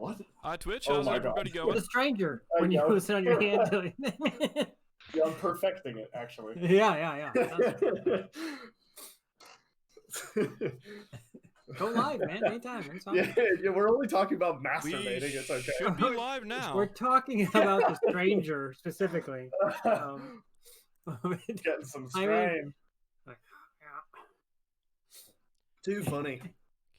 What? Hi, Twitch. Oh How's my everybody God. going? The stranger I when you know. sit on your hand doing it. Yeah, I'm perfecting it, actually. Yeah. Go live, man. Anytime. It's fine. Yeah, we're only talking about We masturbating. It's okay. should be live now. We're talking about the stranger specifically. Getting some I strain. mean, Too funny.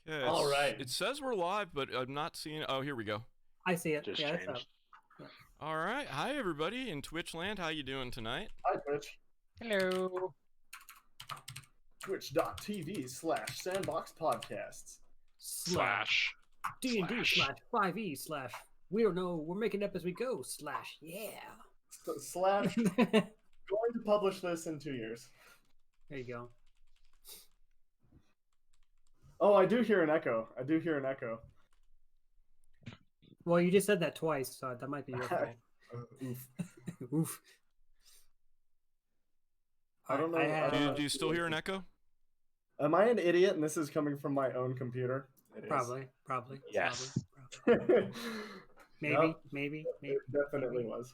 Okay, All right. It says we're live, but I'm not seeing. Oh, here we go. I see it. Just yeah, it's changed. up. All right. Hi, everybody in Twitch land. How you doing tonight? Hi, Twitch. Hello. Twitch.tv/Sandbox Podcasts. Slash. D&D / 5e / we don't know. We're making up as we go / yeah. Slash. Going to publish this in 2 years. There you go. Oh, I do hear an echo. Well, you just said that twice, so that might be your fault. Oof. Oof. I don't know. Do you still hear an echo? Am I an idiot and this is coming from my own computer? It is. Probably. Yes. Probably. Maybe, Yep. maybe. It definitely was.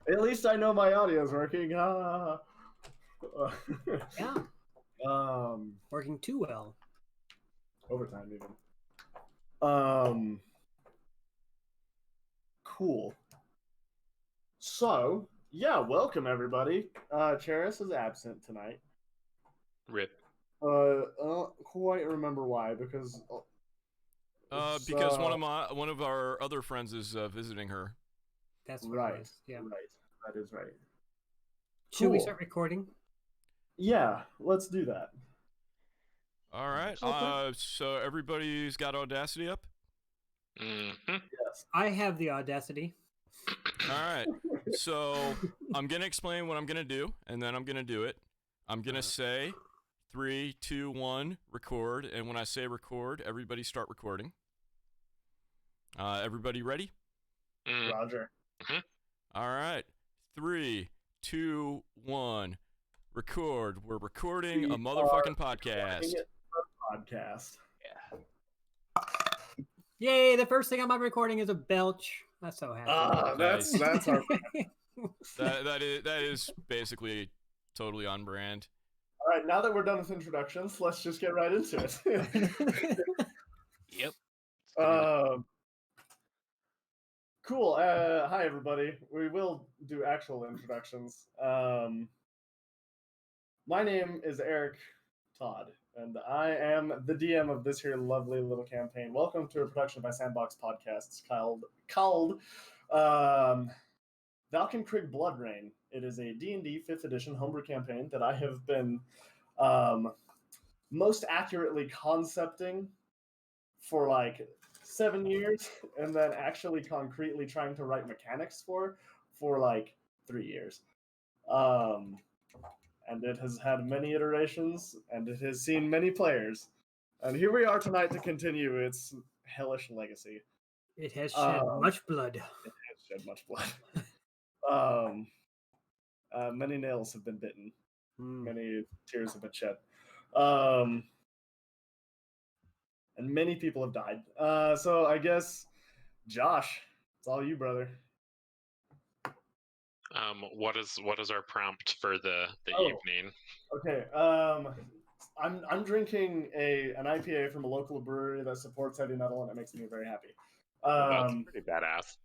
At least I know my audio is working. Yeah. Working too well. Overtime even. Cool. So, yeah, welcome everybody. Cheris is absent tonight. Rip. I don't quite remember why, because Because one of our other friends is visiting her. That's what right. it is. Yeah. Right. That is right. Should we Cool. start recording? Yeah, let's do that. All right. Okay. So everybody's got Audacity up? Mm-hmm. Yes. I have the audacity. All right. So I'm going to explain what I'm going to do, and then I'm going to do it. I'm going to say 3, 2, 1, record. And when I say record, everybody start recording. Everybody ready? Roger. All right. 3, 2, 1, record. We're recording a motherfucking podcast. Podcast. Yay! The first thing on my recording is a belch. That's so happy. That's our. That is basically totally on brand. All right, now that we're done with introductions, let's just get right into it. Yep. Cool. Hi, everybody. We will do actual introductions. My name is Eric Todd, and I am the DM of this here lovely little campaign. Welcome to a production by Sandbox Podcasts called Valkenkrig Bloodreign. It is a D&D 5th edition homebrew campaign that I have been most accurately concepting for like 7 years, and then actually concretely trying to write mechanics for like 3 years. And it has had many iterations, and it has seen many players. And here we are tonight to continue its hellish legacy. It has shed much blood. It has shed much blood. Many nails have been bitten. Many tears have been shed. And many people have died. So I guess, Josh, it's all you, brother. What is our prompt for the evening? Okay. I'm drinking an IPA from a local brewery that supports heavy metal, and it makes me very happy. That's pretty badass.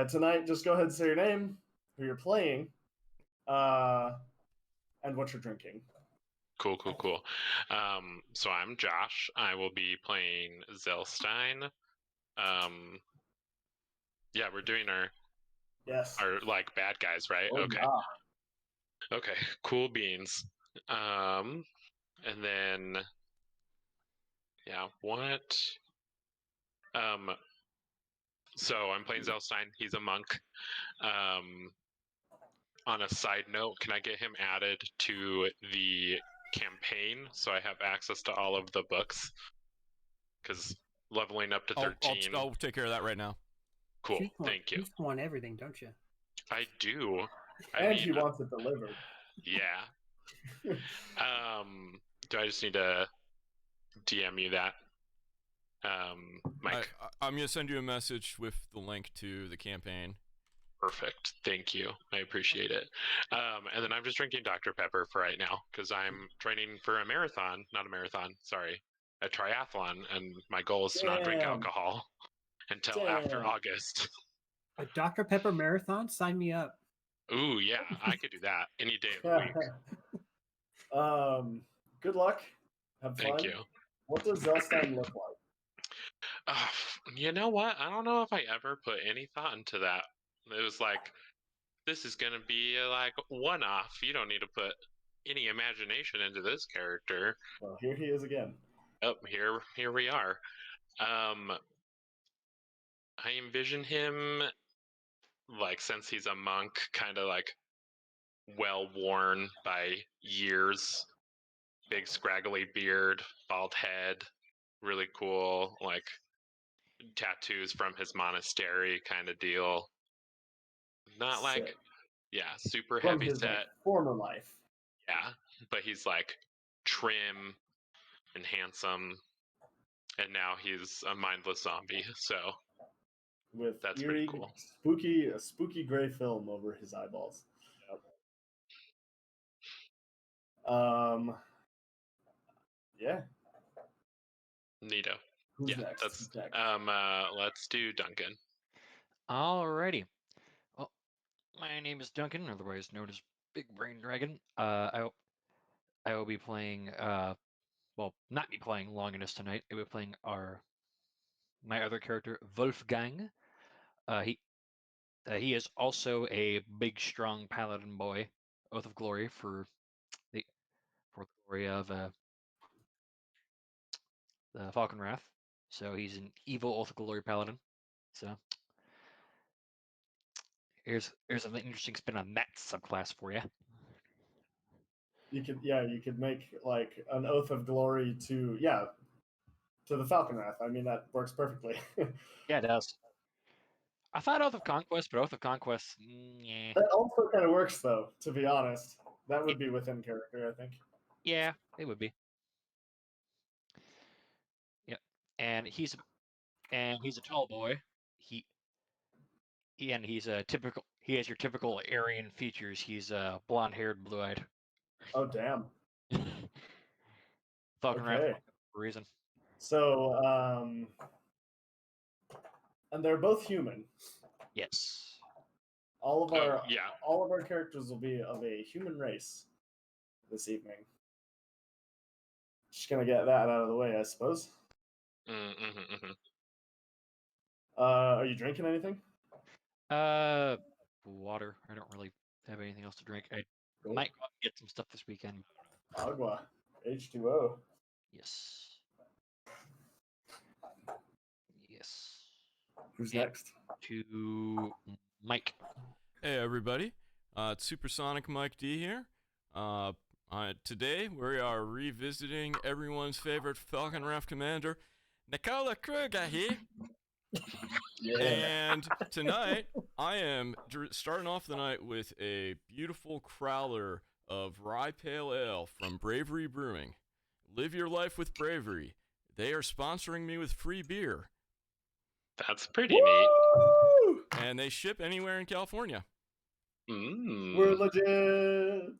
Tonight, just go ahead and say your name, who you're playing, and what you're drinking. Cool. So I'm Josh. I will be playing Zelstein. Yeah, we're doing our like bad guys, right? Oh, okay. Yeah. Okay, cool beans. And then what? So I'm playing Zelstein. He's a monk. On a side note, can I get him added to the campaign so I have access to all of the books? Because leveling up to 13. I'll take care of that right now. Cool, thank you. You want everything, don't you? I do. And he wants it delivered. Yeah. Do I just need to DM you that? Mike. I'm gonna send you a message with the link to the campaign. Perfect. Thank you. I appreciate it. And then I'm just drinking Dr. Pepper for right now because I'm training for a marathon. Not a marathon. Sorry, a triathlon, and my goal is to not drink Damn. alcohol until after August. A Dr. Pepper marathon? Sign me up. Ooh, yeah, I could do that any day of the week. Good luck. Have fun. Thank you. What does Zelstein look like? You know what? I don't know if I ever put any thought into that. It was like, this is gonna be like one-off. You don't need to put any imagination into this character. Well, here he is again. Oh, here we are. I envision him like, since he's a monk, kind of like well worn by years, big scraggly beard, bald head, really cool, like tattoos from his monastery kind of deal. Not like, Sick. yeah, super From heavy his set. like, former life. Yeah, but he's like trim and handsome, and now he's a mindless zombie. So With that's eerie, pretty cool. spooky gray film over his eyeballs. Yeah. Neato. Who's Yeah, next? that's Who's next? let's do Duncan. Alrighty. Well, my name is Duncan, otherwise known as Big Brain Dragon. I will be playing. Well, not be playing Longinus tonight. I will be playing my other character Wolfgang. He is also a big, strong paladin boy. Oath of Glory for the glory of the Falkenwraith. So he's an evil Oath of Glory paladin. So here's an interesting spin on that subclass for you. You could make like an Oath of Glory to the Falkenwraith. I mean, that works perfectly. Yeah, it does. I thought Oath of Conquest, but Oath of Conquest, yeah. That also kind of works, though. To be honest, that would be within character, I think. Yeah, it would be. Yeah, and he's a tall boy. He has your typical Aryan features. He's blonde-haired, blue-eyed. Oh damn. Falkenwrath Okay. for a reason. So, and they're both human. Yes. All of our characters will be of a human race this evening. Just gonna get that out of the way, I suppose. Are you drinking anything? Water. I don't really have anything else to drink. I Cool. might go out and get some stuff this weekend. Agua. H2O. Yes. Yes. Who's next? To Mike. Hey everybody, it's Supersonic Mike D here. Today we are revisiting everyone's favorite Falkenwraith commander, Nicola Kruger here. Yeah. And tonight I am starting off the night with a beautiful crowler of rye pale ale from Bravery Brewing. Live your life with bravery. They are sponsoring me with free beer. That's pretty neat. And they ship anywhere in California. We're legit.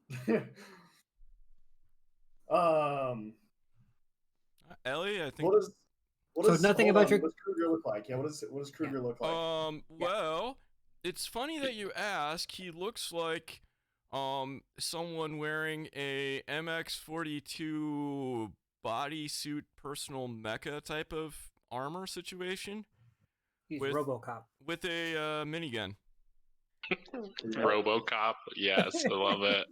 Ellie, I think. What does nothing about your. What does Kruger look like? Yeah, what does Kruger look like? Well, it's funny that you ask. He looks like someone wearing a MX-42 bodysuit personal mecha type of armor situation. He's RoboCop. With a minigun. RoboCop, yes, I love it.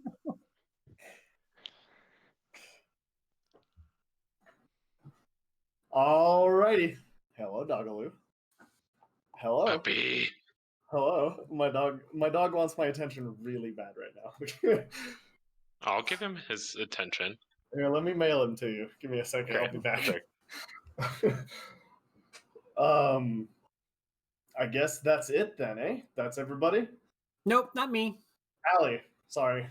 Alrighty. Hello, Doggaloo. Hello. Puppy. Hello. My dog wants my attention really bad right now. I'll give him his attention. Here, let me mail him to you. Give me a second. Okay. I'll be back. Okay. I guess that's it then, eh? That's everybody? Nope, not me. Allie, sorry.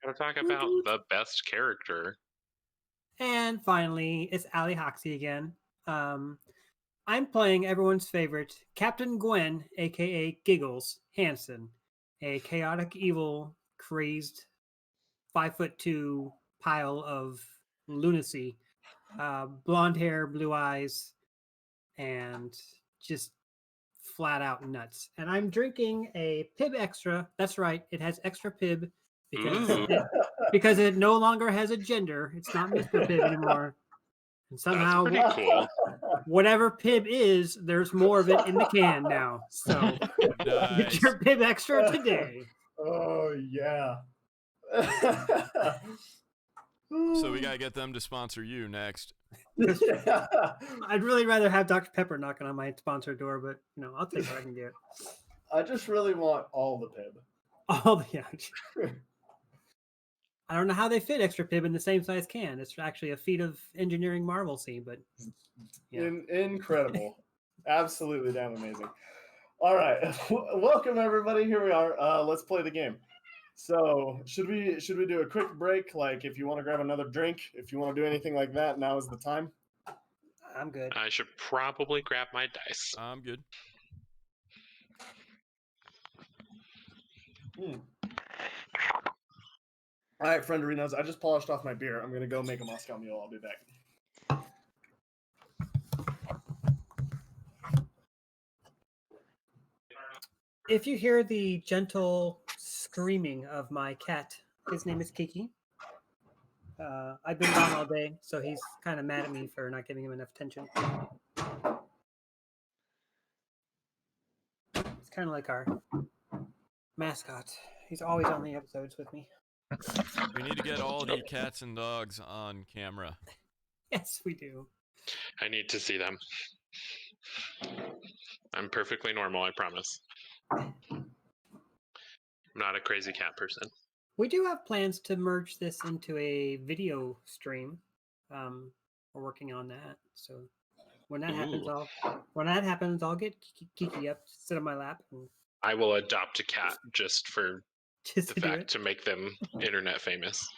Gotta talk about the best character. And finally, it's Allie Hoxie again. I'm playing everyone's favorite Captain Gwen, aka Giggles Hansen, a chaotic, evil, crazed 5'2" pile of lunacy, blonde hair, blue eyes, and just flat out nuts. And I'm drinking a Pib Extra. That's right, it has extra Pib because Ooh. because it no longer has a gender. It's not Mr. Pib anymore. And somehow, pretty cool. whatever Pib is, there's more of it in the can now. So get Nice. your Pib Extra today. Oh yeah. So we gotta get them to sponsor you next. Yeah. I'd really rather have Dr. Pepper knocking on my sponsor door, but I'll take what I can get. I just really want all the Pib. All the I don't know how they fit extra Pib in the same size can. It's actually a feat of engineering marvelcy, but yeah. Incredible. Absolutely damn amazing. All right. Welcome everybody. Here we are. Let's play the game. So should we do a quick break? Like if you want to grab another drink, if you want to do anything like that, now is the time. I'm good. I should probably grab my dice. I'm good. All right, frienderinos, I just polished off my beer. I'm gonna go make a Moscow Mule. I'll be back. If you hear the gentle screaming of my cat, his name is Kiki. I've been gone all day, so he's kind of mad at me for not giving him enough attention. It's kind of like our mascot. He's always on the episodes with me. We need to get all the cats and dogs on camera. Yes, we do. I need to see them. I'm perfectly normal, I promise. I'm not a crazy cat person. We do have plans to merge this into a video stream. We're working on that. So when that happens, I'll get Kiki up, sit on my lap, and I will adopt a cat just for just the fact to make them internet famous.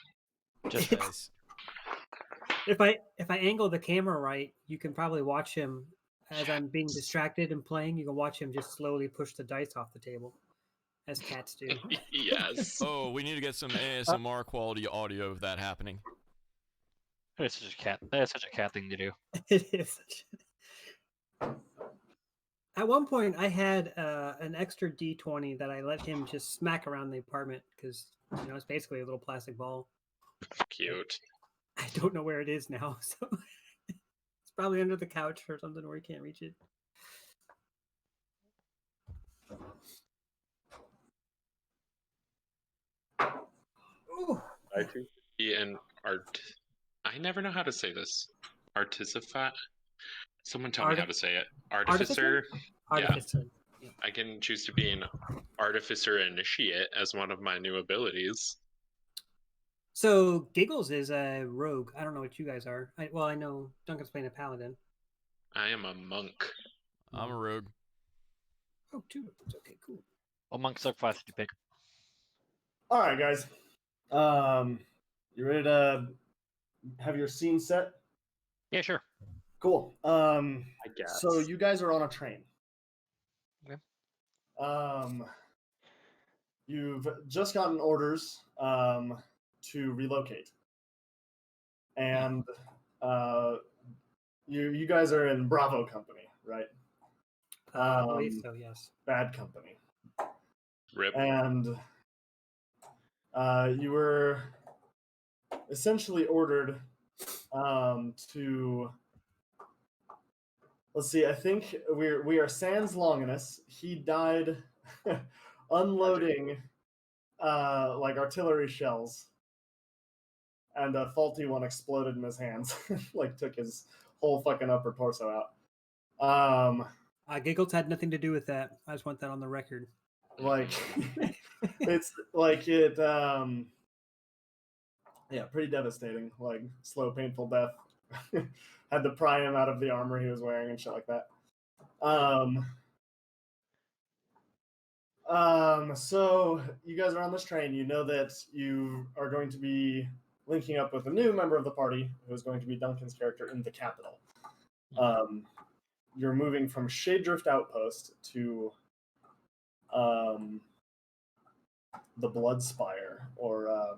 Just Nice. If I angle the camera right, you can probably watch him as I'm being distracted and playing. You can watch him just slowly push the dice off the table, as cats do. Yes. Oh, we need to get some ASMR quality audio of that happening. That's such a cat. That's such a cat thing to do. It is. At one point, I had an extra D20 that I let him just smack around the apartment because it's basically a little plastic ball. Cute. I don't know where it is now, so it's probably under the couch or something where you can't reach it. Ooh. And art. I never know how to say this. Artificer. Someone tell me how to say it. Artificer. Artificer. Yeah. I can choose to be an artificer initiate as one of my new abilities. So Giggles is a rogue. I don't know what you guys are. I know Duncan's playing a paladin. I am a monk. I'm a rogue. Oh, two rogues. Okay, cool. Well, monks are fast to pick. All right, guys. You ready to have your scene set? Yeah, sure. Cool. I guess. So you guys are on a train. Okay. You've just gotten orders to relocate, and you guys are in Bravo Company, right? I believe so. Yes. Bad Company. Rip. And you were essentially ordered to. Let's see. I think we are Sans Longinus. He died unloading like artillery shells, and a faulty one exploded in his hands, like took his whole fucking upper torso out. Giggles had nothing to do with that. I just want that on the record. Like it's like it. Yeah, pretty devastating. Like slow, painful death. Had to pry him out of the armor he was wearing and shit like that. So you guys are on this train. You know that you are going to be linking up with a new member of the party who is going to be Duncan's character in the capital. you're moving from Shade Drift Outpost to the Blood Spire, or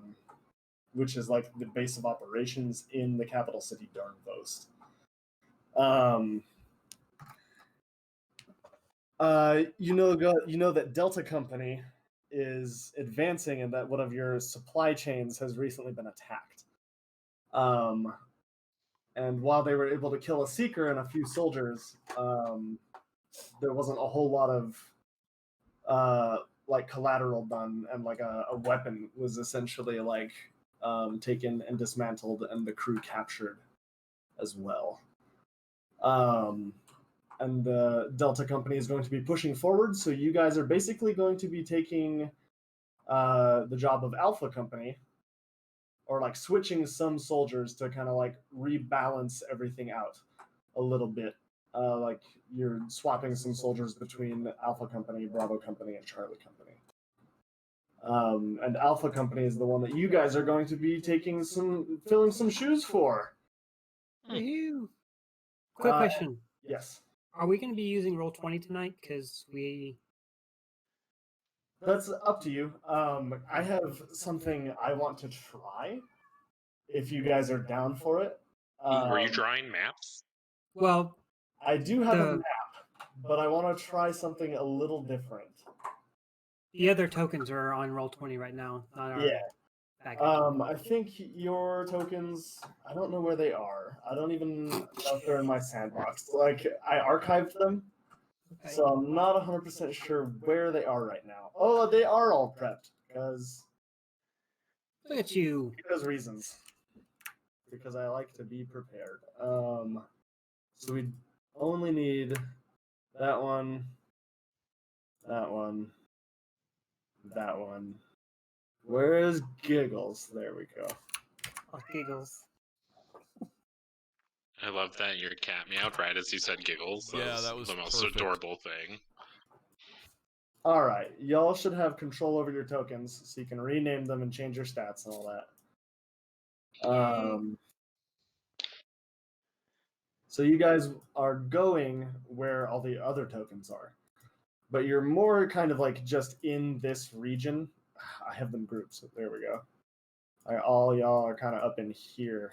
which is like the base of operations in the capital city, Darnvost. You know that Delta Company is advancing, and that one of your supply chains has recently been attacked. And while they were able to kill a seeker and a few soldiers, there wasn't a whole lot of like collateral done, and like a weapon was essentially like taken and dismantled, and the crew captured as well. And the Delta Company is going to be pushing forward, so you guys are basically going to be taking the job of Alpha Company, or like switching some soldiers to kind of like rebalance everything out a little bit. Like you're swapping some soldiers between Alpha Company, Bravo Company, and Charlie Company. And Alpha Company is the one that you guys are going to be filling some shoes for. Woohoo! Quick question. Yes. Are we going to be using Roll20 tonight? Because we... That's up to you. I have something I want to try, if you guys are down for it. Were you drawing maps? Well, I do have a map, but I want to try something a little different. The other tokens are on Roll20 right now. Not our package. I think your tokens, I don't know where they are. I don't even know if they're in my sandbox. Like, I archived them, Okay. so I'm not 100% sure where they are right now. Oh, they are all prepped, because... Look at you. Because reasons. Because I like to be prepared. So we only need that one, that one, that one. Where is Giggles? There we go. Oh, Giggles. I love that your cat meowed right as you said Giggles. Yeah, that was the most perfect. adorable thing. All right, y'all should have control over your tokens, so you can rename them and change your stats and all that. So you guys are going where all the other tokens are, but you're more kind of like just in this region. I have them grouped, so there we go. All y'all are kind of up in here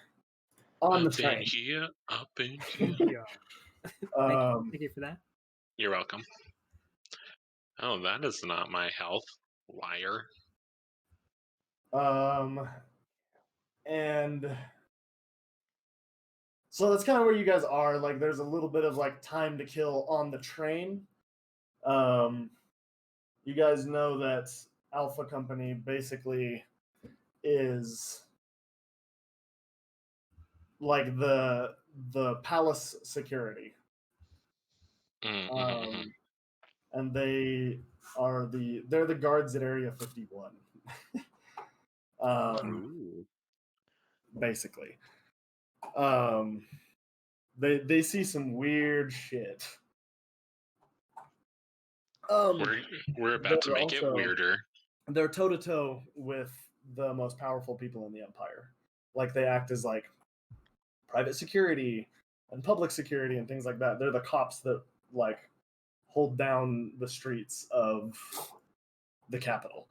on the train. Up in here. Yeah. Thank you for that. You're welcome. Oh, that is not my health. Liar. And so that's kind of where you guys are. Like, there's a little bit of like time to kill on the train. You guys know that Alpha Company basically is like the palace security. And they're the guards at Area 51. Basically. They see some weird shit. We're about to make it weirder. They're toe-to-toe with the most powerful people in the Empire. Like, they act as like private security and public security and things like that. They're the cops that like hold down the streets of the capital.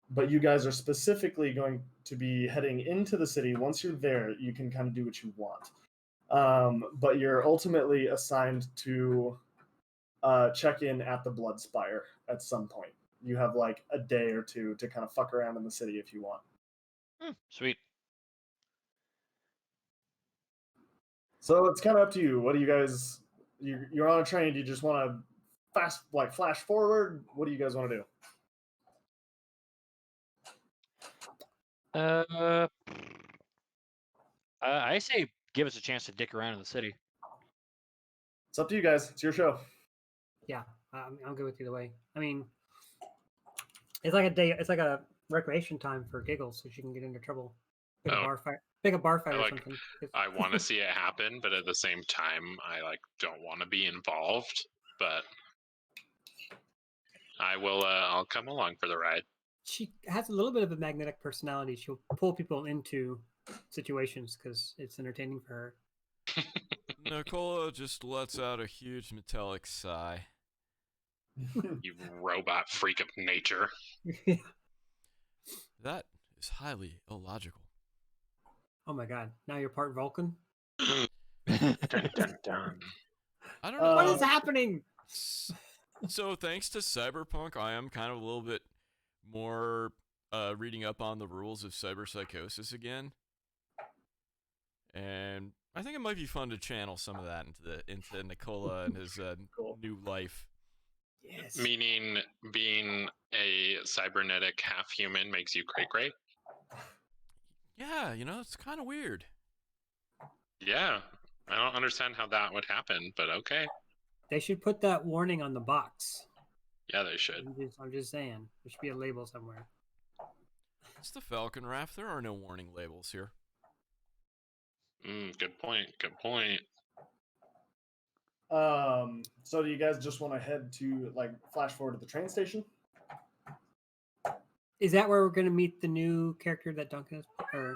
But you guys are specifically going to be heading into the city. Once you're there, you can kind of do what you want. But you're ultimately assigned to check in at the Blood Spire at some point. You have like a day or two to kind of fuck around in the city if you want. Sweet. So it's kind of up to you. What do you guys? You're on a train. Do you just want to flash forward? What do you guys want to do? I say give us a chance to dick around in the city. It's up to you guys. It's your show. Yeah, I'm good with either way. I mean, it's like a day. It's like a recreation time for Giggles, so she can get into trouble. Pick a bar fight or something. I want to see it happen, but at the same time, I don't want to be involved. But I will. I'll come along for the ride. She has a little bit of a magnetic personality. She'll pull people into situations because it's entertaining for her. Nicola just lets out a huge metallic sigh. You robot freak of nature. That is highly illogical. Oh my god! Now you're part Vulcan. Dun, dun, dun. I don't know. What is happening? So thanks to Cyberpunk, I am kind of a little bit more reading up on the rules of cyberpsychosis again, and I think it might be fun to channel some of that into Nicola and his Cool. new life. Yes. Meaning being a cybernetic half-human makes you cray-cray? Yeah, it's kind of weird. Yeah. I don't understand how that would happen, but okay. They should put that warning on the box. Yeah, they should. I'm just saying. There should be a label somewhere. It's the Falkenwraith. There are no warning labels here. Good point. Good point. So do you guys just want to head to flash forward to the train station? Is that where we're going to meet the new character that Duncan is? Or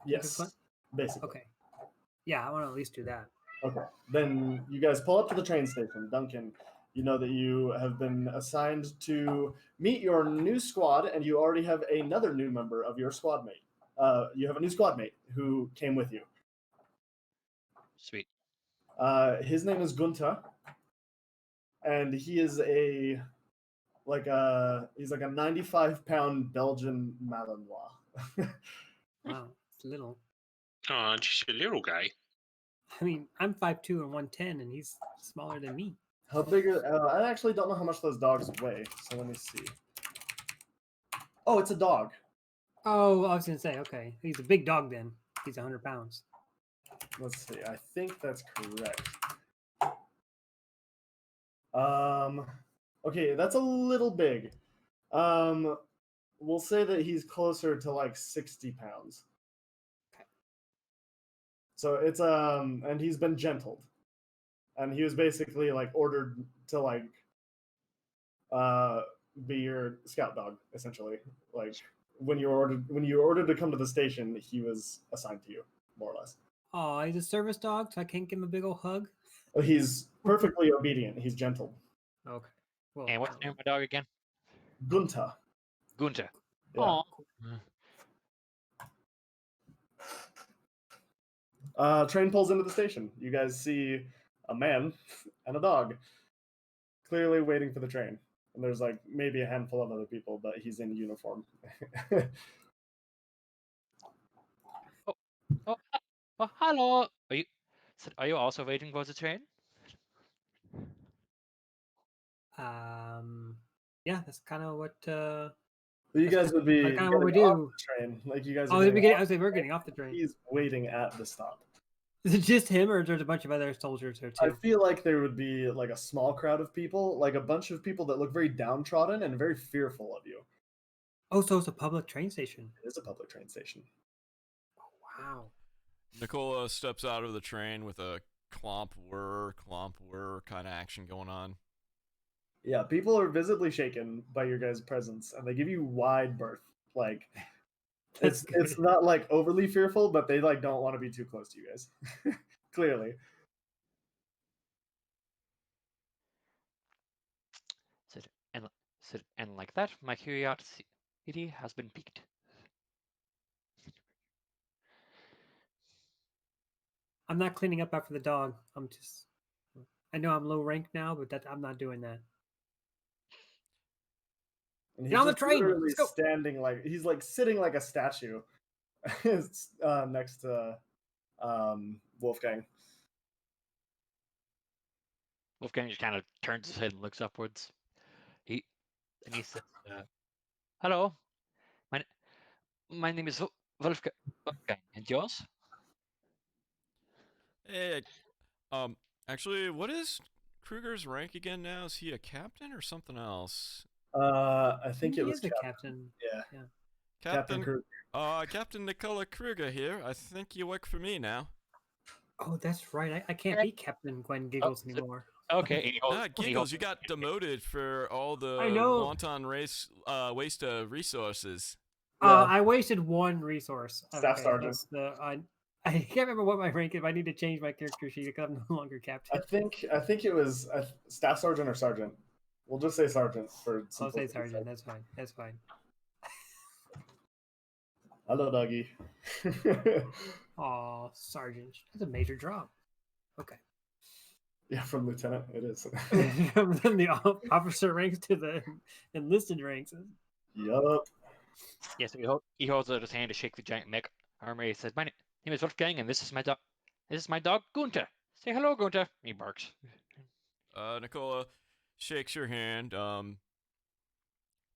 Yes, Duncan? basically. Okay. Yeah, I want to at least do that. Okay. Then you guys pull up to the train station. Duncan, you know that you have been assigned to meet your new squad, and you already have another new member of your squad mate. You have a new squad mate who came with you. Sweet. His name is Gunther, and he is he's like a 95-pound Belgian Malinois. Wow, it's little. Oh, just a little guy. I mean, I'm 5'2" and 110, and he's smaller than me. How big are... I actually don't know how much those dogs weigh, so let me see. Oh, it's a dog. Oh, I was going to say, okay. He's a big dog then. He's 100 pounds. Let's see. I think that's correct. Okay, that's a little big. We'll say that he's closer to 60 pounds. Okay. So it's and he's been gentled. And he was basically ordered to be your scout dog, essentially. When you were ordered to come to the station, he was assigned to you, more or less. Oh, he's a service dog, so I can't give him a big old hug? He's perfectly obedient. He's gentled. Okay. Well, And what's the name of my dog again? Gunther. Gunta. Yeah. Train pulls into the station. You guys see a man and a dog clearly waiting for the train. And there's maybe a handful of other people, but he's in uniform. Oh, hello. Are you also waiting for the train? Yeah, that's kind of what. You guys would be kind of what we getting off do. the train. You guys. Oh, Are I was saying we're getting off the train. He's waiting at the stop. Is it just him, or there's a bunch of other soldiers there too? I feel like there would be a small crowd of people, a bunch of people that look very downtrodden and very fearful of you. Oh, so it's a public train station. It is a public train station. Wow. Nicola steps out of the train with a clomp whir kind of action going on. Yeah, people are visibly shaken by your guys' presence, and they give you wide berth. It's not overly fearful, but they don't want to be too close to you guys. Clearly. And like that, my curiosity has been piqued. I'm not cleaning up after the dog. I know I'm low rank now, but I'm not doing that. And Get on the train. Literally Let's go. standing he's sitting like a statue next to Wolfgang. Wolfgang just kind of turns his head and looks upwards. He says, "Hello, my name is Wolfgang, and yours?" Hey, actually, what is Kruger's rank again now? Is he a captain or something else? I think it was the captain. Yeah. Captain Kruger. Captain Nicola Kruger here. I think you work for me now. Oh, that's right. I can't be Captain Gwen Giggles anymore. Okay. Giggles, you got demoted for all the I know. wanton waste of resources. Yeah. I wasted one resource. Staff sergeant. That's I can't remember what my rank is. I need to change my character sheet because I'm no longer captain. I think it was staff sergeant or sergeant. We'll just say sergeant for. I'll say simplicity's sergeant. sake. That's fine. That's fine. Hello, Dougie. Aw, sergeant. That's a major drop. Okay. Yeah, from lieutenant, it is. From the officer ranks to the enlisted ranks. Yup. Yes, he holds out his hand to shake the giant mech armor. He says, "My name is Wolfgang, and this is my dog. This is my dog, Gunther. Say hello, Gunther." He barks. Nicola shakes your hand,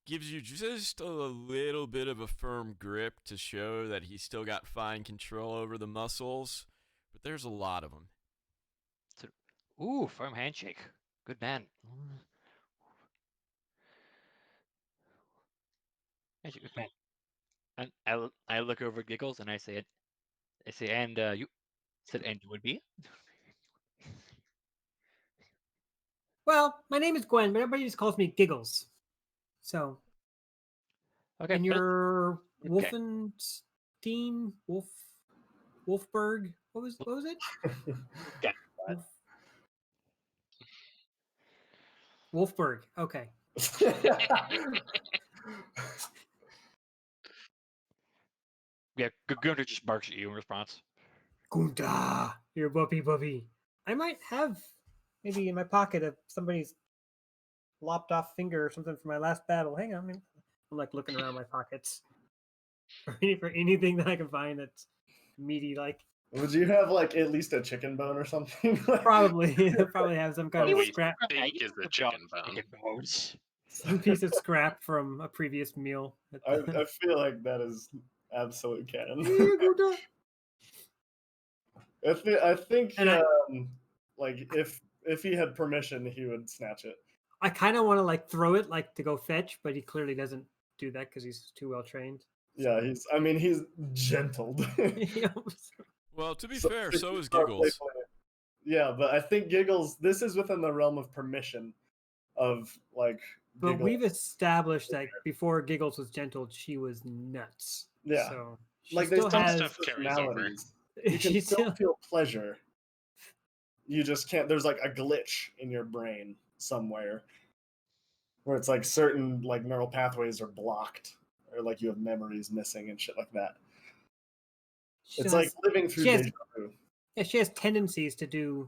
gives you just a little bit of a firm grip to show that he's still got fine control over the muscles, but there's a lot of them. Ooh, firm handshake. Good man. Handshake, good man. And I look over at Giggles and I say, and you said, and you would be? Well, my name is Gwen, but everybody just calls me Giggles. So, Okay. and you're okay. Wolfenstein, Wolfberg. What was it? Yeah. Wolfberg. Okay. Yeah, Gunther just barks at you in response. Gunta, you're puppy. I might have maybe in my pocket of somebody's lopped off finger or something from my last battle. Hang on, I'm like looking around my pockets for anything that I can find that's meaty. Like Would you have like at least a chicken bone or something? probably have some kind What of we scrap, think is the chicken bone. some piece of scrap from a previous meal. I feel like that is absolute canon. I think And like if he had permission, he would snatch it. I kind of want to like throw it like to go fetch, but he clearly doesn't do that because he's too well trained. Yeah, he's gentled. Well, to be So- fair, so so you is start Giggles. playing it. Yeah, but I think Giggles. This is within the realm of permission, of like. But Giggles. we've established that before Giggles was gentle, she was nuts. Yeah. So she Like still there's some has. stuff carries over. personalities. You can She still feel pleasure. You just can't. There's like a glitch in your brain somewhere where it's like certain like neural pathways are blocked, or like you have memories missing and shit like that. she It's has- like living through she has- deja vu. yeah, she has tendencies to do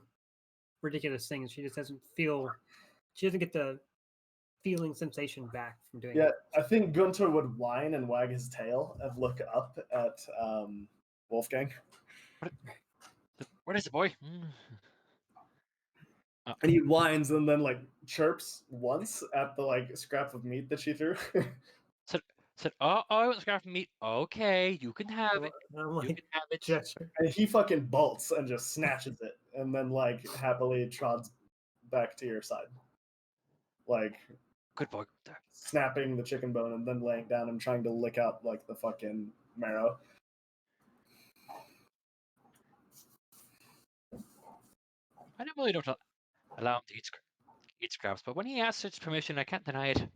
ridiculous things. She just doesn't feel. She doesn't get the feeling sensation back from doing Yeah, it. I think Gunther would whine and wag his tail and look up at Wolfgang, What is it, boy? and he whines and then like chirps once at the like scrap of meat that she threw. Said, oh, I want scrap meat. Okay, you can have it. I'm You like, can have it. gesture. And he fucking bolts and just snatches it, and then like happily trods back to your side, like Good boy. Gunther. snapping the chicken bone and then laying down and trying to lick out like the fucking marrow. I normally don't allow him to eat scraps, but when he asks its permission, I can't deny it.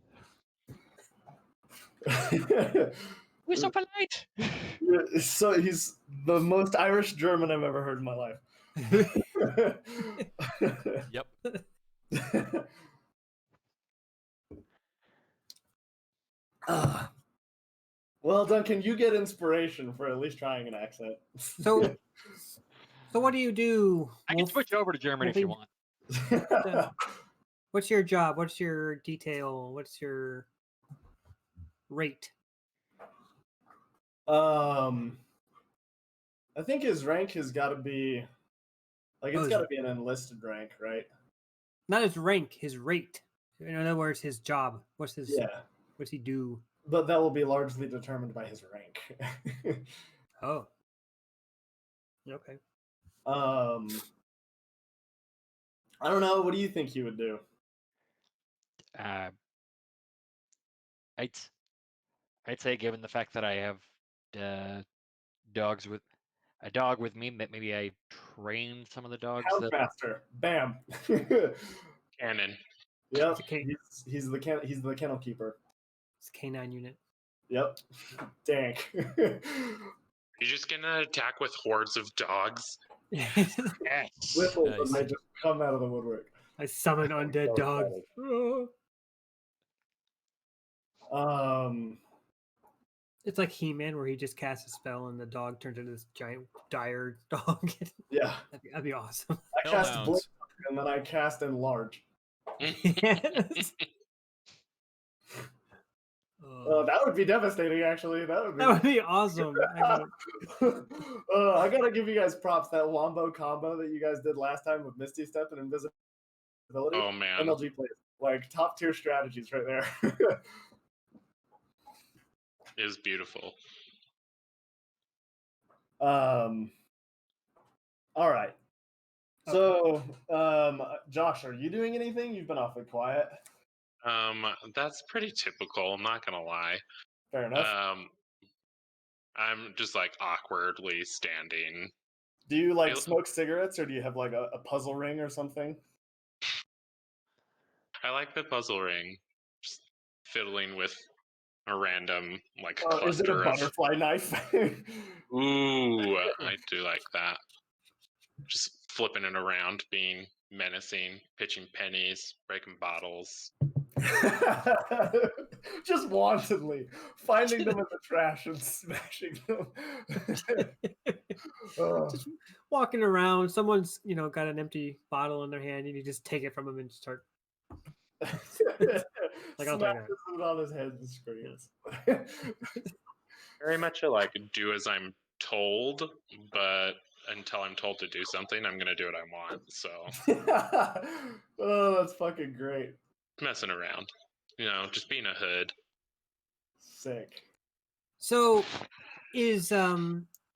We're so polite. So he's the most Irish German I've ever heard in my life. Yep. Well, Duncan, you get inspiration for at least trying an accent. So what do you do? I can Wolf? switch over to German if you want. What's your job? What's your detail? What's your rate? I think his rank has got to be like it's got to be an enlisted rank, right? Not his rank, his rate. In other words, his job. What's his? Yeah, What's he do? but that will be largely determined by his rank. Oh. Okay. I don't know. What do you think he would do? I'd say, given the fact that I have dogs with a dog with me, that maybe I trained some of the dogs. Houndmaster. Bam. Cannon. Yep. It's He's the kennel keeper. It's a canine unit. Yep. Dank. You're just gonna attack with hordes of dogs? Yes. Whistles Nice. and they just come out of the woodwork. I summon I'm undead so dogs. It's like He-Man, where he just casts a spell and the dog turns into this giant dire dog. Yeah. That'd be awesome. I cast Hellhounds. Blink and then I cast Enlarge. Yes. That would be devastating, actually. That That would be awesome. I gotta give you guys props. That wombo combo that you guys did last time with Misty Step and Invisibility. Oh man. MLG plays. Like, top tier strategies right there. It is beautiful. All right. So, Josh, are you doing anything? You've been awfully quiet. That's pretty typical, I'm not gonna lie. Fair enough. I'm just like awkwardly standing. Do you like I- smoke cigarettes, or do you have like a puzzle ring or something? I like the puzzle ring. Just fiddling with a random like Is it a cluster of. butterfly knife? Ooh, I do like that. Just flipping it around, being menacing, pitching pennies, breaking bottles. Just wantonly finding them in the trash and smashing them. Just walking around, someone's got an empty bottle in their hand, and you just take it from them and start. Like, I'll take that. Smashes it on his head and screams. Very much like do as I'm told, but until I'm told to do something, I'm gonna do what I want. So Oh, that's fucking great. messing around, just being a hood. Sick. So, is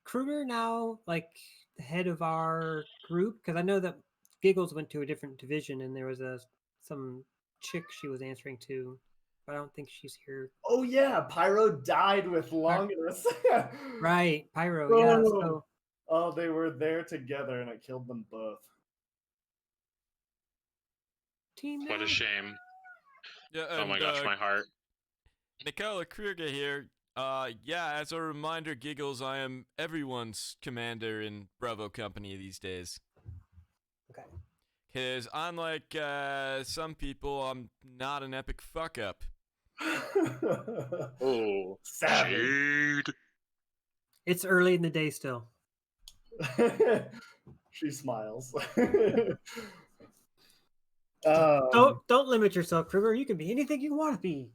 Kruger now like the head of our group? Because I know that Giggles went to a different division, and there was some chick she was answering to, but I don't think she's here. Oh yeah, Pyro died with Longinus. Right, Pyro. Yeah. Oh. So, Oh, they were there together, and it killed them both. team. What now? a shame. Yeah, Oh my and, gosh, my heart. Nicola Kruger here. Yeah, as a reminder, Giggles, I am everyone's commander in Bravo Company these days. Okay. Because unlike some people, I'm not an epic fuck up. Oh, Savage. shade. It's early in the day still. She smiles. Don't limit yourself, Kruger. You can be anything you want to be.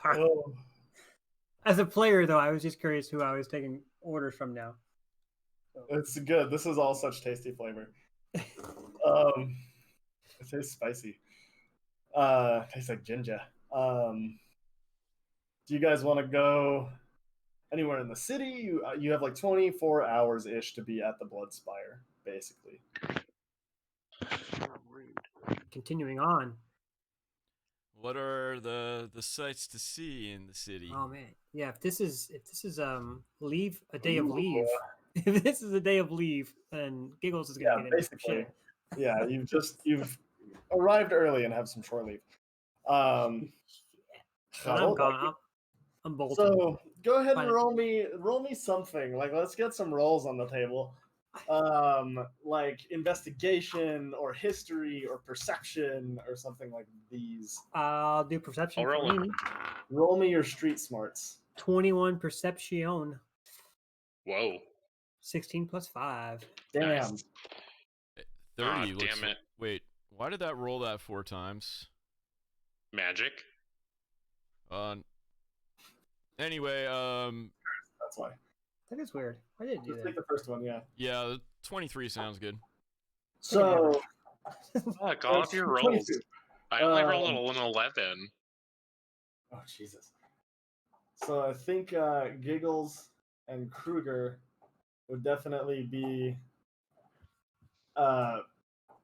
Sorry. Oh. As a player, though, I was just curious who I was taking orders from now. It's good. This is all such tasty flavor. It tastes spicy. Tastes like ginger. Do you guys want to go anywhere in the city? You have like 24 hours ish to be at the Bloodspire, basically. Continuing on. What are the sights to see in the city? Oh man, yeah. If this is leave a day of Ooh. leave. If this is a day of leave, then Giggles is gonna get into some basically. shit. Yeah, you've arrived early and have some shore leave. But I'm gone. I'm bolting. So go ahead and Fine. roll me something. Like, let's get some rolls on the table. Like investigation or history or perception or something like these. I'll do perception. I'll roll for me. Roll me your street smarts. 21 perception. Whoa. 16 plus 5. Damn. Nice. 30 Aw, looks damn it. Wait, why did that roll that 4 times? Magic. Anyway, That's why. That is weird. Why did it do Just that? take the first one, yeah. yeah, 23 sounds good. So Fuck, all of your rolls. 22. I only rolled an 11. Oh Jesus. So I think Giggles and Kruger would definitely be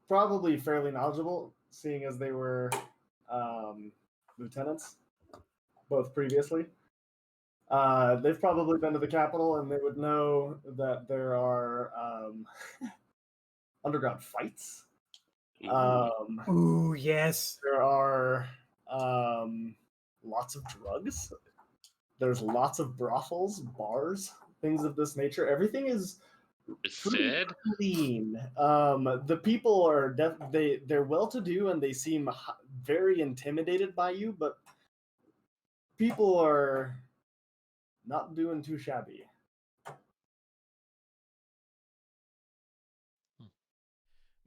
probably fairly knowledgeable, seeing as they were lieutenants both previously. They've probably been to the capital, and they would know that there are underground fights. Ooh, yes. There are lots of drugs. There's lots of brothels, bars, things of this nature. Everything is pretty Sid? clean. The people are they're well-to-do and they seem very intimidated by you, but people are not doing too shabby.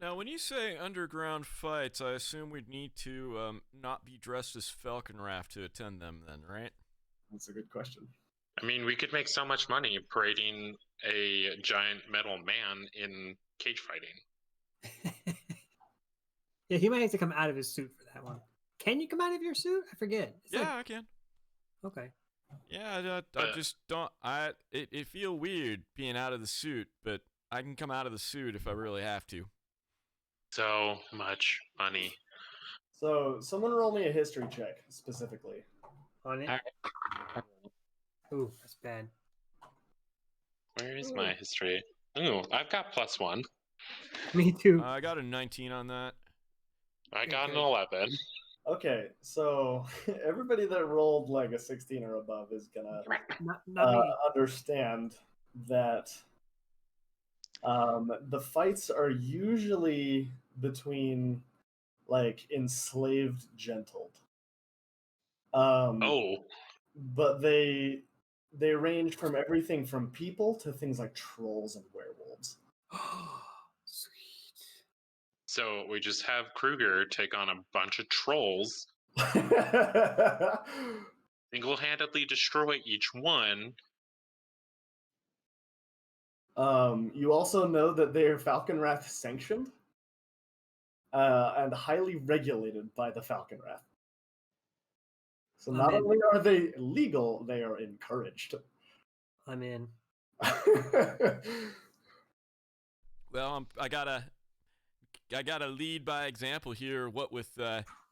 Now, when you say underground fights, I assume we'd need to not be dressed as Falkenwraith to attend them, then, right? That's a good question. I mean, we could make so much money parading a giant metal man in cage fighting. Yeah, he might have to come out of his suit for that one. Can you come out of your suit? I forget. It's Yeah, I can. Okay. Yeah, I But- just don't. It feel weird being out of the suit, but I can come out of the suit if I really have to. So much money. So someone roll me a history check specifically. On it. Alright. Ooh, that's bad. Where is my history? Ooh, I've got +1. Me too. I got a 19 on that. I got an Okay. 11. Okay, so everybody that rolled like a 16 or above is gonna Not me. understand that the fights are usually between like enslaved gentled. Oh, But they range from everything from people to things like trolls and werewolves. Sweet. so we just have Kruger take on a bunch of trolls, single-handedly destroy each one. You also know that they are Falkenwraith sanctioned and highly regulated by the Falkenwraith. So I'm not in. only are they legal, they are encouraged. I'm in. Well, I gotta lead by example here. What with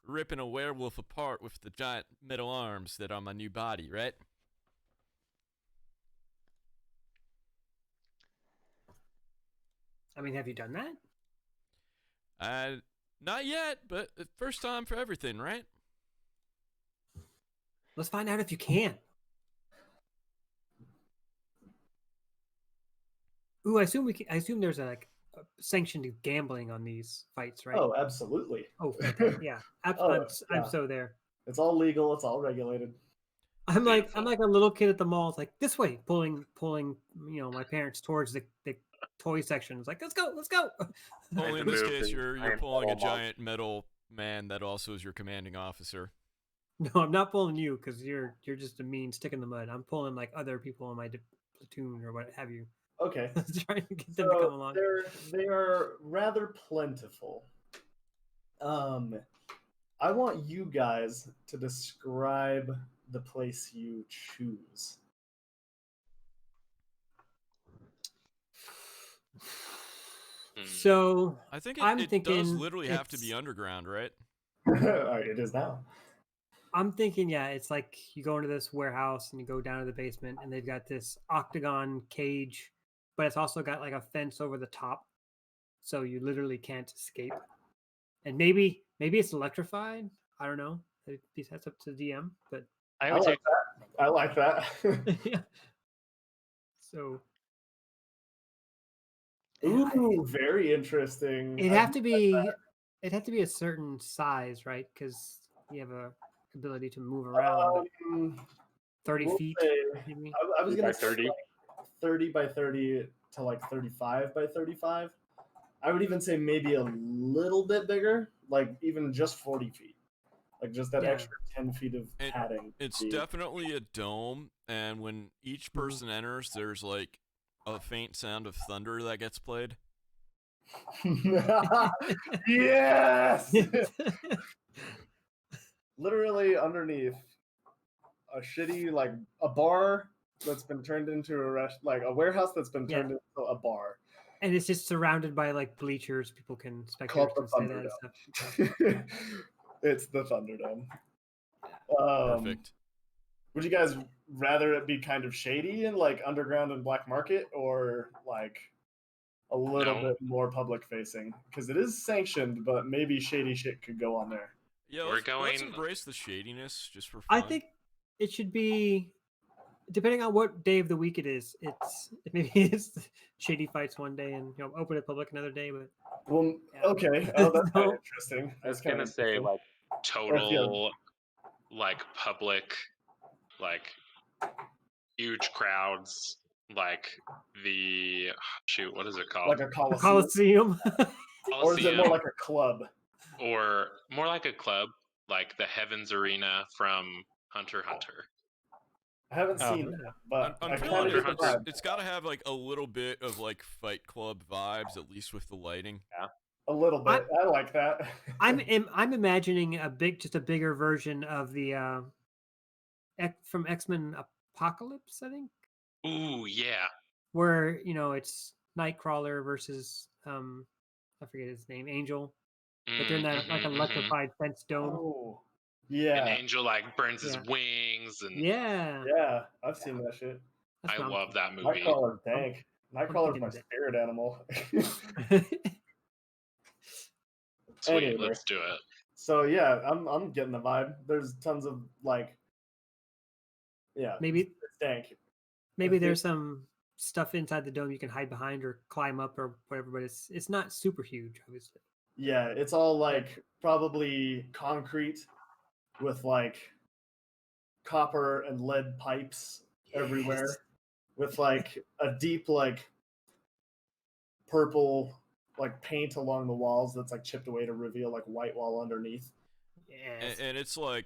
ripping a werewolf apart with the giant metal arms that are my new body, right? I mean, have you done that? Not yet, but first time for everything, right? Let's find out if you can. Ooh, I assume I assume there's a sanctioned gambling on these fights, right? Oh, absolutely. Oh, fantastic. Yeah. I'm yeah. so there. It's all legal. It's all regulated. I'm like a Beautiful. little kid at the mall. It's like this way, pulling my parents towards the toy section. It's like let's go. Only in to this move case, the you're giant pulling a metal mob. giant metal man that also is your commanding officer. No, I'm not pulling you because you're just a mean stick in the mud. I'm pulling like other people in my platoon or what have you. Okay. Trying to get them to come So along. they are rather plentiful. I want you guys to describe the place you choose. Hmm. So I think I'm it does thinking literally have to be it's- underground, right? It is now. I'm thinking, yeah, it's like you go into this warehouse and you go down to the basement and they've got this octagon cage, but it's also got like a fence over the top. So you literally can't escape. And maybe it's electrified. I don't know. That's up to the DM, but I I would say like that. yeah. So Ooh, very interesting. it'd have to be a certain size, right? Because you have a ability to move around 30 we'll feet. say- Maybe. I was gonna 30 by say 30. like 30 by 30 to like 35 by 35. I would even say maybe a little bit bigger, like even just 40 feet. Like just that Yeah. extra 10 feet of padding. It's would be- definitely a dome, and when each person enters, there's like a faint sound of thunder that gets played. Yes! Literally underneath a shitty like a bar that's been turned into like a warehouse that's been turned into a bar. And it's just surrounded by like bleachers. People can Called spectators the can say that and stuff. It's the Thunderdome. Perfect. Would you guys rather it be kind of shady and like underground and black market, or like a little No. bit more public facing? Because it is sanctioned, but maybe shady shit could go on there. Yeah, We're let's going- embrace the shadiness just for fun. I think it should be depending on what day of the week it is, maybe it's shady fights one day and open to public another day. But Well, yeah. okay. Oh, that's kind No. of interesting. I was That's kind gonna of say interesting. like total, like public, like huge crowds, like the shoot, what is it called? Like a The coliseum, Coliseum. or is it more Coliseum, like a club? or more like a club, like the Heavens Arena from Hunter x Hunter. I haven't Oh. seen that, but I'm I feeling kind of Hunter get x the Hunter- vibe. it's got to have like a little bit of like Fight Club vibes, at least with the lighting. A little bit. I like that. I'm imagining just a bigger version of the from X-Men Apocalypse, I think, Ooh, yeah. where it's Nightcrawler versus I forget his name, Angel, but they're in that like electrified fence dome. Oh, An yeah, angel like burns his Yeah. wings, and Yeah, yeah. I've seen that shit. that's I what I'm love that movie. Nightcrawler, dank. Nightcrawler's thinking my that. spirit animal. thinking. Sweet, Anyway. let's do it. So yeah, I'm getting the vibe. There's tons of like, yeah, maybe it's dank. maybe there's some stuff inside the dome you can hide behind or climb up or whatever, but it's not super huge, obviously. Yeah, it's all like probably concrete with like copper and lead pipes everywhere, Yes. with like a deep like purple like paint along the walls that's like chipped away to reveal like white wall underneath. Yes. And it's like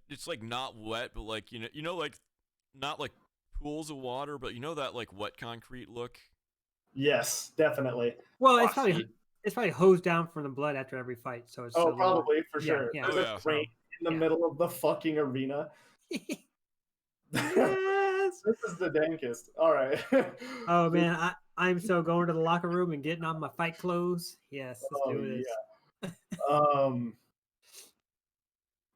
it's like not wet, but like like not like pools of water, but that like wet concrete look. Yes, definitely. Well, Glossy. it's probably hosed down from the blood after every fight, so it's a Oh, little- probably for yeah, sure. yeah. There's Oh, a yeah. drain in the yeah. middle of the fucking arena. Yes. This is the dankest. All right. Oh man, I'm so going to the locker room and getting on my fight clothes. Yes, let's Oh, do this.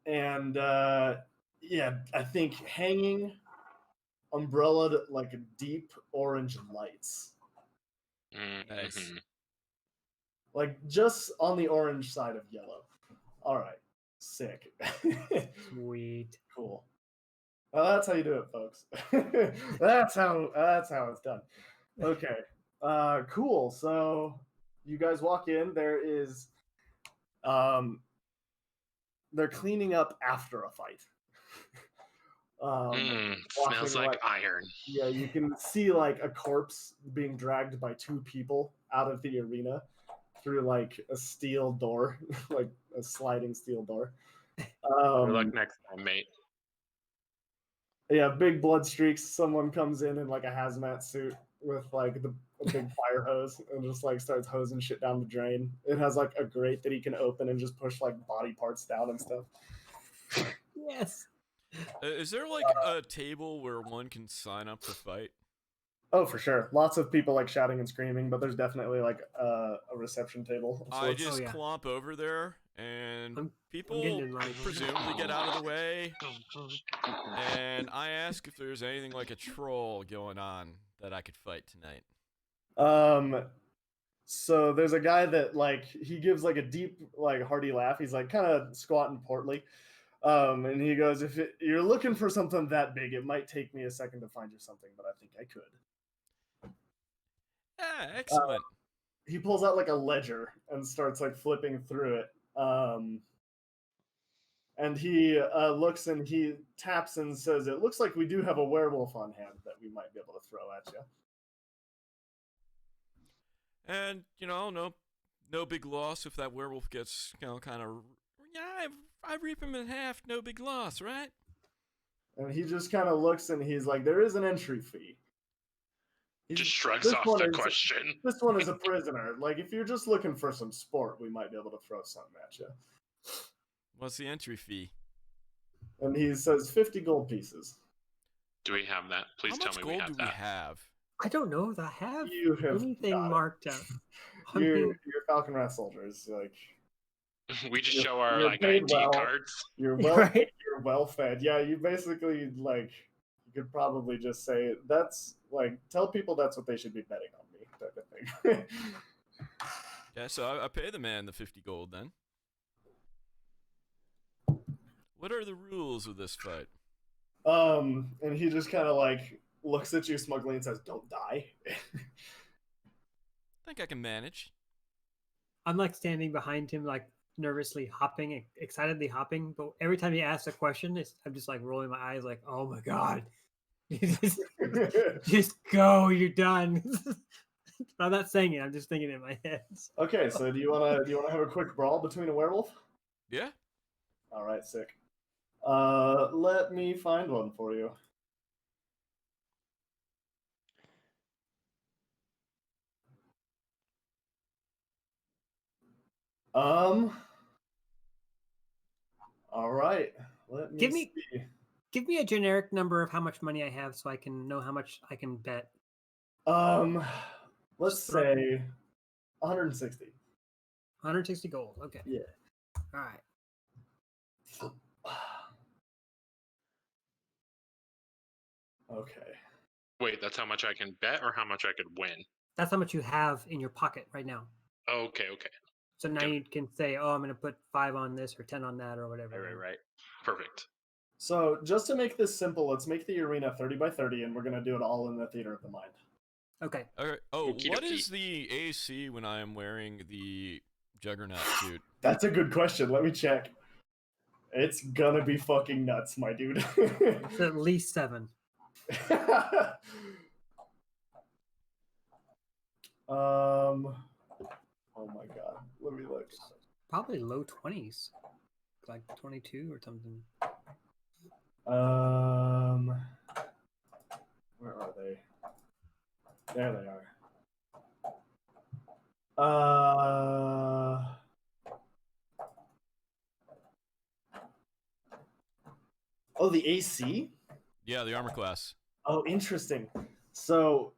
And yeah, I think hanging umbrellaed like deep orange lights, Nice. like just on the orange side of yellow. All right, sick. Sweet. Cool. Well, that's how you do it, folks. that's how it's done. Okay. Cool. So you guys walk in. They're cleaning up after a fight. Smells like iron. Yeah, you can see like a corpse being dragged by two people out of the arena through like a steel door, like a sliding steel door. Good luck next time, mate. Yeah, big blood streaks. Someone comes in like a hazmat suit with like a big fire hose and just like starts hosing shit down the drain. It has like a grate that he can open and just push like body parts down and stuff. Yes. Is there like a table where one can sign up to fight? Oh, for sure. Lots of people like shouting and screaming, but there's definitely like a reception table. of I sorts. just yeah. clomp over there, and I'm people getting in line. presumably get out of the way, and I ask if there's anything like a troll going on that I could fight tonight. So there's a guy that like he gives like a deep like hearty laugh. He's like kind of squat and portly. And he goes, if you're looking for something that big, it might take me a second to find you something, but I think I could. Yeah, excellent. He pulls out like a ledger and starts like flipping through it. And he looks and he taps and says, it looks like we do have a werewolf on hand that we might be able to throw at you. And no big loss if that werewolf gets kind of I reap him in half, no big loss, right? And he just kind of looks and he's like, there is an entry fee. Just shrugs this off one the is- question. This one is a prisoner. Like, if you're just looking for some sport, we might be able to throw something at you. What's the entry fee? And he says 50 gold pieces. Do we have that? Please How tell much me gold we have do that. we have? I don't know if I have You have anything got it. marked up. I You're mean, Falkenwraith soldiers. Like, We just You're- show our you're like paid ID well. cards. you're well, Right. you're well fed. Yeah, you basically like. You could probably just say that's like tell people that's what they should be betting on me, type of thing. Yeah, so I pay the man the 50 gold then. What are the rules of this fight? And he just kind of like looks at you smugly and says, "Don't die." I think I can manage. I'm like standing behind him, like nervously hopping, excitedly hopping. But every time he asks a question, I'm just like rolling my eyes, like, "Oh my god, just go, you're done." I'm not saying it. I'm just thinking it in my head. Okay, so do you wanna have a quick brawl between a werewolf? Yeah. All right, sick. Let me find one for you. All right. Let Give me me see. give me a generic number of how much money I have, so I can know how much I can bet. Let's Just throw- say 160. 160 gold. Okay. Yeah. All right. Okay. Wait, that's how much I can bet or how much I could win? That's how much you have in your pocket right now. Okay. So now Got it. you can say, "Oh, I'm going to put 5 on this or 10 on that or whatever." Right. Perfect. So just to make this simple, let's make the arena 30 by 30, and we're gonna do it all in the theater of the mind. Okay. Okay. Oh, Okie what dokie. is the AC when I am wearing the Juggernaut suit? That's a good question. Let me check. It's gonna be fucking nuts, my dude. It's at least 7. Oh my god. Let me look. Probably low 20s. Like 22 or something. Where are they? There they are. Oh, the AC? Yeah, the armor class. Oh, interesting. So,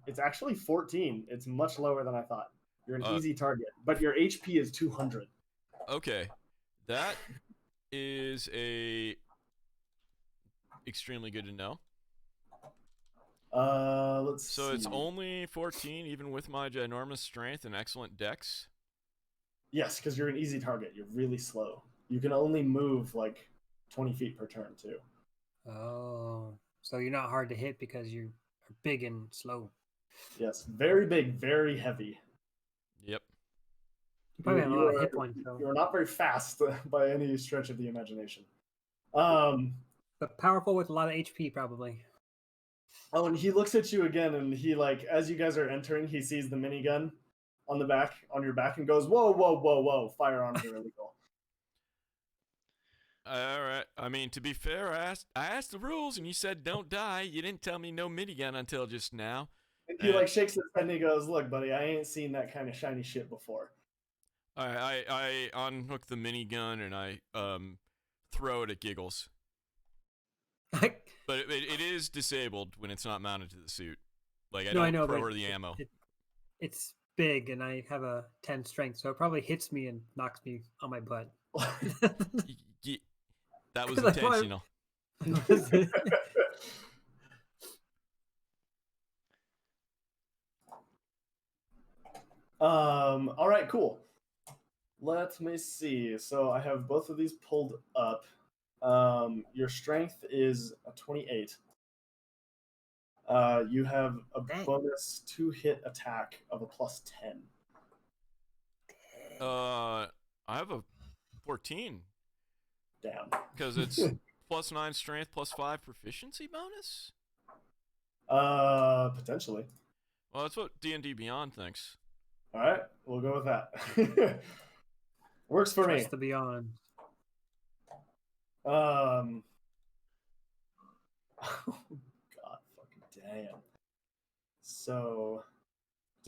it's actually 14. It's much lower than I thought. You're an easy target, but your HP is 200. Okay. That is extremely good to know. Let's So see. it's only 14, even with my ginormous strength and excellent dex. Yes, because you're an easy target. You're really slow. You can only move like 20 feet per turn, too. Oh. So you're not hard to hit because you're big and slow. Yes, very big, very heavy. Yep. You probably have a lot of hit points, though. You're not very fast by any stretch of the imagination. But powerful with a lot of HP, probably. Oh, and he looks at you again, and he like, as you guys are entering, he sees the minigun on your back, and goes, "Whoa, whoa, whoa, whoa! Firearms are illegal." All right. I mean, to be fair, I asked the rules, and you said don't die. You didn't tell me no minigun until just now. And he like shakes his head and he goes, "Look, buddy, I ain't seen that kind of shiny shit before." I unhook the minigun and I throw it at Giggles. But it is disabled when it's not mounted to the suit. Like I don't throw her the ammo. It's big, and I have a 10 strength, so it probably hits me and knocks me on my butt. That was intentional. All right, cool. Let me see. So I have both of these pulled up. Your strength is a 28. You have a bonus 2-hit attack of a +10. I have a 14. Damn. Because it's +9 strength, +5 proficiency bonus? Potentially. Well, that's what D&D Beyond thinks. All right, we'll go with that. Works for me. Trust the Beyond. Oh, God, fucking damn. So,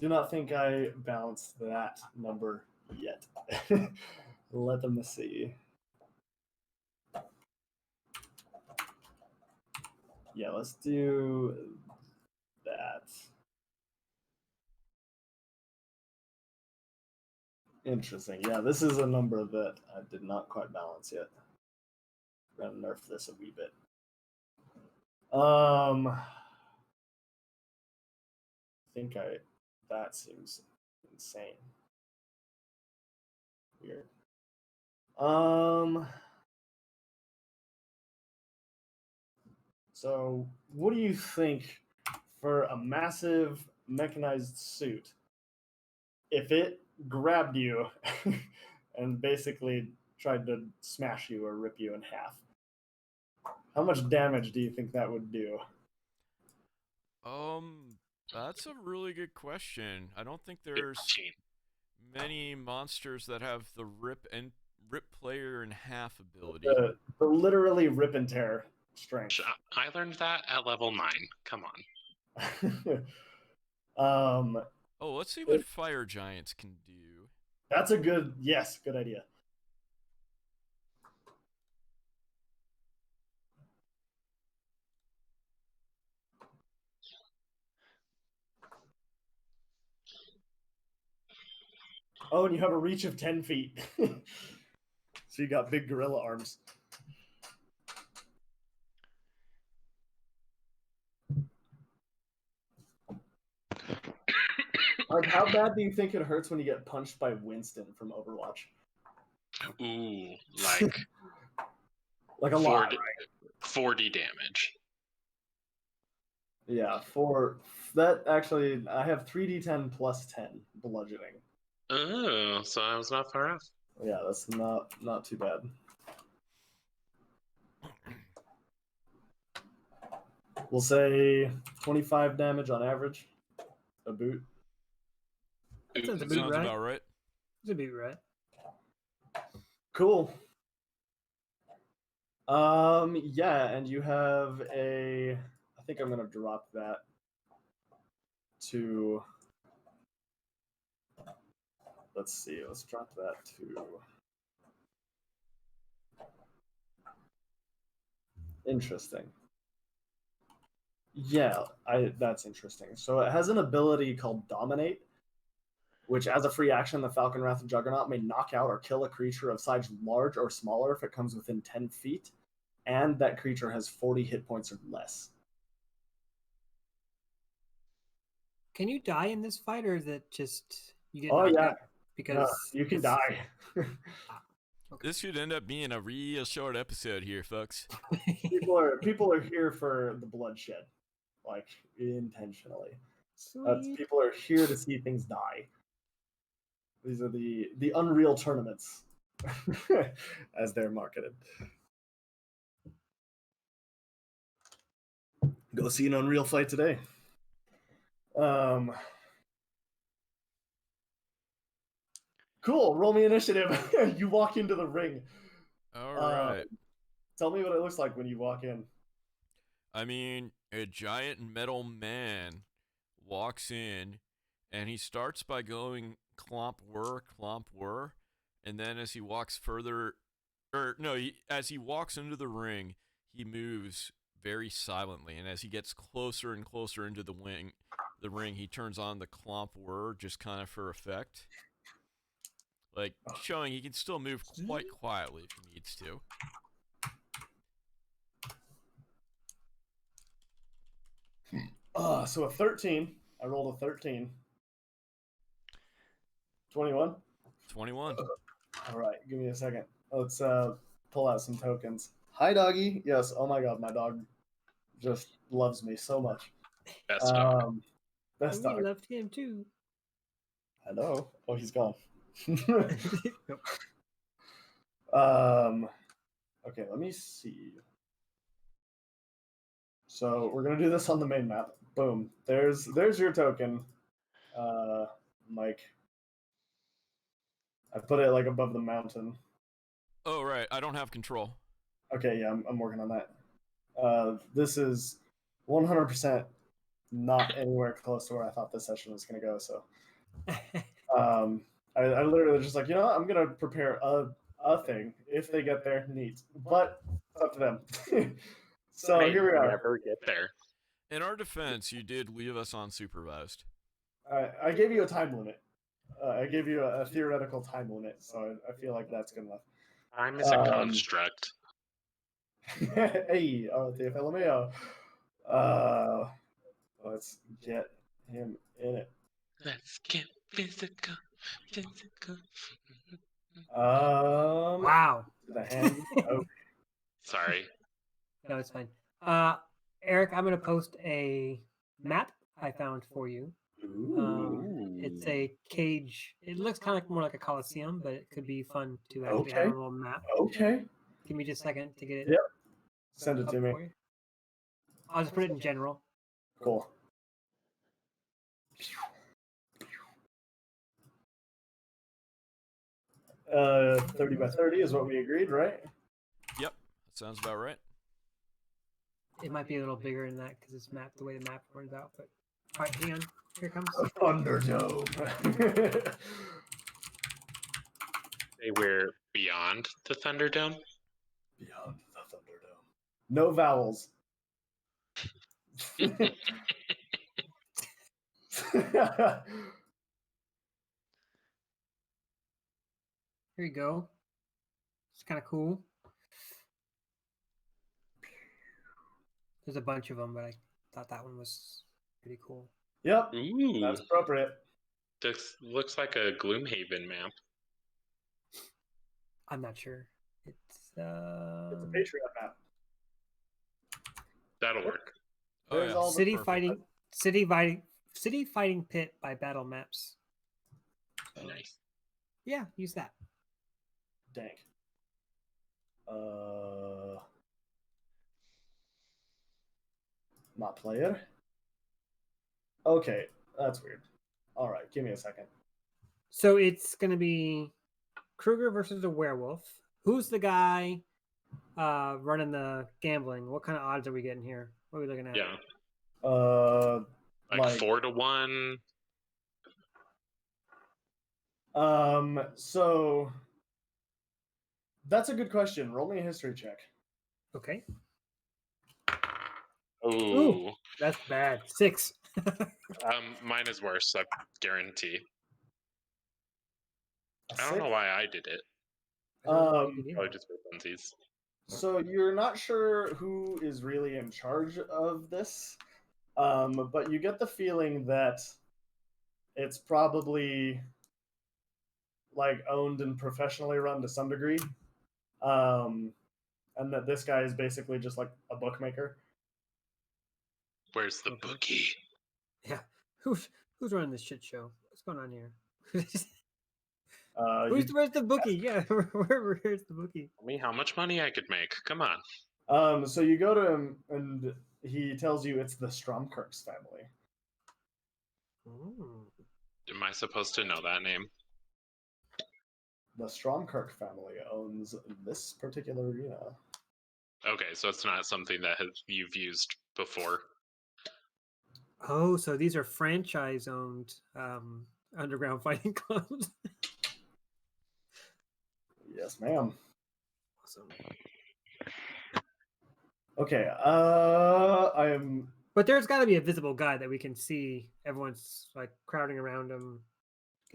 do not think I balanced that number yet. Let them see. Yeah, let's do that. Interesting. Yeah, this is a number that I did not quite balance yet. I'm gonna nerf this a wee bit. I think that seems insane. Weird. So, what do you think for a massive mechanized suit? If it grabbed you and basically tried to smash you or rip you in half, how much damage do you think that would do? That's a really good question. I don't think there's 15. many monsters that have the rip player in half ability. The literally rip and tear strength. I learned that at level 9. Come on. Oh, let's see what fire giants can do. That's a good idea. Oh, and you have a reach of 10 feet. So you got big gorilla arms. Like, how bad do you think it hurts when you get punched by Winston from Overwatch? Ooh, like Like a lot, right? 40 damage. Yeah, for that actually, I have 3d10 plus 10 bludgeoning. Oh, so I was not far off. Yeah, that's not too bad. We'll say 25 damage on average. A boot. That sounds Sounds about right. That's about right. Cool. Yeah, and you have a. I think I'm gonna drop that to. Let's see. Let's drop that to. Interesting. Yeah, that's interesting. So it has an ability called Dominate, which as a free action, the Falkenwraith Juggernaut may knock out or kill a creature of size large or smaller if it comes within 10 feet, and that creature has 40 hit points or less. Can you die in this fight, or is it just you get Oh knocked yeah, out? Because you can die. This could end up being a real short episode here, folks. people are here for the bloodshed, like intentionally. People are here to see things die. These are the Unreal tournaments, as they're marketed. Go see an Unreal fight today. Cool. Roll me initiative. You walk into the ring. All right. Tell me what it looks like when you walk in. I mean, a giant metal man walks in, and he starts by going clomp whir, and then as he walks further, as he walks into the ring, he moves very silently, and as he gets closer and closer into the ring, he turns on the clomp whir just kind of for effect, like showing he can still move quite quietly if he needs to. So a 13. I rolled a 13. 21? 21. All right, give me a second. Let's pull out some tokens. Hi, doggy. Yes, oh my god, my dog just loves me so much. Best dog. Best dog. We loved him too. Hello. Oh, he's gone. Nope. Okay, let me see. So we're gonna do this on the main map. Boom. There's your token, Mike. I put it like above the mountain. Oh right, I don't have control. Okay, yeah, I'm working on that. This is 100% not anywhere close to where I thought this session was gonna go. So, I literally just like, you know what? I'm gonna prepare a thing. If they get there, neat. But it's up to them. So here we are. Never get there. In our defense, you did leave us unsupervised. I gave you a time limit. I gave you a theoretical time limit, so I feel like that's good enough. Time is a construct. Hey, TFLMAO. Let's get him in it. Let's get physical. Wow. The hand. Oh, Sorry. No, it's fine. Eric, I'm going to post a map I found for you. It's a cage. It looks kind of like more like a coliseum, but it could be fun to actually have a Okay. little map. Okay. Give me just a second to get it Yep. Send it up to me. for you. I'll just put it in general. Cool. Uh, 30 by 30 is what we agreed, right? Yep, that sounds about right. It might be a little bigger than that because it's mapped the way the map runs out. But all right, hang on. Here it comes. Thunderdome. Say we're beyond the Thunderdome. Beyond the Thunderdome. No vowels. Here you go. It's kind of cool. There's a bunch of them, but I thought that one was pretty cool. Yep, Ooh, that's appropriate. this looks like a Gloomhaven map. I'm not sure. It's It's a Patreon map. That'll work. Oh, There's yeah. all the City perfect- Fighting Pit by Battle Maps. So, Nice. yeah, use that. Dank. Not player. Okay, that's weird. All right, give me a second. So it's gonna be Kruger versus a werewolf. Who's the guy running the gambling? What kind of odds are we getting here? What are we looking at? Yeah, Like, like 4-1. So that's a good question. Roll me a history check. Okay. Ooh. That's bad. 6. Mine is worse, I guarantee. A I don't know six? why I did it. Probably just for funsies. So you're not sure who is really in charge of this, but you get the feeling that it's probably like owned and professionally run to some degree, and that this guy is basically just like a bookmaker. Where's the Okay. bookie? Yeah. Who's running this shit show? What's going on here? You- Where's the bookie? Yeah, where's the bookie? Tell me how much money I could make. Come on. So you go to him and he tells you it's the Stromkirk's family. Ooh. Am I supposed to know that name? The Stromkirk family owns this particular arena. Okay, so it's not something that you've used before. Oh, so these are franchise-owned underground fighting clubs. Yes, ma'am. Awesome. Okay, I am. But there's got to be a visible guy that we can see. Everyone's like crowding around him.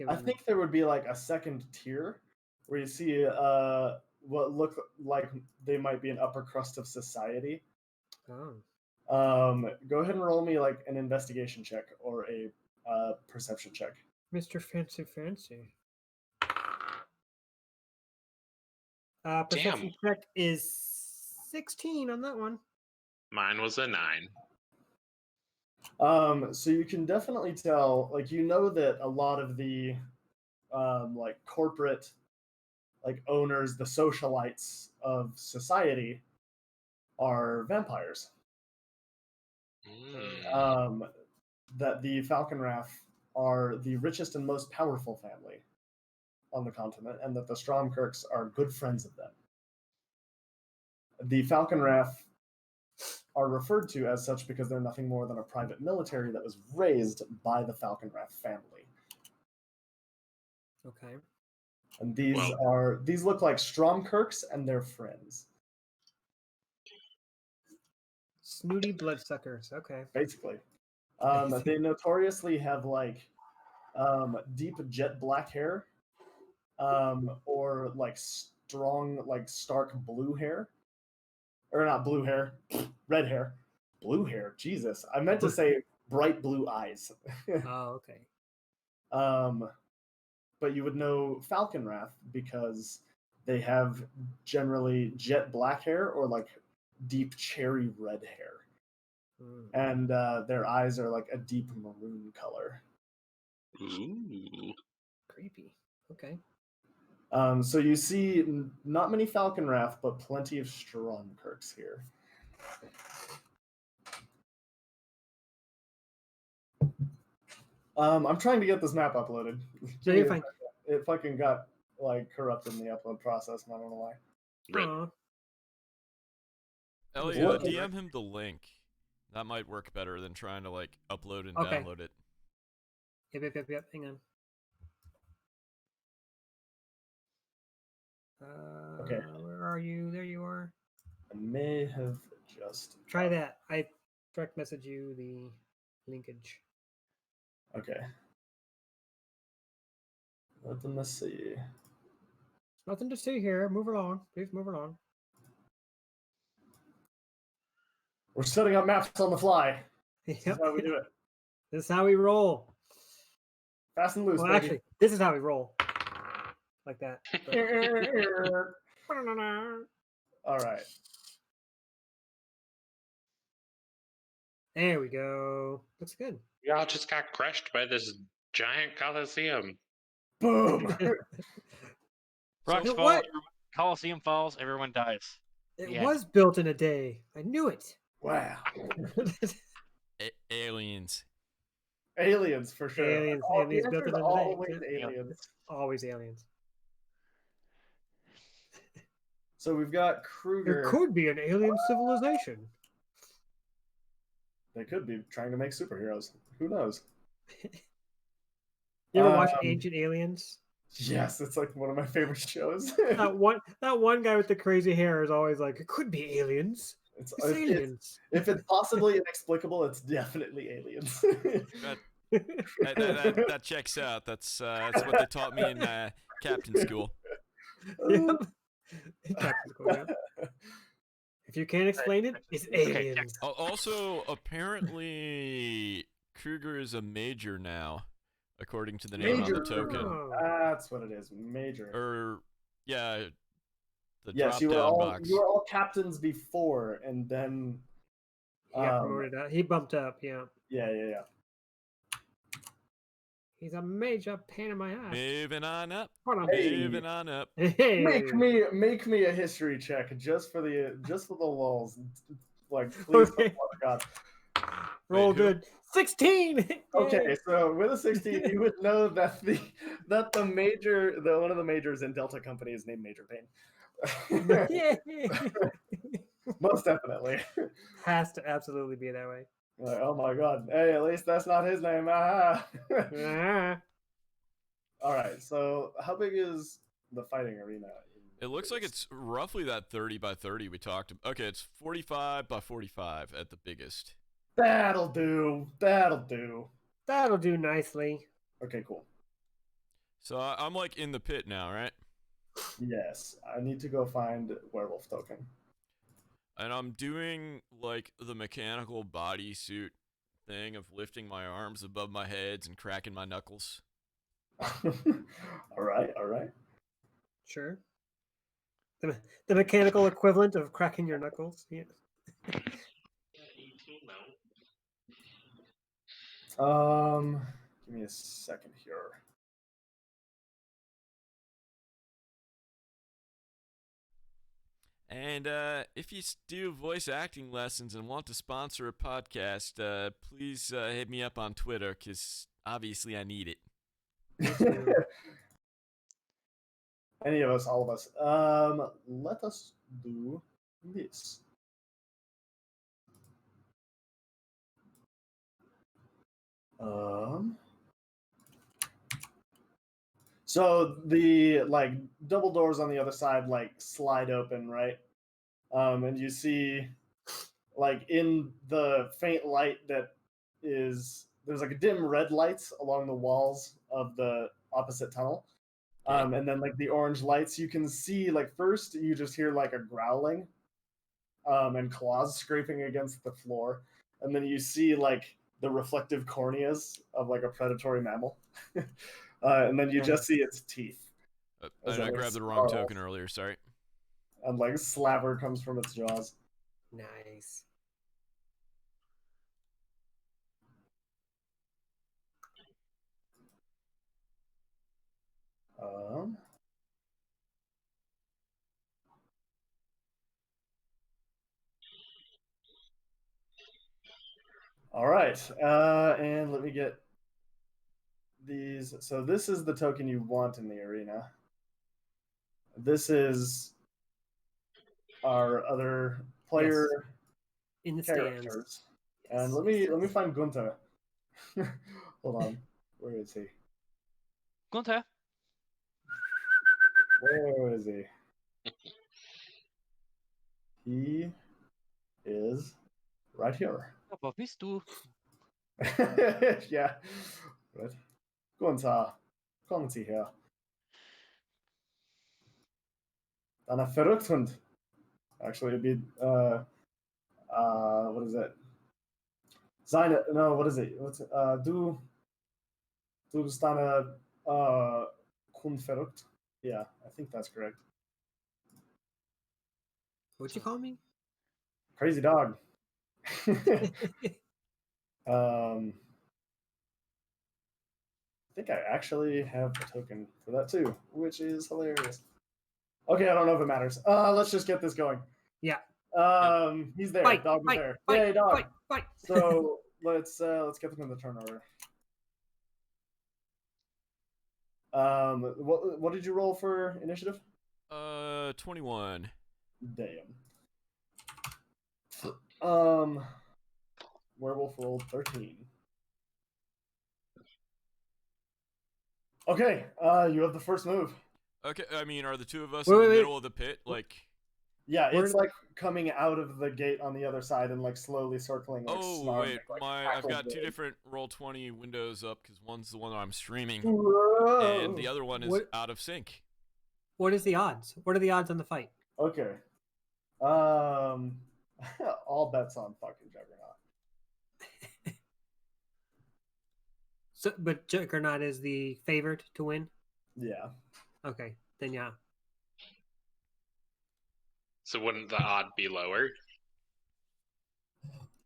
I think there would be like a second tier where you see what look like they might be an upper crust of society. Oh. Go ahead and roll me like an investigation check or a perception check. Mr. Fancy. Perception check is 16 on that one. Mine was a 9. So you can definitely tell, like, you know that a lot of the like corporate like owners, the socialites of society are vampires. That the Falkenwraith are the richest and most powerful family on the continent, and that the Stromkirks are good friends of them. The Falkenwraith are referred to as such because they're nothing more than a private military that was raised by the Falkenwraith family. Okay. And these look like Stromkirks and their friends. Snooty bloodsuckers. Okay. Basically. They notoriously have like deep jet black hair, or like strong, like stark blue hair. Or not blue hair, red hair. Blue hair, Jesus. I meant to say bright blue eyes. Oh, okay. But you would know Falkenwraith because they have generally jet black hair or like deep cherry red hair. and their eyes are like a deep maroon color. Ooh. Creepy. Okay. So you see not many Falkenwraith, but plenty of Stromkirks here. I'm trying to get this map uploaded. No, you're fine. It fucking got like corrupted in the upload process, and I don't know why. Rip. Aw. Ellie, What? DM him the link. That might work better than trying to like upload and Okay. download it. Yep. Hang on. Okay. Where are you? There you are. I may have just Try that. I direct message you the linkage. Okay. Let me see. Nothing to see here. Move along. Please move along. We're setting up maps on the fly. This is Yep. how we do it. This is how we roll. Fast and loose, Well, baby. actually, this is how we roll. Like that. All right. There we go. Looks good. Y'all just got crushed by this giant coliseum. Boom. Rocks You know fall, what? Coliseum falls, everyone dies. It Yeah. was built in a day. I knew it. Wow. Aliens. Aliens for sure. Aliens. The Aliens built answer's it in a day. always Yep. aliens. Always aliens. So we've got Kruger. It could be an alien civilization. They could be trying to make superheroes. Who knows? You ever watch Um, Ancient Aliens? Yes, it's like one of my favorite shows. That one guy with the crazy hair is always like, it could be aliens. It's aliens. If it's possibly inexplicable, it's definitely aliens. That checks out. That's what they taught me in captain school. Yep. Captain School, yep. If you can't explain it, it's aliens. Also, apparently, Kruger is a major now, according to the name on the token. Oh. That's what it is. Major. Or, yeah, the Yes, drop-down box. you were all captains before, and then He got promoted up. He bumped up, yeah. yeah. He's a major pain in my ass. Moving on up. Hold on. Hey. Moving on up. Hey. Make me a history check just for the lulz. Like, please, Okay. oh my God. Roll Wait, who? good. 16. Okay, so with a 16, you would know that the major, one of the majors in Delta Company is named Major Payne. Yeah. Most definitely. Has to absolutely be that way. Like, oh my God! Hey, at least that's not his name. Ah. Ah. All right. So, how big is the fighting arena? It looks like it's roughly that 30 by 30 we talked about. Okay, it's 45 by 45 at the biggest. That'll do. That'll do. That'll do nicely. Okay, cool. So I'm like in the pit now, right? Yes, I need to go find werewolf token. And I'm doing like the mechanical bodysuit thing of lifting my arms above my heads and cracking my knuckles. All right. Sure. The mechanical equivalent of cracking your knuckles. Yeah. Give me a second here. And if you do voice acting lessons and want to sponsor a podcast, please hit me up on Twitter, because obviously I need it. Any of us, all of us. Let us do this. So the like double doors on the other side like slide open, right? And you see like in the faint light that is there's like dim red lights along the walls of the opposite tunnel. And then like the orange lights, you can see like first you just hear like a growling and claws scraping against the floor. And then you see like the reflective corneas of like a predatory mammal. And then you just see its teeth. And I grabbed the wrong token earlier, sorry. And like slaver comes from its jaws. Nice. Um. All right, and let me get these. So this is the token you want in the arena. This is our other player In the stands. characters. Yes, And let me find Gunther. Hold on, where is he? Gunther. Where is he? He is right here. Aber bist du? Yeah. Right. Gunther, kommen Sie her. Dann verrückt Hund. Actually, it'd be what is it? Seine, no, what is it? What's it? Du bist eine Hund verrückt. Yeah, I think that's correct. What'd you call me? Crazy dog. I think I actually have a token for that too, which is hilarious. Okay, I don't know if it matters. Let's just get this going. Yeah. He's there. Fight, Dog is fight, there. fight, Yay, dog. fight, fight. So let's get them in the turnover. What did you roll for initiative? 21. Damn. Werewolf rolled 13. Okay, you have the first move. Okay, I mean, are the two of us Wait, in the wait, middle of the pit? Like, Yeah, Where- it's like coming out of the gate on the other side and like slowly circling. Like, oh snarling, wait, like, I've tackle got two blade. different Roll20 windows up because one's the one that I'm streaming, Whoa. and the other one is What- out of sync. What is the odds? What are the odds on the fight? Okay. All bets on fucking Juggernaut. So, but Juggernaut is the favorite to win. Yeah. Okay, then yeah. So wouldn't the odd be lower?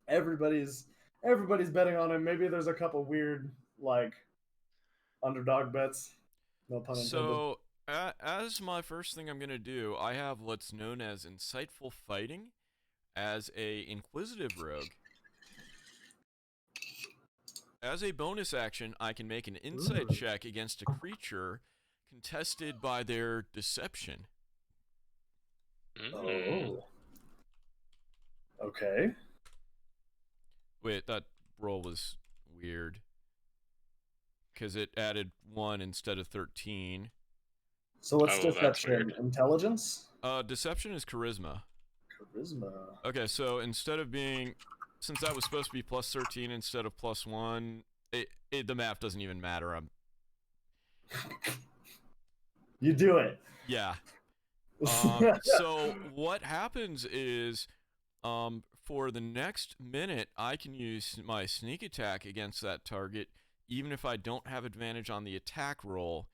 Everybody's betting on him. Maybe there's a couple weird like underdog bets. No pun intended. So, as my first thing I'm gonna do, I have what's known as insightful fighting as a inquisitive rogue. As a bonus action, I can make an insight Ooh. check against a creature contested by their deception. Mm. Oh. Okay. Wait, that roll was weird. Because it added 1 instead of 13. So what's Oh, that's deception? weird. Intelligence? Deception is charisma. Charisma. Okay, so instead of being... Since that was supposed to be plus 13 instead of plus 1, the math doesn't even matter. You do it. Yeah. So what happens is, for the next minute, I can use my sneak attack against that target, even if I don't have advantage on the attack roll,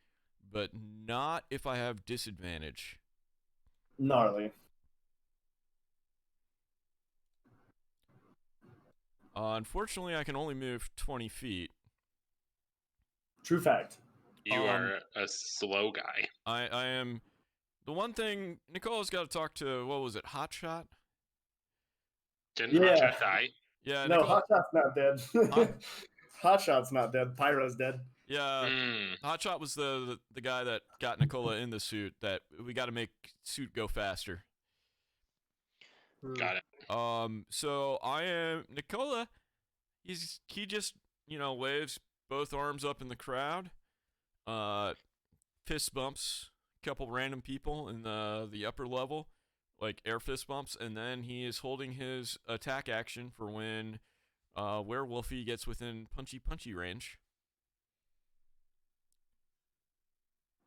but not if I have disadvantage. Gnarly. Unfortunately, I can only move 20 feet. True fact. You are a slow guy. I am... The one thing, Nicola's got to talk to, what was it, Hotshot? Didn't Yeah. Hotshot die? Yeah, No, Nicola, Hotshot's not dead. Huh? Hotshot's not dead. Pyro's dead. yeah, Mm. Hotshot was the guy that got Nicola in the suit, that we got to make suit go faster. Got it. So I am Nicola. He just waves both arms up in the crowd, fist bumps a couple random people in the upper level, like air fist bumps, and then he is holding his attack action for when Werewolfie gets within punchy range.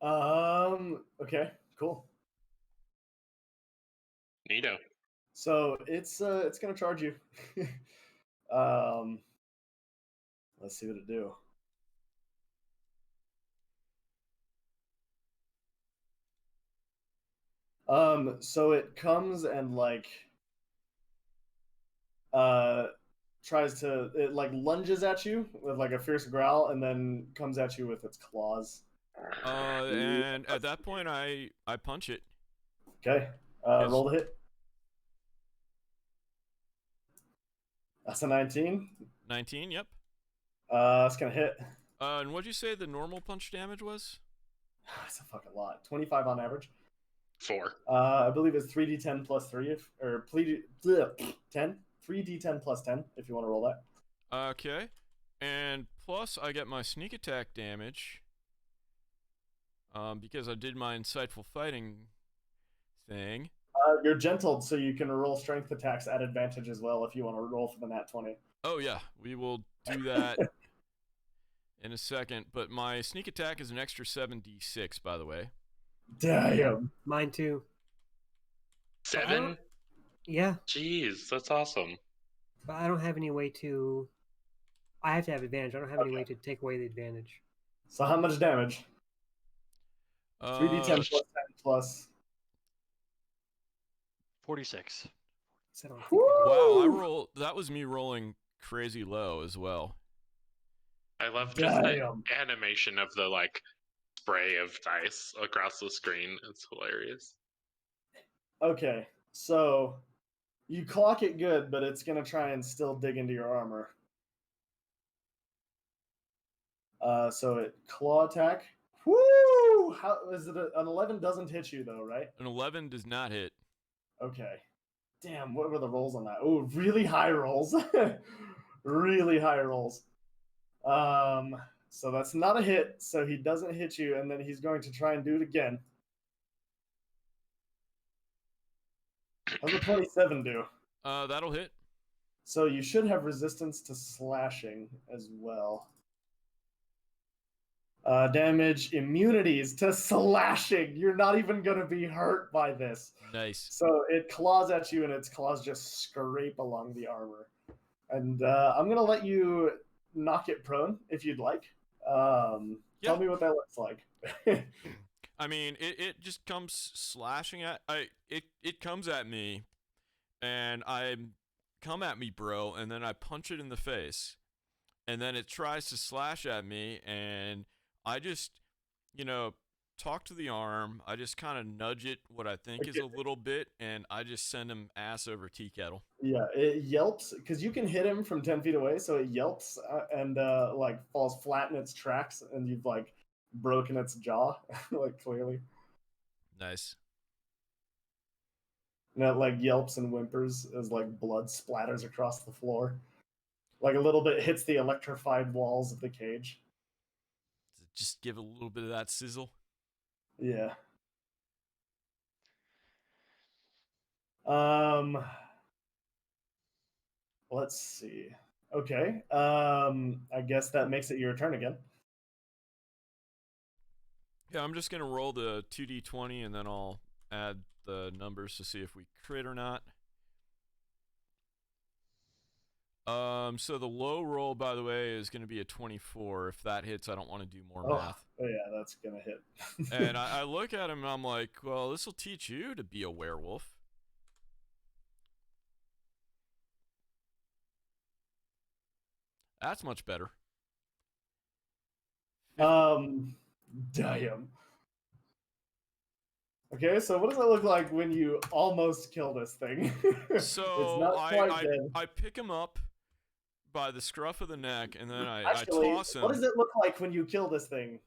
Okay, cool. Neato. So it's gonna charge you. Let's see what it do. So it comes and like it like lunges at you with like a fierce growl and then comes at you with its claws. And at that point, I punch it. Okay. Yes. Roll the hit. That's a 19. 19. Yep. It's gonna hit. And what'd you say the normal punch damage was? That's a fucking lot. 25 on average. 4. I believe it's 3d10 plus 3 or 10. 3d10 plus 10 if you want to roll that. Okay. And plus, I get my sneak attack damage. Because I did my insightful fighting thing. You're gentled, so you can roll strength attacks at advantage as well if you want to roll for the nat 20. Oh yeah, we will do that in a second. But my sneak attack is an extra 7d6, by the way. Damn. Mine too. 7? Yeah, Jeez, that's awesome. but I don't have any way to. I have to have advantage. I don't have any way to take away the advantage. So how much damage? 3d10 plus 10 plus. 46. So I don't think I Wow, Woo! that was me rolling crazy low as well. I love just the Damn. animation of the like spray of dice across the screen. It's hilarious. Okay, so you clock it good, but it's gonna try and still dig into your armor. So it claw attack. Woo! How is it? An 11 doesn't hit you though, right? An 11 does not hit. Okay. Damn, what were the rolls on that? Oh, really high rolls. Really high rolls. So that's not a hit, so he doesn't hit you, and then he's going to try and do it again. How's a 27 do? That'll hit. So you should have resistance to slashing as well. Damage immunities to slashing. You're not even going to be hurt by this. Nice. So it claws at you, and its claws just scrape along the armor. And I'm going to let you knock it prone if you'd like. Tell me what that looks like. I mean, it just comes slashing at it comes at me, and I come at me, bro, and then I punch it in the face, and then it tries to slash at me, and I just, talk to the arm. I just kind of nudge it what I think is a little bit, and I just send him ass over tea kettle. Yeah, it yelps because you can hit him from 10 feet away, so it yelps and like falls flat in its tracks, and you've like broken its jaw, like clearly. Nice. And it like yelps and whimpers as like blood splatters across the floor, like a little bit hits the electrified walls of the cage. Just give a little bit of that sizzle. Yeah. Let's see. Okay. I guess that makes it your turn again. Yeah, I'm just gonna roll the 2d20 and then I'll add the numbers to see if we crit or not. So the low roll, by the way, is gonna be a 24. If that hits, I don't want to do more math. Oh yeah, that's gonna hit. And I look at him and I'm like, well, this will teach you to be a werewolf. That's much better. Damn. Okay, so what does it look like when you almost kill this thing? So it's not quite dead. I pick him up by the scruff of the neck, and then I toss him. What does it look like when you kill this thing?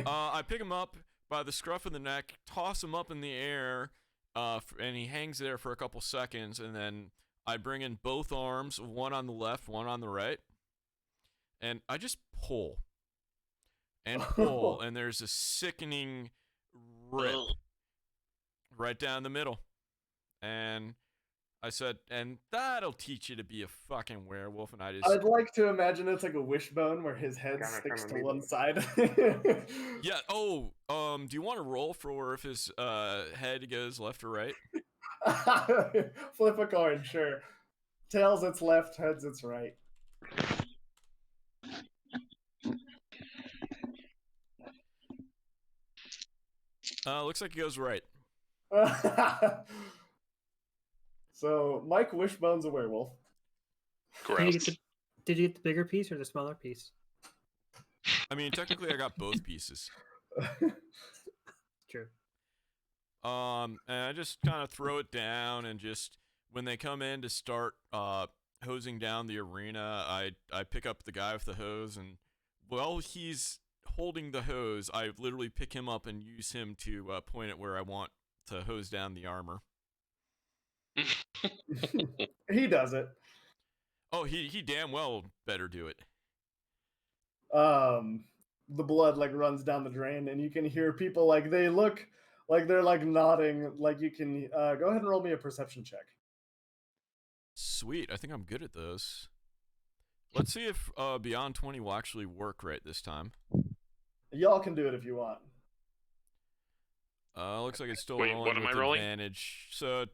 I pick him up by the scruff of the neck, toss him up in the air, and he hangs there for a couple seconds, and then I bring in both arms, one on the left, one on the right, and I just pull and pull, and there's a sickening rip right down the middle. And I said, and that'll teach you to be a fucking werewolf. And I'd like to imagine it's like a wishbone where his head sticks to one side. Yeah. Oh, do you want to roll for if his head goes left or right? Flip a coin, sure. Tails it's left, heads it's right. Looks like it goes right. So Mike Wishbone's a werewolf. Gross. Did you get the bigger piece or the smaller piece? I mean, technically, I got both pieces. True. And I just kind of throw it down, and just when they come in to start hosing down the arena, I pick up the guy with the hose, and while he's holding the hose, I literally pick him up and use him to point it where I want to hose down the armor. He does it. Oh, he damn well better do it. The blood like runs down the drain, and you can hear people like they look like they're like nodding. Like you can go ahead and roll me a perception check. Sweet, I think I'm good at those. Let's see if Beyond 20 will actually work right this time. Y'all can do it if you want. Looks like it's still Wait, rolling what am with I rolling? advantage. So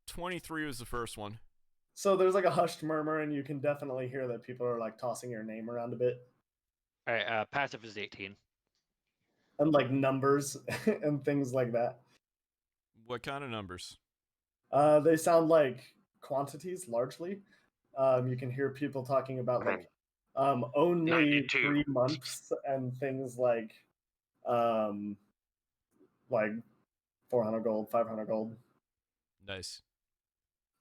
23 was the first one. So there's like a hushed murmur, and you can definitely hear that people are like tossing your name around a bit, All right, passive is 18. and like numbers and things like that. What kind of numbers? They sound like quantities largely. You can hear people talking about only 92. 3 months and things like 400 gold, 500 gold. Nice.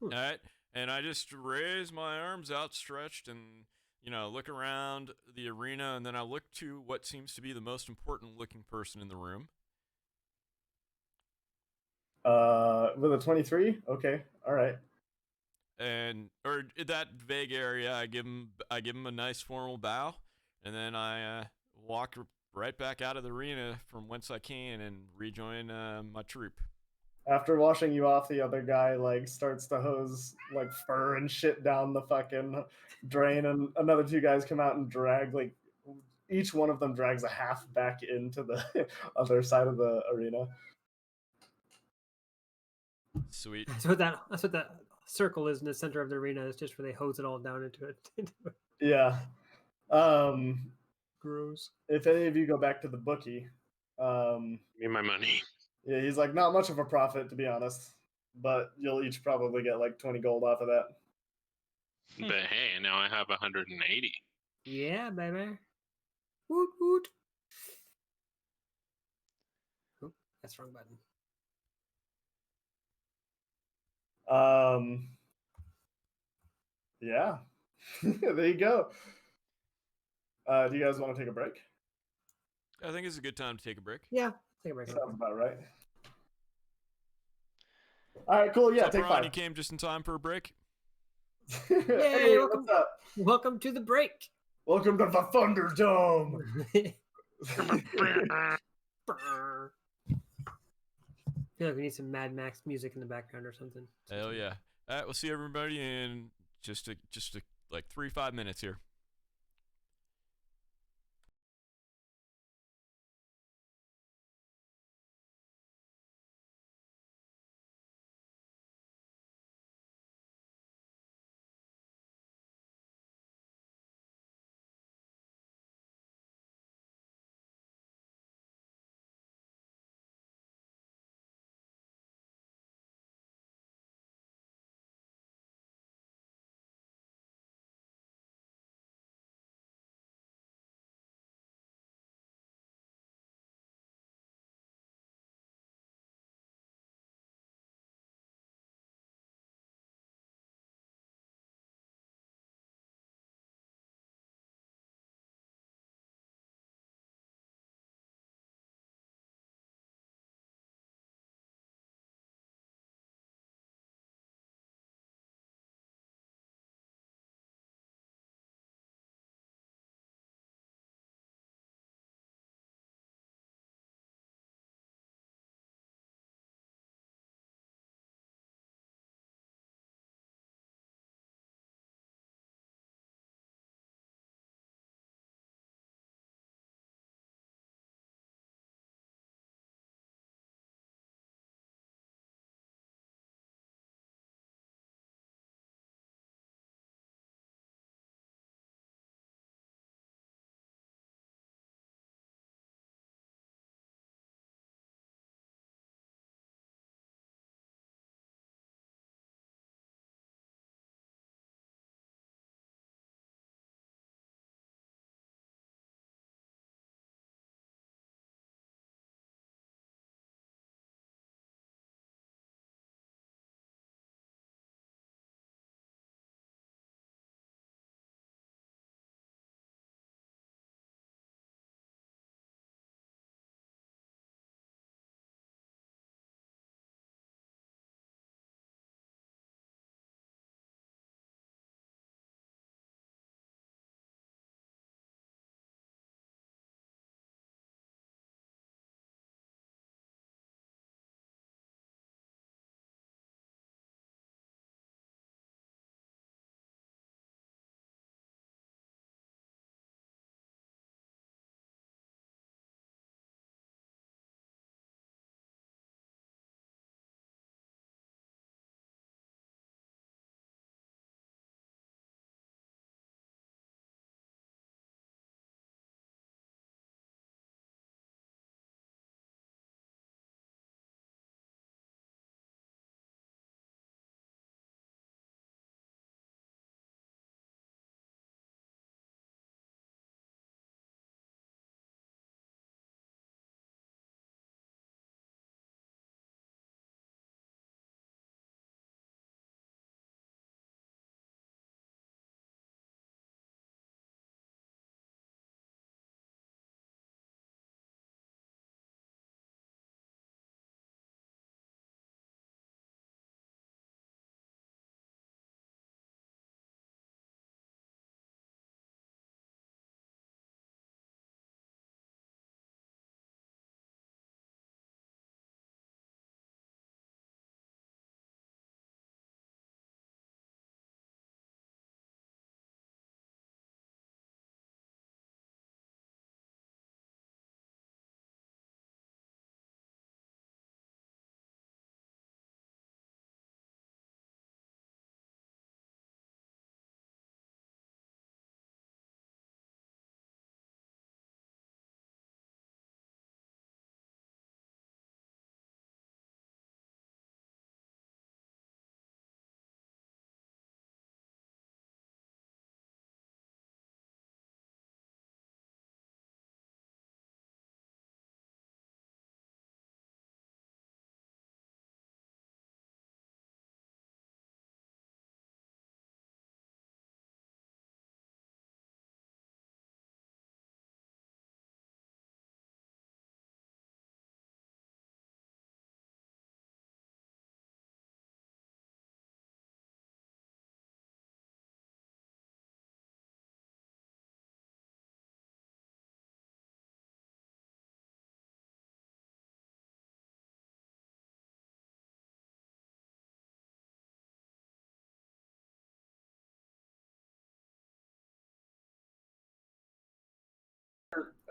Hmm. All right, and I just raise my arms outstretched and, look around the arena, and then I look to what seems to be the most important looking person in the room. With a 23? Okay, all right. Or that vague area, I give him a nice formal bow, and then I walk right back out of the arena from whence I came and rejoin my troop. After washing you off, the other guy like starts to hose like fur and shit down the fucking drain, and another 2 guys come out and drag like each one of them drags a half back into the other side of the arena. Sweet. That's what that circle is in the center of the arena. Is just where they hose it all down into it. Yeah. Gross. If any of you go back to the bookie, Give me my money. yeah, he's like not much of a profit to be honest, but you'll each probably get like 20 gold off of that. But hey, now I have 180. Yeah, baby. Woot woot. Oh, that's the wrong button. Yeah. There you go. Do you guys want to take a break? I think it's a good time to take a break. Yeah, take a break. Sounds about right. All right, cool. Yeah, What's up, take Ron? 5. You came just in time for a break. Hey, welcome. what's up? Welcome to the break. Welcome to the Thunderdome. I feel like we need some Mad Max music in the background or something. Hell yeah! All right, we'll see everybody in just like 3-5 minutes here.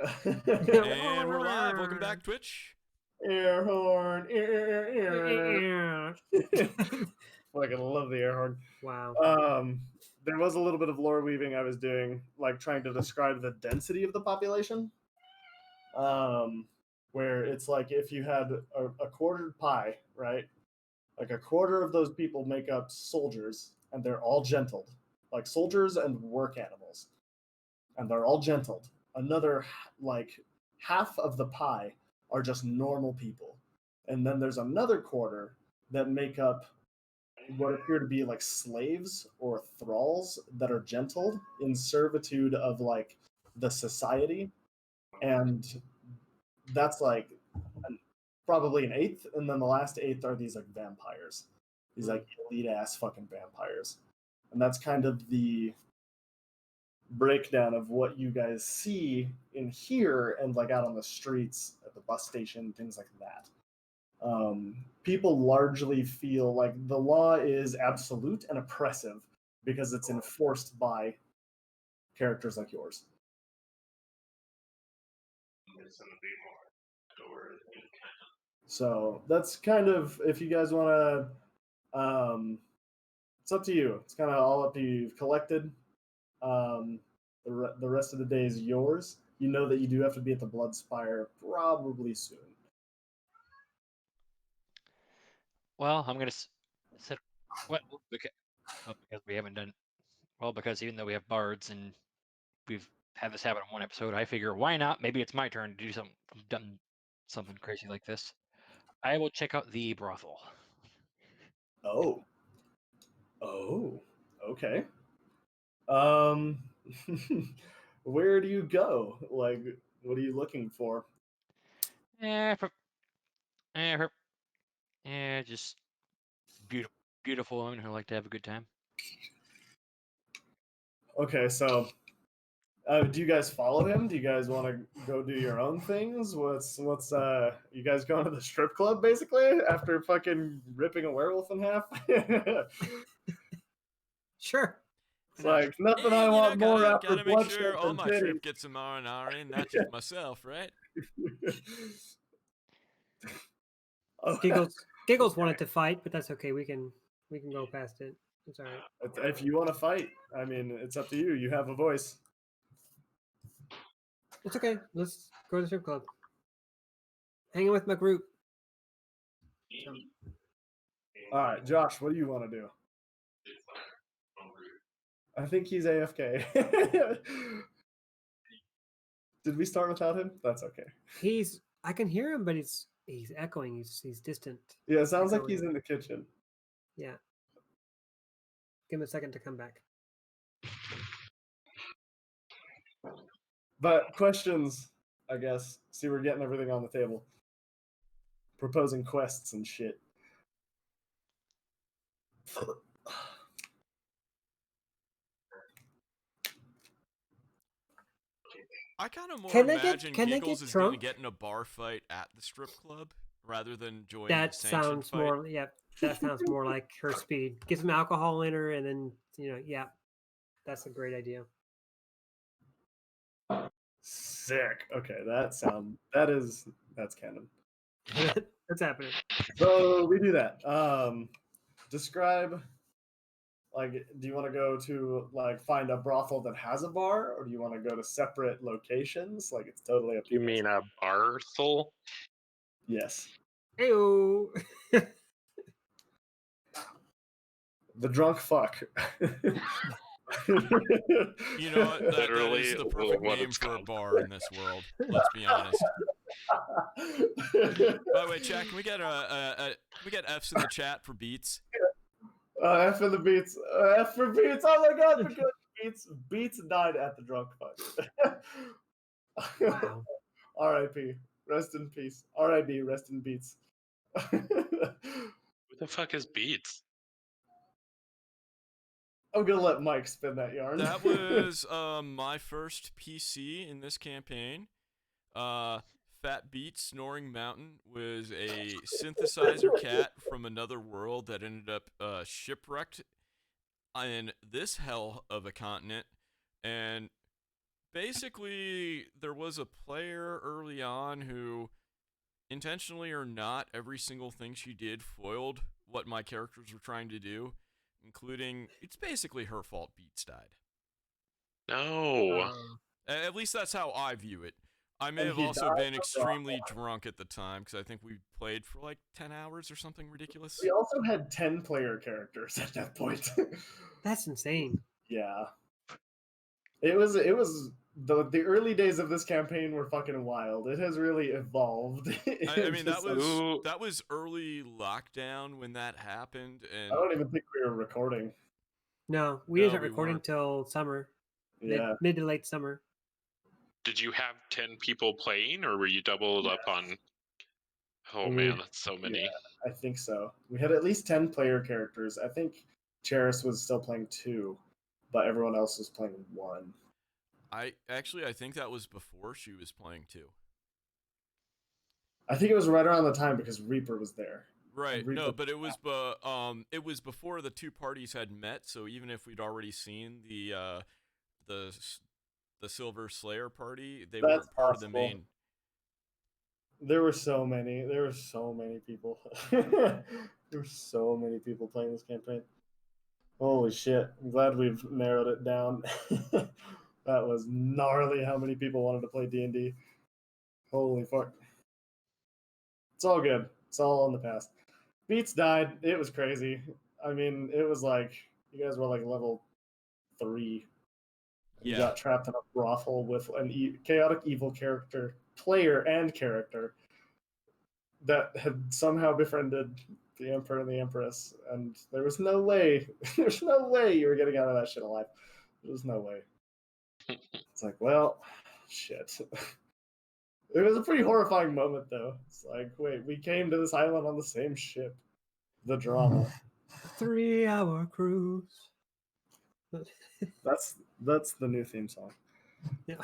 And we're live. Welcome back, Twitch. Air horn. Fucking love the air horn. Wow. There was a little bit of lore weaving I was doing, like trying to describe the density of the population. Where it's like if you had a quartered pie, right? Like a quarter of those people make up soldiers, and they're all gentled, like soldiers and work animals, and they're all gentled. Another like half of the pie are just normal people, and then there's another quarter that make up what appear to be like slaves or thralls that are gentled in servitude of like the society, and that's like probably an eighth, and then the last eighth are these like vampires, these like elite ass fucking vampires, and that's kind of the breakdown of what you guys see in here and like out on the streets at the bus station, things like that. People largely feel like the law is absolute and oppressive because it's enforced by characters like yours. So that's kind of, if you guys want to, it's up to you. It's kind of all up to you. You've collected. The rest of the day is yours. You know that you do have to be at the Blood Spire probably soon. Well, I'm gonna set what because we haven't done well because even though we have bards and we've had this happen in one episode, I figure why not? Maybe it's my turn to do something crazy like this. I will check out the brothel. Oh, okay. Um, where do you go? Like, what are you looking for? Just beautiful women who like to have a good time. Okay, so do you guys follow him? Do you guys want to go do your own things? What's you guys going to the strip club basically after fucking ripping a werewolf in half? Sure. It's like nothing Hey, I you want know, more after gotta make bloodshed sure all than my titties. trip gets some R&R in, not just myself, right? Oh, Giggles wanted to fight, but that's okay. We can go past it. It's all right. if you want to fight, I mean, it's up to you. You have a voice. It's okay. Let's go to the strip club. Hanging with my group. All right, Josh, what do you want to do? I think he's AFK. Did we start without him? That's okay. I can hear him, but he's echoing. He's distant. Yeah, it sounds like Echoing. he's in the kitchen. Yeah. Give him a second to come back. But questions, I guess. See, we're getting everything on the table. Proposing quests and shit. I kind of more Can they imagine get Giggles is going to drunk? get in a bar fight at the strip club rather than join That the sanctioned sounds fight. more. Yeah, that sounds more like her speed. Get some alcohol in her, and then yeah, that's a great idea. Sick. Okay, that's canon. That's happening. So we do that. Describe, like, do you want to go to like find a brothel that has a bar, or do you want to go to separate locations? Like, it's totally up to You mean a barthel? Yes. Heyo. The drunk fuck. You know what? That Literally is the perfect what name it's for a called. bar in this world. Let's be honest. By the way, chat, can we get F's in the chat for beats? F for the beats. F for beats. Oh my god, because Beats died at the drunk fuck. Wow. R.I.P. Rest in peace. R.I.B. Rest in Beats. Who the fuck is Beats? I'm gonna let Mike spin that yarn. That was my first PC in this campaign. Fat Beat Snoring Mountain was a synthesizer cat from another world that ended up shipwrecked in this hell of a continent, and basically, there was a player early on who, intentionally or not, every single thing she did foiled what my characters were trying to do, including it's basically her fault Beats died. No. At least that's how I view it. I may And have he also died been from extremely drunk at the time because I think we played for like 10 hours or something ridiculous. We also had 10 player characters at that point. That's insane. Yeah. It was the early days of this campaign were fucking wild. It has really evolved. I mean, that Just- was Ooh. that was early lockdown when that happened, and I don't even think we were recording. No, we No, didn't start we recording weren't. till summer. Yeah. Mid to late summer. Did you have 10 people playing, or were you doubled up on? Oh We- man, that's so many. I think so. We had at least 10 player characters. I think Cheris was still playing 2, but everyone else was playing 1. I think that was before she was playing too. I think it was right around the time because Reaper was there. Right. Reaper- No, but it was it was before the two parties had met, so even if we'd already seen the Silver Slayer party, they That's weren't part of the possible. main. There were so many people. There were so many people playing this campaign. Holy shit. I'm glad we've narrowed it down. That was gnarly how many people wanted to play D&D. Holy fuck. It's all good. It's all in the past. Beats died. It was crazy. I mean, it was like you guys were like level 3. You Yeah. got trapped in a brothel with an chaotic evil player and character that had somehow befriended the Emperor and the Empress, and there was no way you were getting out of that shit alive. There was no way. It's like, well, shit. It was a pretty horrifying moment, though. It's like, wait, we came to this island on the same ship. The drama. 3-hour cruise. That's the new theme song. Yeah.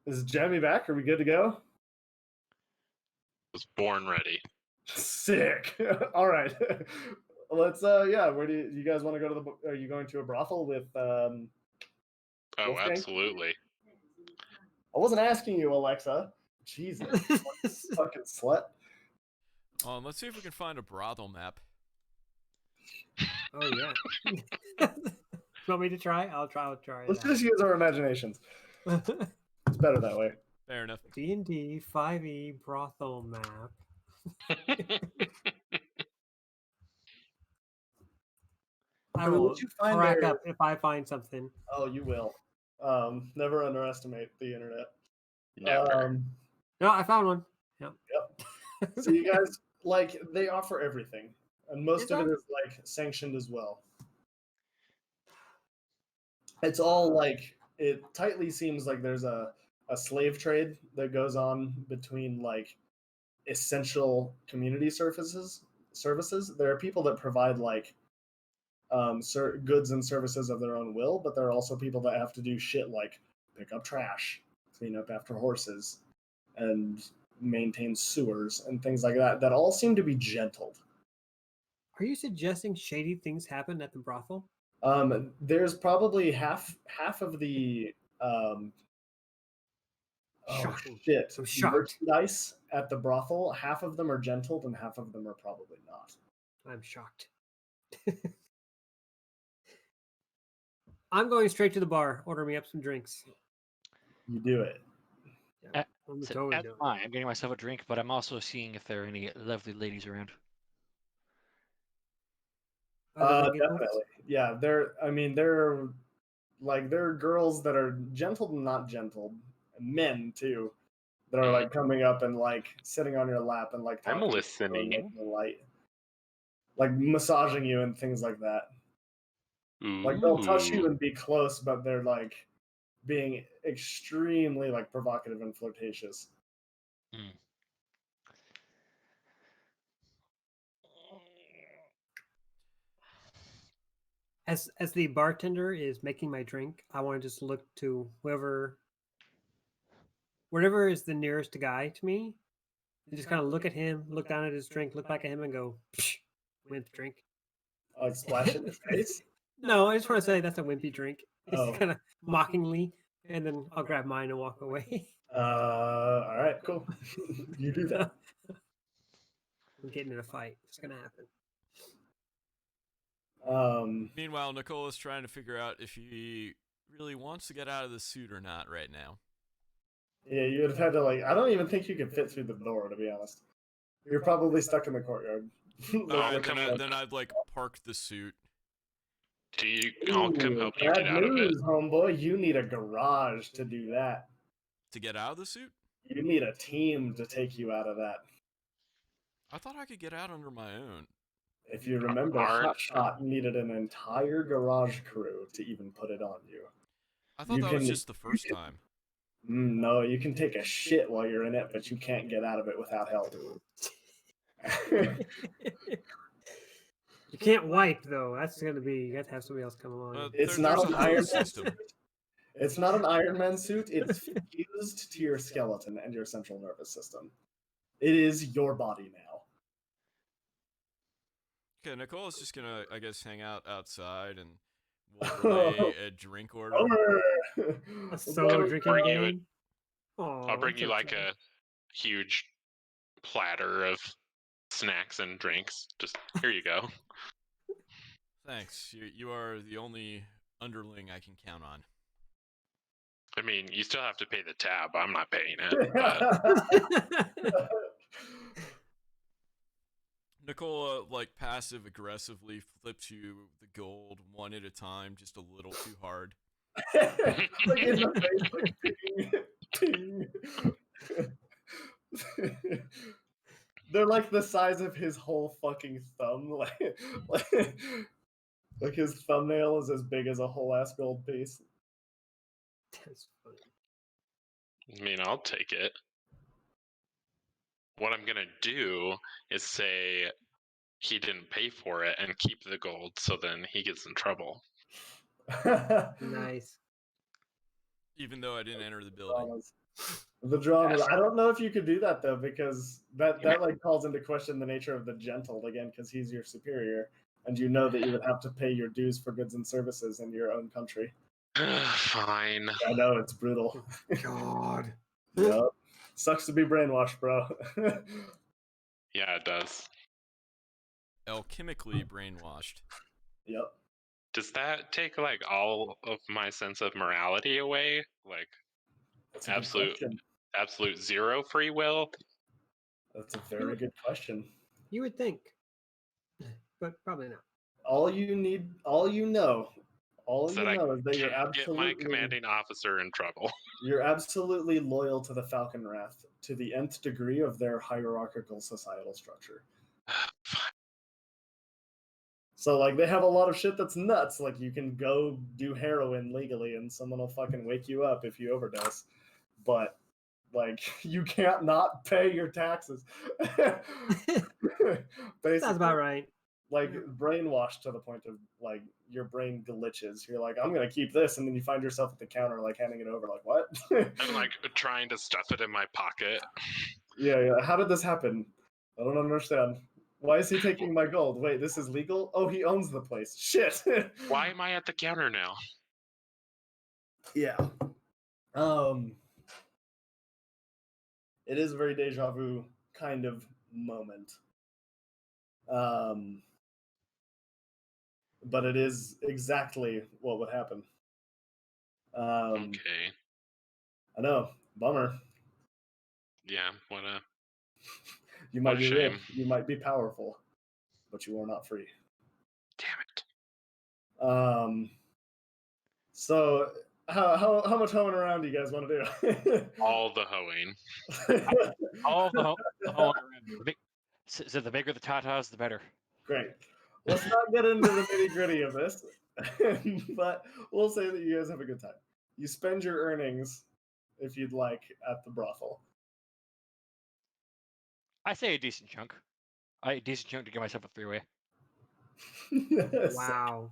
Is Jamie back? Are we good to go? Was born ready. Sick. All right. Let's where do you guys want to go to are you going to a brothel with Oh, Wolfgang? absolutely. I wasn't asking you, Alexa. Jesus. Fucking slut. Let's see if we can find a brothel map. Oh yeah. You want me to try? I'll try. Let's just use our imaginations. It's better that way. Fair enough. D&D 5e brothel map. I mean, will would you find crack there- up if I find something. Oh, you will. Never underestimate the internet. Never. No, I found one. Yep. So you guys, like, they offer everything, and most Is of it that- is like sanctioned as well. It's all like it tightly seems like there's a slave trade that goes on between like essential community services. There are people that provide like goods and services of their own will, but there are also people that have to do shit like pick up trash, clean up after horses, and maintain sewers and things like that. That all seem to be gentled. Are you suggesting shady things happen at the brothel? There's probably half of the Shocking. shit I'm shocked. merchandise at the brothel. Half of them are gentled, and half of them are probably not. I'm shocked. I'm going straight to the bar. Order me up some drinks. You do it. I'm So totally as doing am I. I'm getting myself a drink, but I'm also seeing if there are any lovely ladies around. it. Other than giggles? Definitely. Yeah, there are girls that are gentled and not gentled, men too, that are like coming up and like sitting on your lap and like I'm talking to you and listening. making the light, like massaging you and things like that. Like they'll touch you Ooh. and be close, but they're like being extremely like provocative and flirtatious. As the bartender is making my drink, I want to just look to whatever is the nearest guy to me, and just kind of look at him, look down at his drink, look back at him, and go, "Psh," with the drink. Like splash in his face. No, I just want to say that's a wimpy drink. It's Oh. kind of mockingly, and then I'll grab mine and walk away. All right, cool. You do that. I'm getting in a fight. It's gonna happen. Meanwhile, Nicola's trying to figure out if he really wants to get out of the suit or not right now. Yeah, you would have had to I don't even think you could fit through the door, to be honest. You're probably stuck in the courtyard. Then I'd park the suit. I'll come help you Bad get out of it. news, homeboy. You need a garage to do that. To get out of the suit? You need a team to take you out of that. I thought I could get out under my own. If you remember, Hotshot needed an entire garage crew to even put it on you. I thought that was just the first time. No, you can take a shit while you're in it, but you can't get out of it without help. You can't wipe though. That's gonna be. You have to have somebody else come along. It's not an Iron Man suit. It's not an Iron Man suit. It's fused to your skeleton and your central nervous system. It is your body now. Okay, Nicola's just gonna, I guess, hang out outside and we'll relay a drink order. A solo drinking game. I'll bring you a huge platter of snacks and drinks. Just here you go. Thanks. You are the only underling I can count on. I mean, you still have to pay the tab. I'm not paying it. But... Nicola, passive aggressively flips you the gold one at a time, just a little too hard. In the face, ping, ping. They're the size of his whole fucking thumb. Like his thumbnail is as big as a whole ass gold piece. That's funny. I mean, I'll take it. What I'm gonna do is say he didn't pay for it and keep the gold, so then he gets in trouble. Nice. Even though I didn't enter the building. The drama. Yes. I don't know if you could do that though, because that calls into question the nature of the gentle again, because he's your superior, and you know that you would have to pay your dues for goods and services in your own country. Fine. I know it's brutal. God. Yep. Sucks to be brainwashed, bro. Yeah, it does. Alchemically brainwashed. Yep. Does that take all of my sense of morality away? Absolute zero free will? That's a very good question. You would think, but probably not. All you know is that you're absolutely get my commanding officer in trouble. You're absolutely loyal to the Falkenwraith to the nth degree of their hierarchical societal structure. So they have a lot of shit that's nuts. You can go do heroin legally and someone will fucking wake you up if you overdose. But you can't not pay your taxes. Basically, that's about right. Brainwashed to the point of your brain glitches. You're I'm gonna keep this, and then you find yourself at the counter handing it over. What? I'm trying to stuff it in my pocket. Yeah. How did this happen? I don't understand. Why is he taking my gold? Wait, this is legal? Oh, he owns the place. Shit. Why am I at the counter now? Yeah. It is a very deja vu kind of moment. But it is exactly what would happen. Okay. I know. Bummer. Yeah, what a... You might be rich, you might be powerful, but you are not free. Damn it. So how much hoeing around do you guys want to do? All the hoeing. All the hoeing around. So the bigger the tatas, the better. Great. Let's not get into the nitty-gritty of this, but we'll say that you guys have a good time. You spend your earnings, if you'd like, at the brothel. I say a decent chunk. A decent chunk to get myself a three-way. Wow.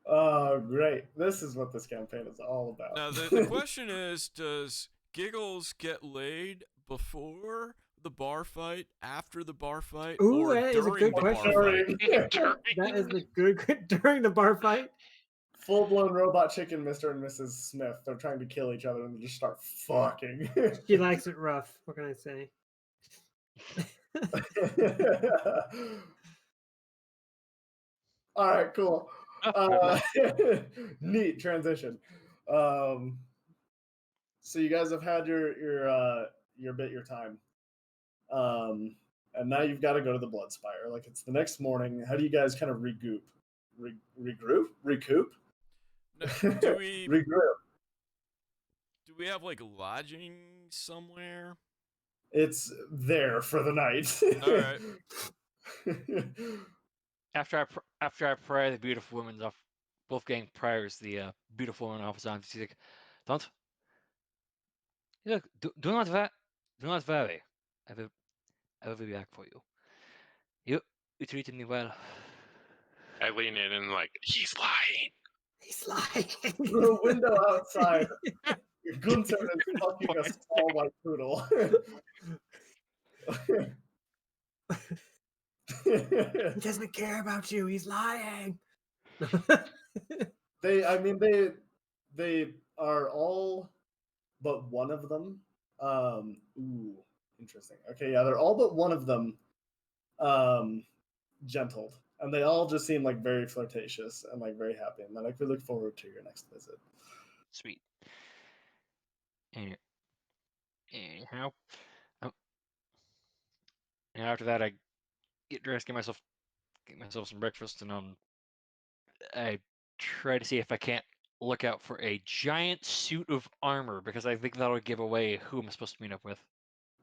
Oh, great. This is what this campaign is all about. Now, the question is, does Giggles get laid before the bar fight, after the bar fight, Ooh, or that is a during good the bar question. fight? That is the good during the bar fight. Full-blown robot chicken, Mr. and Mrs. Smith. They're trying to kill each other and they just start fucking. She likes it rough. What can I say? All right, cool. Oh, Neat transition. So you guys have had your time, and now you've got to go to the Blood Spire. Like it's the next morning. How do you guys kind of recoup? Recoup? No, do we Regroup. do we have like lodging somewhere? It's there for the night. All right. After I pry the beautiful women off, Wolfgang pries the beautiful woman off his arms. He's like, "Don't look, do not worry. I will be back for you. You treated me well." I lean in and like, he's lying. He's lying. Through a window outside, Gunther is fucking a small white poodle. He doesn't care about you. He's lying. they are all but one of them. Ooh, interesting. Okay, yeah, they're all but one of them gentled. And they all just seem like very flirtatious and like very happy. And like we look forward to your next visit. Sweet. Anyhow, and after that, I get dressed, get myself some breakfast, and I try to see if I can't look out for a giant suit of armor because I think that'll give away who I'm supposed to meet up with.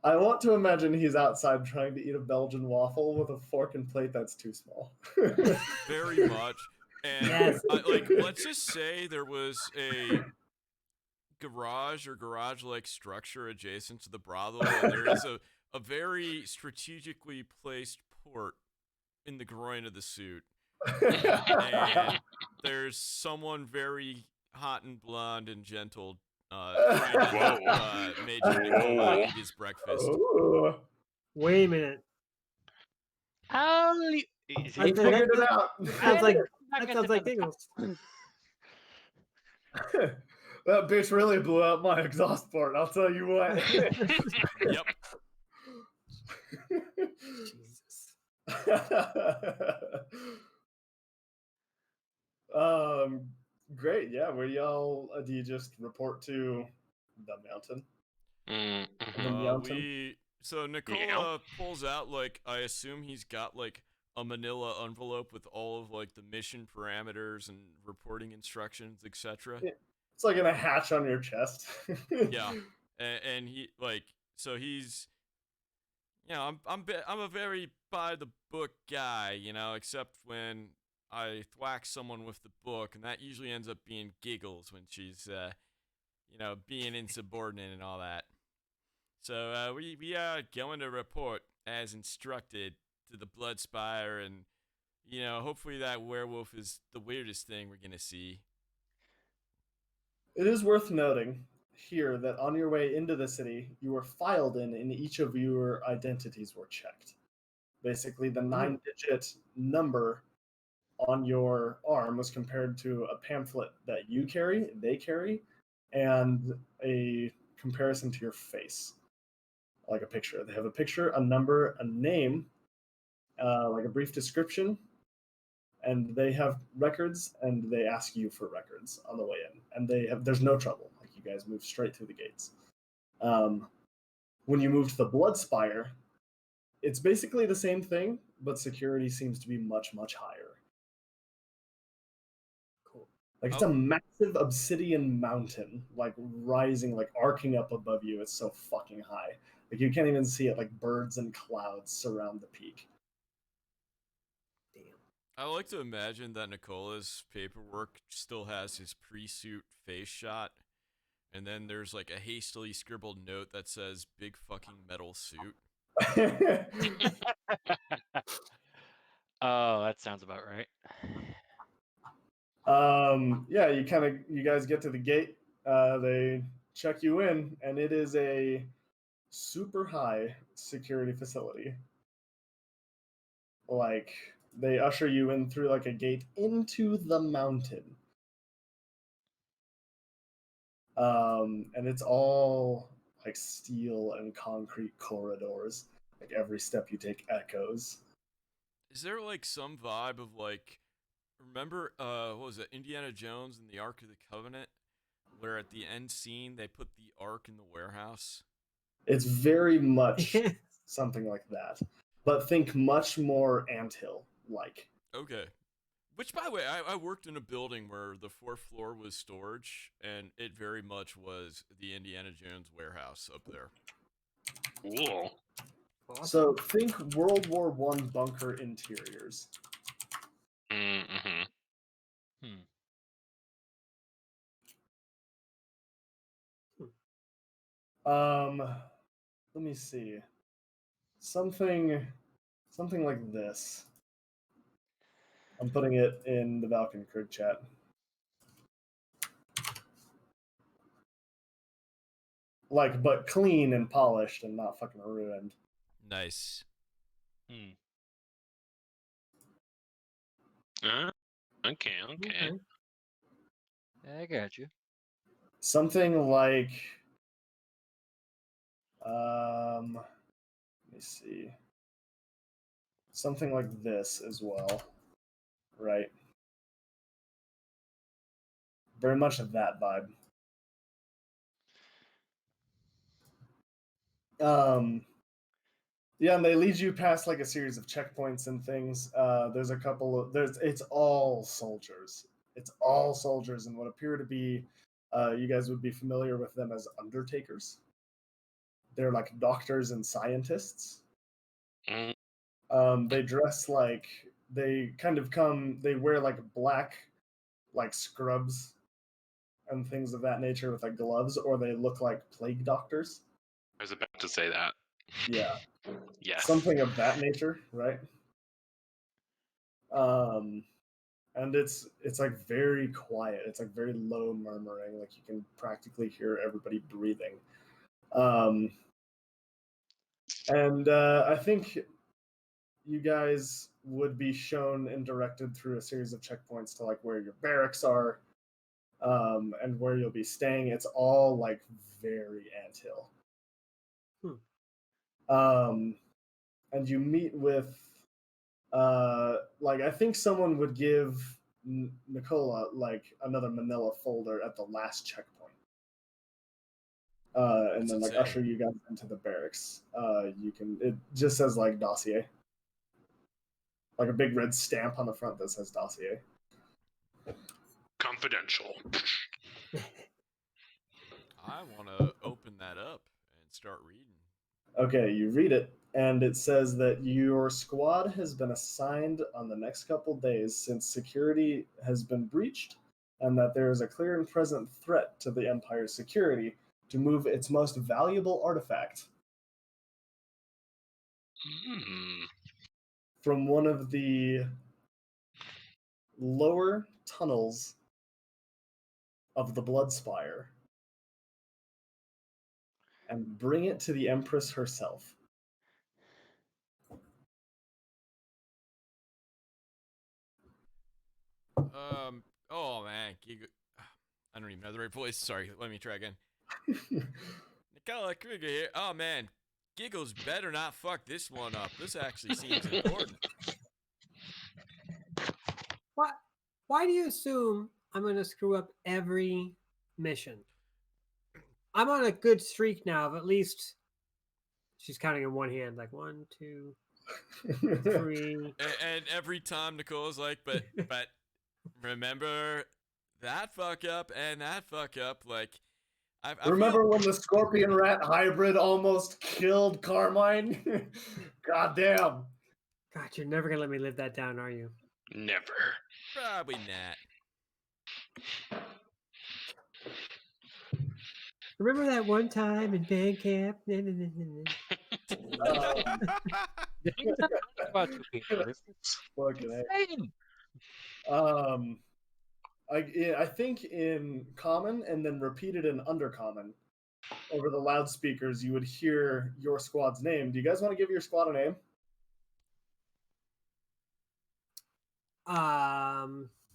I want to imagine he's outside trying to eat a Belgian waffle with a fork and plate that's too small. Very much. And Yes. let's just say there was a garage or garage-like structure adjacent to the brothel, and there is a very strategically placed port in the groin of the suit. And there's someone very hot and blonde and gentle trying to help Major Nicola eat his breakfast. Ooh, Wait a minute. he figured it out. That sounds like Giggles. That bitch really blew out my exhaust port, I'll tell you what. Yep. Jesus. Great, yeah. Where y'all do you just report to the mountain? Mm-hmm. The mountain? So Nicola pulls out, like, I assume he's got like a manila envelope with all of like the mission parameters and reporting instructions, etc. It's like in a hatch on your chest. Yeah. And he like, so he's, you know, I'm a very by the book guy, you know, except when I thwack someone with the book, and that usually ends up being Giggles when she's, you know, being insubordinate and all that. So we are going to report as instructed to the Blood Spire, and you know, hopefully that werewolf is the weirdest thing we're gonna see. It is worth noting here that on your way into the city, you were filed in, and each of your identities were checked. Basically, the 9-digit number on your arm was compared to a pamphlet that they carry, and a comparison to your face. Like a picture. They have a picture, a number, a name, like a brief description, and they have records, and they ask you for records on the way in. And there's no trouble. Like you guys move straight through the gates. When you move to the Blood Spire, it's basically the same thing, but security seems to be much, much higher. Cool. Like it's a massive obsidian mountain, like rising, like arcing up above you. It's so fucking high. Like you can't even see it. Like birds and clouds surround the peak. Damn. I like to imagine that Nicola's paperwork still has his pre-suit face shot, and then there's like a hastily scribbled note that says "big fucking metal suit." Oh, that sounds about right. Yeah, you guys get to the gate. They check you in, and it is a super high security facility. Like, they usher you in through like a gate into the mountain. And it's all like steel and concrete corridors. Like every step you take echoes. Is there like some vibe of like, remember, what was it, Indiana Jones and the Ark of the Covenant, where at the end scene they put the Ark in the warehouse? It's very much something like that, but think much more anthill like. Okay. Which, by the way, I worked in a building where the fourth floor was storage, and it very much was the Indiana Jones warehouse up there. Cool. So think World War I bunker interiors. Mm-hmm. Let me see. Something like this. I'm putting it in the Valkenkrig chat. Like, but clean and polished and not fucking ruined. Nice. Okay. I got you. Something like, let me see. Something like this as well, right? Very much of that vibe. Yeah, and they lead you past like a series of checkpoints and things. There's a couple of it's all soldiers. It's all soldiers and what appear to be you guys would be familiar with them as undertakers. They're like doctors and scientists. They dress like they wear like black like scrubs and things of that nature with like gloves, or they look like plague doctors. I was about to say that. Yeah. Yes. Something of that nature, right? And it's like very quiet. It's like very low murmuring, like you can practically hear everybody breathing. And I think you guys would be shown and directed through a series of checkpoints to like where your barracks are, and where you'll be staying. It's all like very anthill. And you meet with like I think someone would give Nicola like another manila folder at the last checkpoint, and then like usher you guys into the barracks. It just says like dossier, like a big red stamp on the front that says dossier. Confidential. I want to open that up and start reading. Okay, you read it, and it says that your squad has been assigned on the next couple days since security has been breached, and that there is a clear and present threat to the Empire's security to move its most valuable artifact from one of the lower tunnels of the Bloodspire and bring it to the Empress herself. Oh man, I don't even know the right voice. Sorry, let me try again. Nicola Krieger here. Oh man, Giggles better not fuck this one up. This actually seems important. Why do you assume I'm going to screw up every mission? I'm on a good streak now of at least. She's counting in one hand, like 1, 2, 3. And every time Nicola's like, but remember that fuck up and that fuck up. Like, I remember when the scorpion rat hybrid almost killed Carmine? Goddamn. God, you're never gonna let me live that down, are you? Never. Probably not. Remember that one time in band camp? About two people. Fucking I think in common and then repeated in undercommon, over the loudspeakers, you would hear your squad's name. Do you guys want to give your squad a name?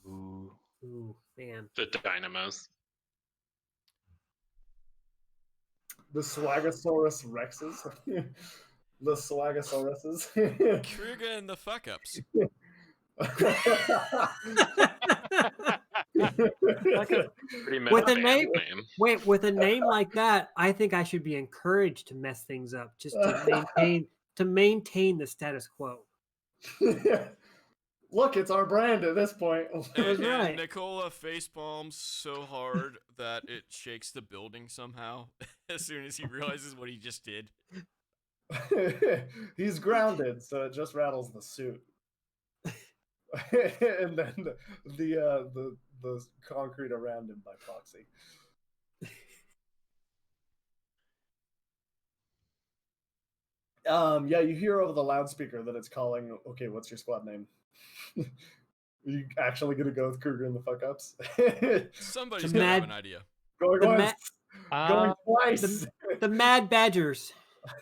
Ooh, man. The Dynamos. The Swagasaurus Rexes? The Swagasauruses? Krieger and the fuck ups. Pretty With a meta name- name. Wait, with a name like that, I think I should be encouraged to mess things up just to maintain the status quo. Look, it's our brand at this point. That's And right. Nicola facepalms so hard that it shakes the building somehow as soon as he realizes what he just did. He's grounded, so it just rattles the suit. And then the concrete around him by proxy. Yeah, you hear over the loudspeaker that it's calling. Okay, what's your squad name? Are you actually gonna go with Kruger and the fuck ups? Somebody's The gonna have mad- an idea. Going the once, going twice. The Mad Badgers.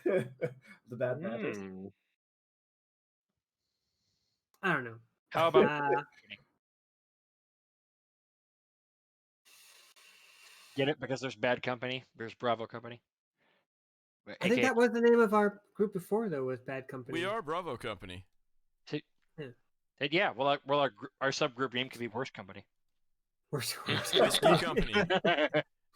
The bad matters. I don't know. How about get it? Because there's Bad Company. There's Bravo Company. I think that was the name of our group before, though, was Bad Company. We are Bravo Company. Yeah, well, our subgroup name could be Worst Company. Worst Whiskey Company.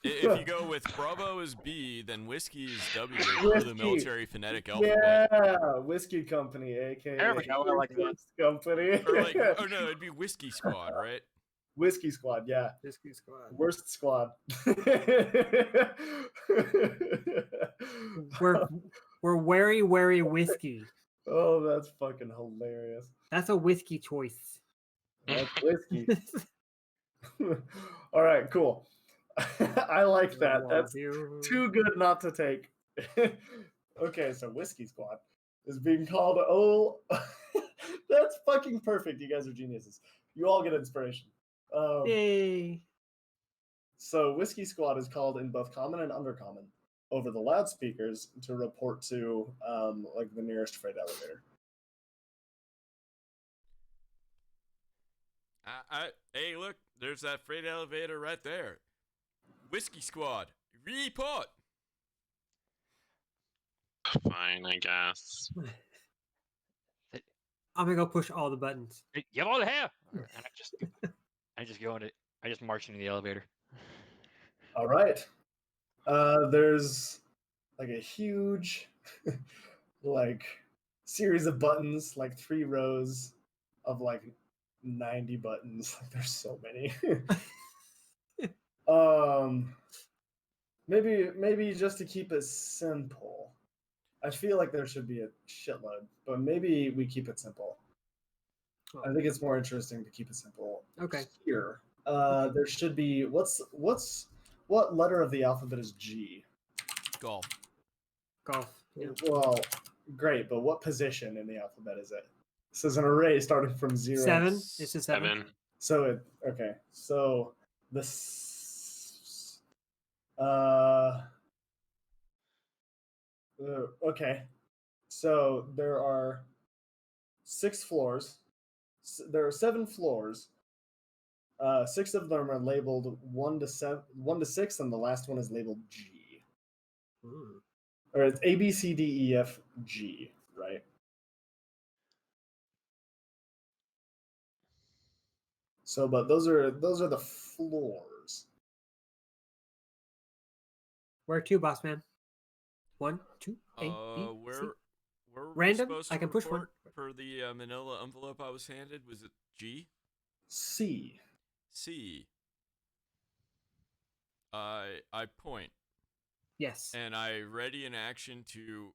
If you go with Bravo is B, then Whiskey is W for the military phonetic alphabet. Yeah, Whiskey Company, aka There we go, I like that. Worst Company. Or like, oh no, it'd be Whiskey Squad, right? Whiskey Squad, yeah. Whiskey Squad. Worst Squad. We're wary whiskey. Oh, that's fucking hilarious. That's a whiskey choice. That's whiskey. All right, cool. I like that. That's too good not to take. Okay, so Whiskey Squad is being called. Oh, that's fucking perfect. You guys are geniuses. You all get inspiration. Yay. So Whiskey Squad is called in both common and undercommon over the loudspeakers to report to like the nearest freight elevator. Hey, look, there's that freight elevator right there. Whiskey Squad, report. Fine, I guess. I'm gonna go push all the buttons. You have all the hair. And I just march into the elevator. All right. There's like a huge like series of buttons, like 3 rows of like 90 buttons. Like there's so many. Maybe just to keep it simple. I feel like there should be a shitload, but maybe we keep it simple. I think it's more interesting to keep it simple. Okay. Here, there should be what letter of the alphabet is G? Golf. Golf. Yeah. Well, great, but what position in the alphabet is it? This is an array starting from 0. 7. It's a 7. So okay. So okay. So there are 6 floors. There are 7 floors. 6 of them are labeled 1 to 6, and the last one is labeled G. Or it's A, B, C, D, E, F, G, right? So, but those are the floors. Where to, boss man? 1, 2, A, B, Where C. we're Random? supposed to I can push one. report per the manila envelope I was handed. Was it G? C. C. I point. Yes. And I ready in action to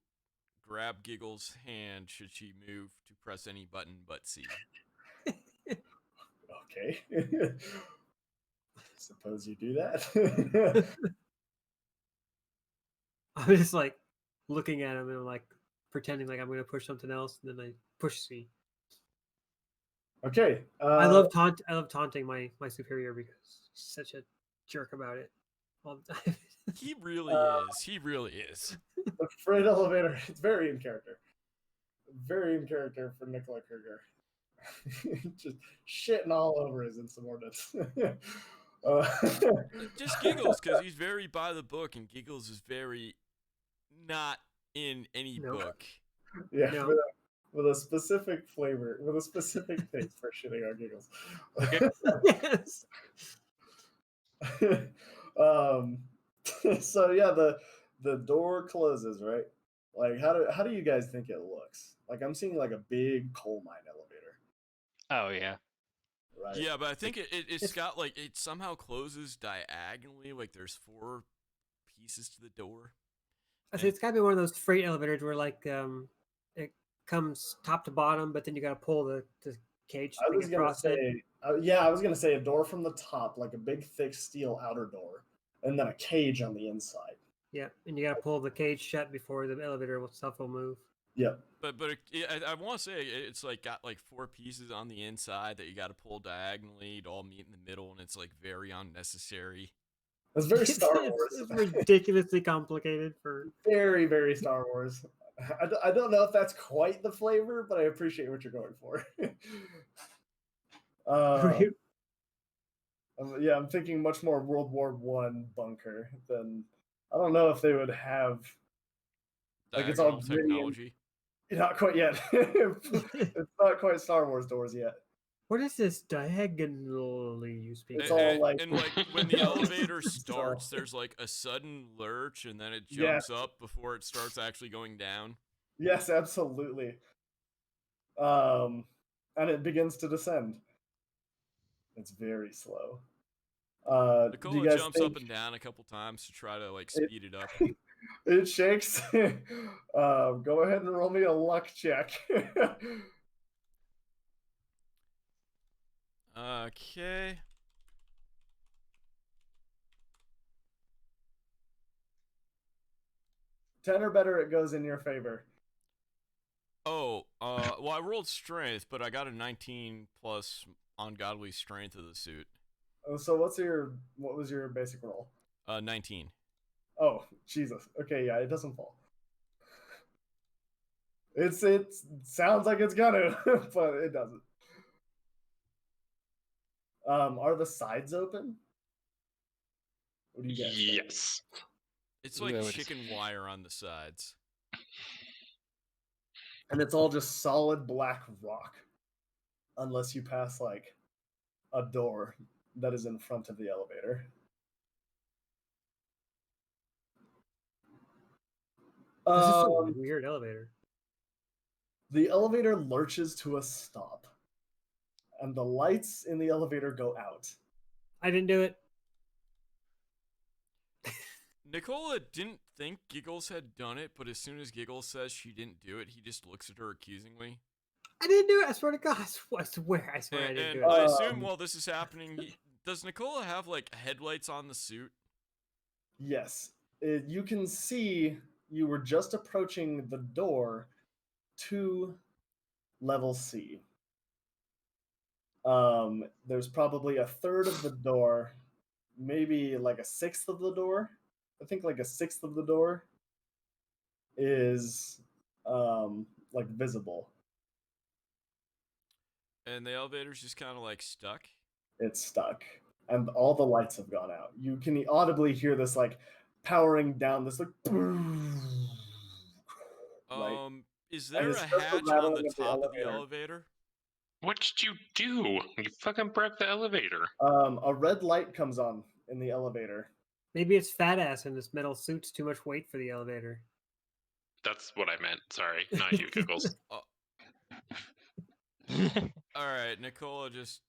grab Giggle's hand should she move to press any button but C. Okay. Suppose you do that. I'm just like looking at him and like pretending like I'm going to push something else, and then I push C. Okay. I love taunting my superior because he's such a jerk about it all the time. He really is. He really is. The freight elevator. It's very in character. Very in character for Nicola Kruger. Just shitting all over his insubordinates. Just Giggles, because he's very by the book, and Giggles is very not in any Nope. book. Yeah, No. with a specific flavor, with a specific taste for shitting on Giggles. Yes. So yeah, the door closes, right? Like how do you guys think it looks? Like I'm seeing like a big coal mine elevator, Oh yeah. right? Yeah, but I think it's It's- got like it somehow closes diagonally. Like there's 4 pieces to the door. I say it's gotta be one of those freight elevators where like it comes top to bottom, but then you gotta pull the cage I thing was gonna across it. say, I was gonna say a door from the top, like a big thick steel outer door, and then a cage on the inside. Yeah, and you gotta pull the cage shut before the elevator itself will move. Yep. But I want to say it's like got like 4 pieces on the inside that you got to pull diagonally to all meet in the middle, and it's like very unnecessary. It's very Star It's- Wars. It's ridiculously complicated for. Very, very Star Wars. I don't know if that's quite the flavor, but I appreciate what you're going for. Yeah, I'm thinking much more World War I bunker than I don't know if they would have. Like it's all Diagonal gritty and- technology. Not quite yet. It's not quite Star Wars doors yet. What is this diagonally you speak? It's of? all like- and like when the elevator So- starts, there's like a sudden lurch, and then it Yes. jumps up before it starts actually going down. Yes, absolutely. And it begins to descend. It's very slow. Do Nicola you guys jumps think up and down a couple times to try to like It- speed it up. it shakes? Go ahead and roll me a luck check. Okay. Ten or better, it goes in your favor. Oh, well, I rolled strength, but I got a 19 plus ungodly strength of the suit. So what was your basic roll? 19. Oh, Jesus. Okay, yeah, it doesn't fall. It sounds like it's gonna, but it doesn't. Are the sides open? What do you guys think? Yes. It's Ooh, like I would- chicken wire on the sides. And it's all just solid black rock, unless you pass like a door that is in front of the elevator. This is a Um, weird elevator. the elevator lurches to a stop, and the lights in the elevator go out. I didn't do it. Nicola didn't think Giggles had done it, but as soon as Giggles says she didn't do it, he just looks at her accusingly. I didn't do it. I swear to God. I swear I And, didn't and do it. I assume Um, while this is happening, does Nicola have like headlights on the suit? Yes, you can see you were just approaching the door to level C. There's probably a third of the door, maybe like a sixth of the door. I think like a sixth of the door is like visible. And the elevator's just kind of like stuck. It's stuck, and all the lights have gone out. You can audibly hear this like powering down, this like. Right? Is there it's a just the hatch on rattling the of the top of the elevator. elevator? What did you do? You fucking broke the elevator. A red light comes on in the elevator. Maybe it's fat ass and this metal suit's too much weight for the elevator. That's what I meant. Sorry, not you, Giggles. All right, Nicola just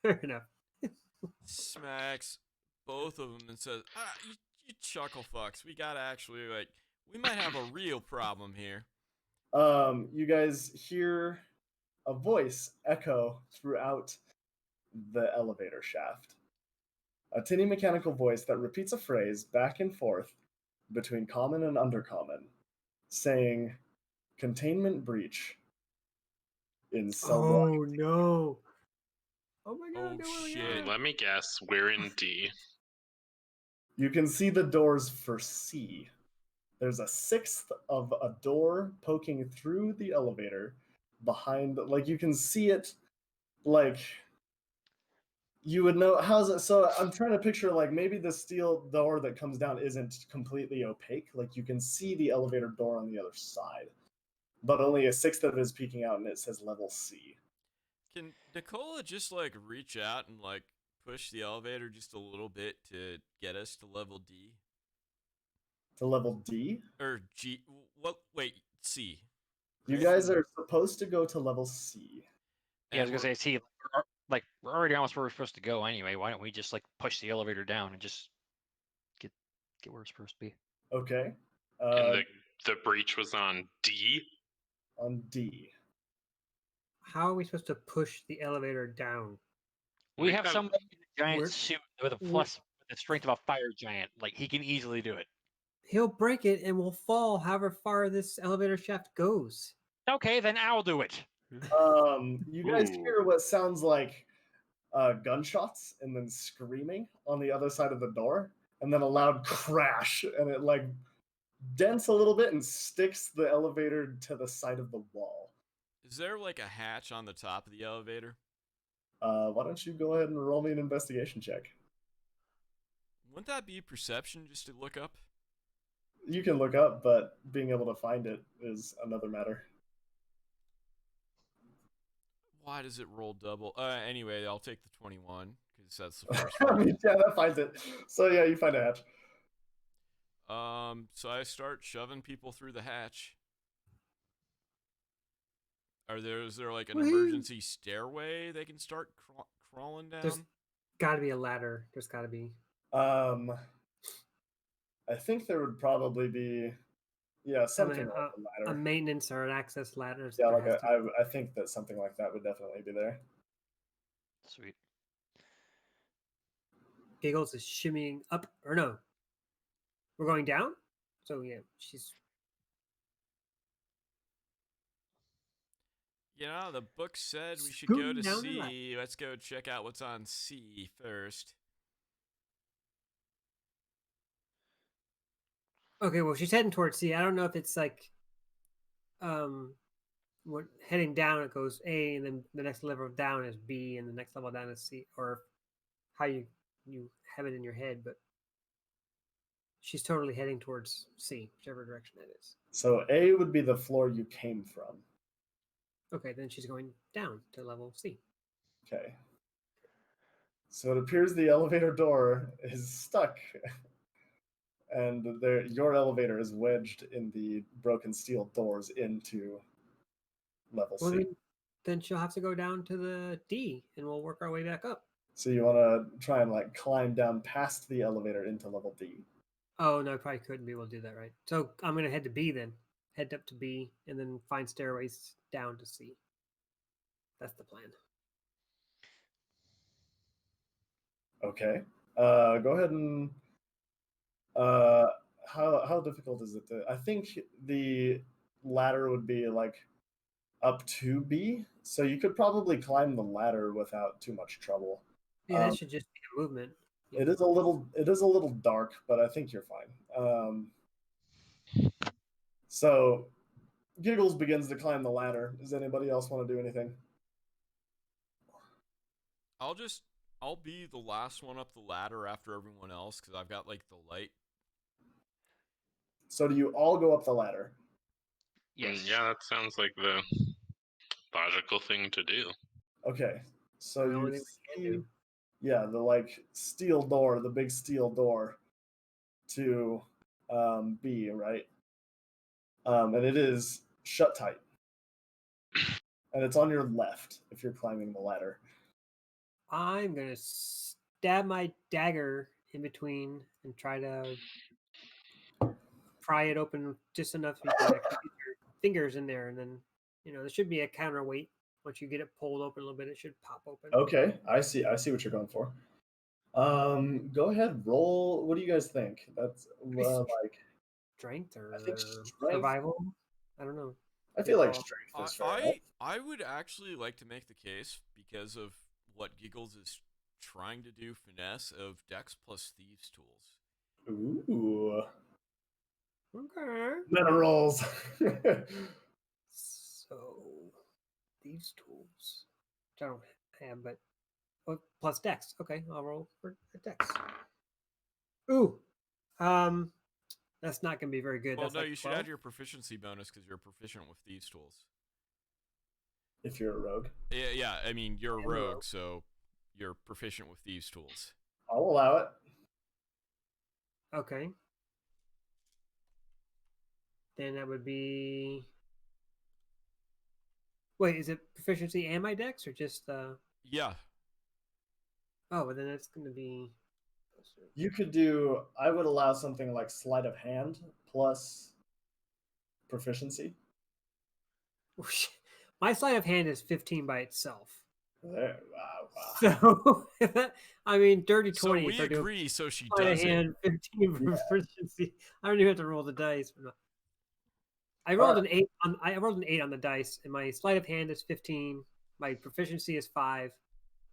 Fair enough. smacks both of them and says, you chuckle fucks. We gotta actually, like, we might have a real problem here. You guys hear a voice echo throughout the elevator shaft. A tinny mechanical voice that repeats a phrase back and forth between common and undercommon, saying, "Containment breach in cell block." Oh no. Oh my Oh, God. no, shit. God. Let me guess. We're in D. You can see the doors for C. There's a sixth of a door poking through the elevator behind, like you can see it, like you would know. How's it? So I'm trying to picture like maybe the steel door that comes down isn't completely opaque. Like you can see the elevator door on the other side, but only a sixth of it is peeking out, and it says level C. Can Nicola just like reach out and like push the elevator just a little bit to get us to level D To level D, or G? What? Wait, C. you Right? guys are supposed to go to level C. Yeah, I was And gonna say, see, we're already almost where we're supposed to go anyway. Why don't we just like push the elevator down and just get where we're supposed to be? Okay. And the breach was on D. On D. How are we supposed to push the elevator down? We have somebody in a giant We're- suit with a we're- plus with the strength of a fire giant. Like he can easily do it. He'll break it and we'll fall however far this elevator shaft goes. Okay, then I'll do it. You guys Ooh. hear what sounds like gunshots and then screaming on the other side of the door, and then a loud crash, and it like dents a little bit and sticks the elevator to the side of the wall. is there like a hatch on the top of the elevator? Why don't you go ahead and roll me an investigation check? Wouldn't that be perception just to look up? You can look up, but being able to find it is another matter. Why does it roll double? Anyway, I'll take the 21 because that's the first I one. mean, yeah, that finds it. So yeah, you find a hatch. So I start shoving people through the hatch. Is there like an Whee! emergency stairway they can start crawling down? There's got to be a ladder. There's got to be. I think there would probably be, yeah, something like a A ladder. maintenance or an access ladder. Yeah, there like has to be. I think that something like that would definitely be there. Sweet. Giggles is shimmying up, or no? We're going down. So yeah, she's. You know, the book said we should go Scooting to down the ladder. C. Let's go check out what's on C first. Okay, well, she's heading towards C. I don't know if it's like, what heading down it goes A, and then the next level down is B, and the next level down is C, or how you have it in your head. But she's totally heading towards C, whichever direction that is. So A would be the floor you came from. Okay, then she's going down to level C. Okay. So it appears the elevator door is stuck, and your elevator is wedged in the broken steel doors into level Well, C. then she'll have to go down to the D, and we'll work our way back up. So you want to try and like climb down past the elevator into level D. Oh no, I probably couldn't be able to do that, right? So I'm gonna head to B then. Head up to B, and then find stairways down to C. That's the plan. Okay. Go ahead and how difficult is it to? I think the ladder would be like up to B, so you could probably climb the ladder without too much trouble. Yeah, that should just be a movement. It is a little dark, but I think you're fine. So Giggles begins to climb the ladder. Does anybody else want to do anything? I'll be the last one up the ladder after everyone else because I've got like the light. So do you all go up the ladder? Yes. Yeah, that sounds like the logical thing to do. Okay. So The only you thing we can see, do. yeah, the like steel door, the big steel door to B, right? And it is shut tight. And it's on your left if you're climbing the ladder. I'm gonna stab my dagger in between and try to pry it open just enough so you can actually get your fingers in there, and then there should be a counterweight. Once you get it pulled open a little bit, it should pop open. Okay, I see what you're going for. Go ahead, roll. What do you guys think? That's like Strength or I think strength. survival? I don't know. I feel like Well, strength is fair. I would actually like to make the case because of what Giggles is trying to do finesse of Dex plus Thieves tools. Ooh. Okay. Meta rolls. So these tools, which I don't have, but plus Dex. Okay, I'll roll for Dex. Ooh, that's not gonna be very good. Well, That's no, like you should 12. add your proficiency bonus because you're proficient with thieves' tools. If you're a rogue, Yeah. I mean, you're a I'm a rogue. rogue, so you're proficient with thieves' tools. I'll allow it. Okay. Then that would be. Wait, is it proficiency and my Dex, or just Yeah. Oh, but then it's gonna be. You could do. I would allow something like sleight of hand plus proficiency. My sleight of hand is 15 by itself. There, wow. So, I mean, dirty So 20. we if I do agree. So she sleight of does it. hand, 15 Yeah. proficiency. I don't even have to roll the dice. I rolled an 8 on. I rolled an 8 on the dice, and my sleight of hand is 15. My proficiency is 5.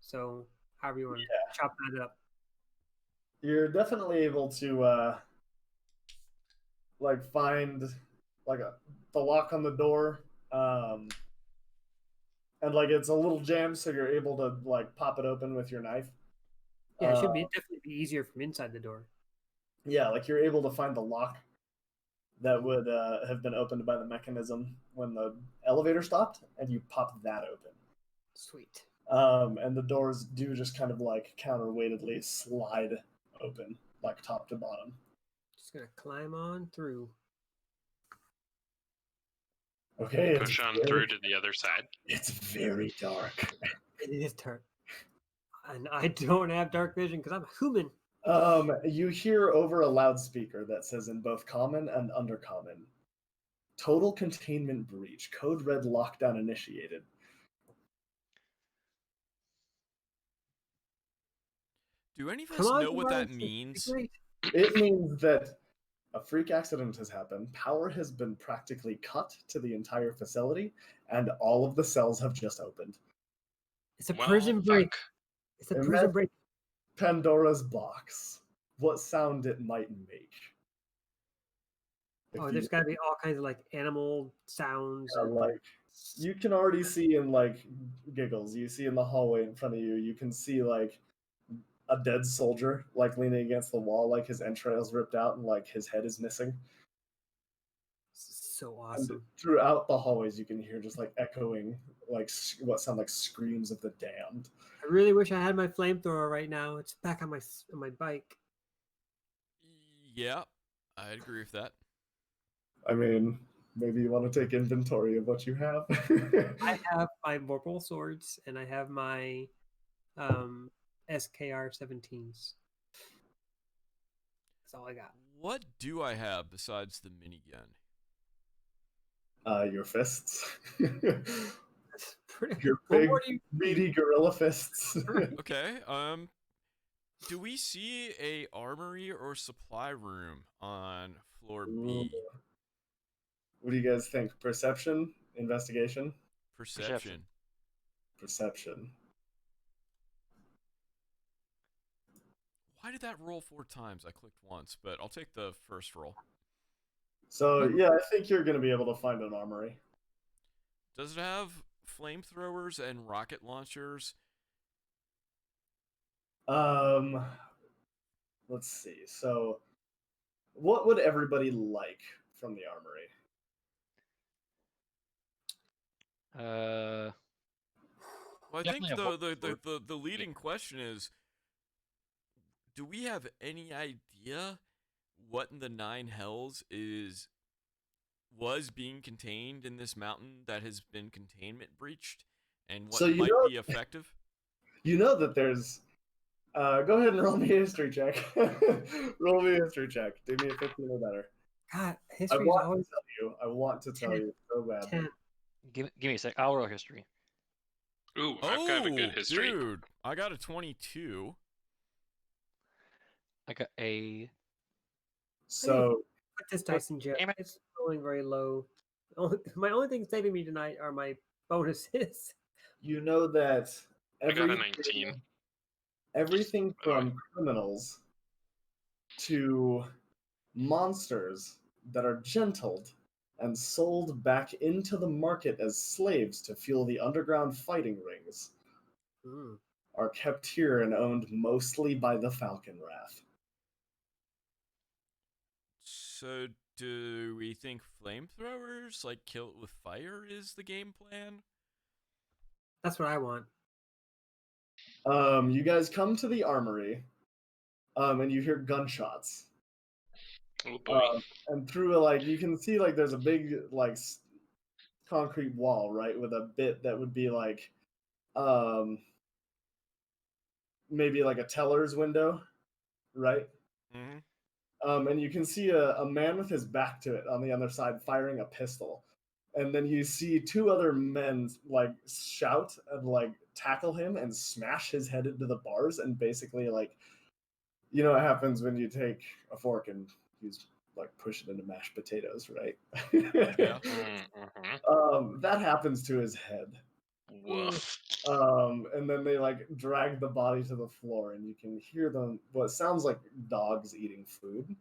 So, however you want to chop that up. You're definitely able to like find like the lock on the door, and like it's a little jammed, so you're able to like pop it open with your knife. Yeah, it should be definitely be easier from inside the door. Yeah, like you're able to find the lock that would have been opened by the mechanism when the elevator stopped, and you pop that open. Sweet. And the doors do just kind of like counterweightedly slide open, like top to bottom. Just gonna climb on through. Okay, Push on through to the other side. It's very dark. It is dark, and I don't have dark vision because I'm a human. You hear over a loudspeaker that says in both common and undercommon, total containment breach, code red lockdown initiated. Do any of Come us on, know what that Tobias, means? great. It means that a freak accident has happened, power has been practically cut to the entire facility, and all of the cells have just opened. It's a Well, prison break. fuck. It's a Imagine prison break. Pandora's box. What sound it might make. If Oh, you- there's got to be all kinds of like animal sounds. Yeah, and like you can already see in like Giggles, you see in the hallway in front of you, you can see like a dead soldier like leaning against the wall, like his entrails ripped out and like his head is missing. so And awesome. throughout the hallways, you can hear just like echoing, like what sound like screams of the damned. I really wish I had my flamethrower right now. It's back on my bike. Yeah, I agree with that. I mean, maybe you want to take inventory of what you have. I have my vorpal swords and I have my SKR 17s. That's all I got. What do I have besides the minigun? Your fists. That's pretty. Your What big, more do you meaty gorilla fists. Okay. Do we see a armory or supply room on floor B? What do you guys think? Perception? Investigation? Perception. Perception. Why did that roll 4 times? I clicked once, but I'll take the first roll. So, yeah, I think you're going to be able to find an armory. Does it have flamethrowers and rocket launchers? Let's see. So, what would everybody like from the armory? Well, I think Definitely the leading question is, do we have any idea what in the 9 hells was being contained in this mountain that has been containment breached, and what So you might know- be effective? You know that there's... go ahead and roll me a history check. Roll me a history check. Do me a 15 or better. God, I history's want always to tell you. I want to tell you so bad. 10. Give me a sec. I'll roll history. Ooh, I've got a good history. Dude, I got a 22. I got a. So, Put this dice in jail. Damn it. It's rolling very low. My only thing saving me tonight are my bonuses. you know that I got a everything, 19. everything By the way. from criminals to monsters that are gentled and sold back into the market as slaves to fuel the underground fighting rings, are kept here and owned mostly by the Falkenwraith. So, do we think flamethrowers, like kill it with fire, is the game plan? That's what I want. You guys come to the armory, and you hear gunshots. Oh boy. And through you can see there's a big concrete wall, right, with a bit that would be maybe a teller's window, right? Mm-hmm. And you can see a man with his back to it on the other side firing a pistol. And then you see two other men shout and tackle him and smash his head into the bars and basically you know what happens when you take a fork and you push it into mashed potatoes, right? Yeah. That happens to his head. Woof. And then they drag the body to the floor, and you can hear them. What sounds like dogs eating food.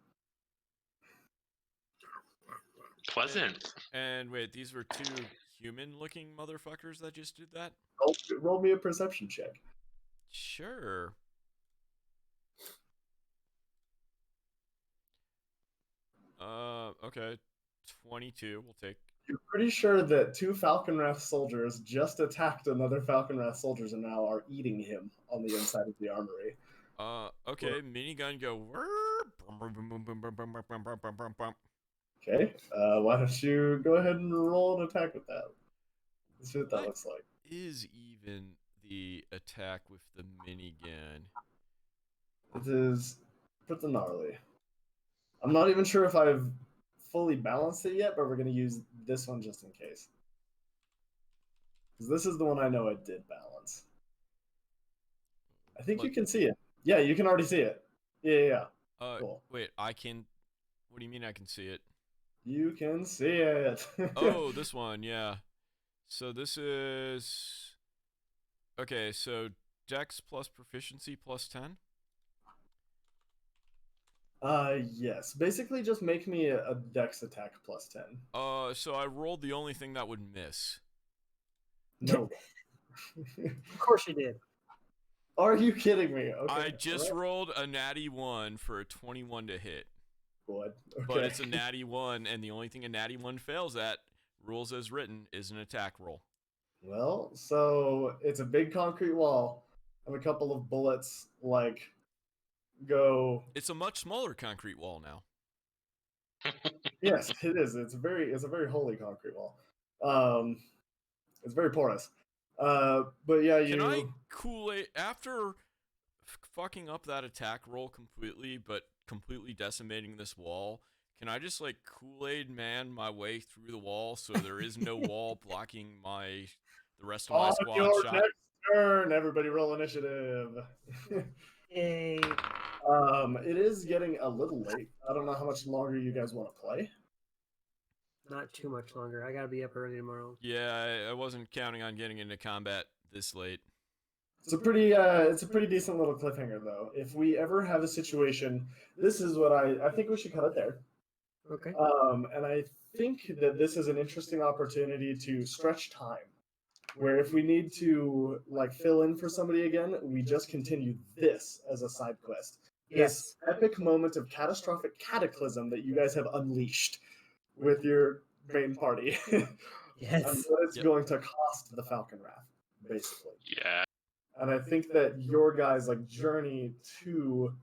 Pleasant. And wait, these were two human-looking motherfuckers that just did that? Roll me a perception check. Sure. Okay. 22, we'll take. You're pretty sure that two Falkenwraith soldiers just attacked another Falkenwrath soldiers and now are eating him on the inside of the armory. Okay, minigun go. Okay, why don't you go ahead and roll an attack with that? Let's see what that looks like. Is even the attack with the minigun? It is pretty gnarly. I'm not even sure if I've fully balanced it yet, but we're going to use this one just in case. Because this is the one I know I did balance. I think you can see it. Yeah, you can already see it. Yeah. Cool. Wait, I can... What do you mean I can see it? You can see it. Oh, this one, yeah. So this is... Okay, so Dex plus proficiency plus 10? Yes. Basically just make me a Dex attack plus 10. So I rolled the only thing that would miss. No. Of course you did. Are you kidding me? Okay. I just rolled a natty 1 for a 21 to hit. Good. Okay. But it's a natty 1, and the only thing a natty 1 fails at, rules as written, is an attack roll. Well, so it's a big concrete wall, and a couple of bullets go. It's a much smaller concrete wall now. Yes, it is. It's a very holy concrete wall. It's very porous. But yeah, Can I Kool-Aid after fucking up that attack roll completely, but completely decimating this wall? Can I just Kool-Aid man my way through the wall so there is no wall blocking the rest of my squad your shot? next turn, everybody roll initiative. Yay. It is getting a little late. I don't know how much longer you guys want to play. Not too much longer. I gotta be up early tomorrow. Yeah, I wasn't counting on getting into combat this late. It's a pretty decent little cliffhanger though. If we ever have a situation, this is what I think we should cut it there. Okay. And I think that this is an interesting opportunity to stretch time. Where if we need to fill in for somebody again, we just continue this as a side quest. This epic moment of catastrophic cataclysm that you guys have unleashed with your main party. Yes. And what it's going to cost the Falkenwraith, basically. Yeah. And I think that your guys' journey to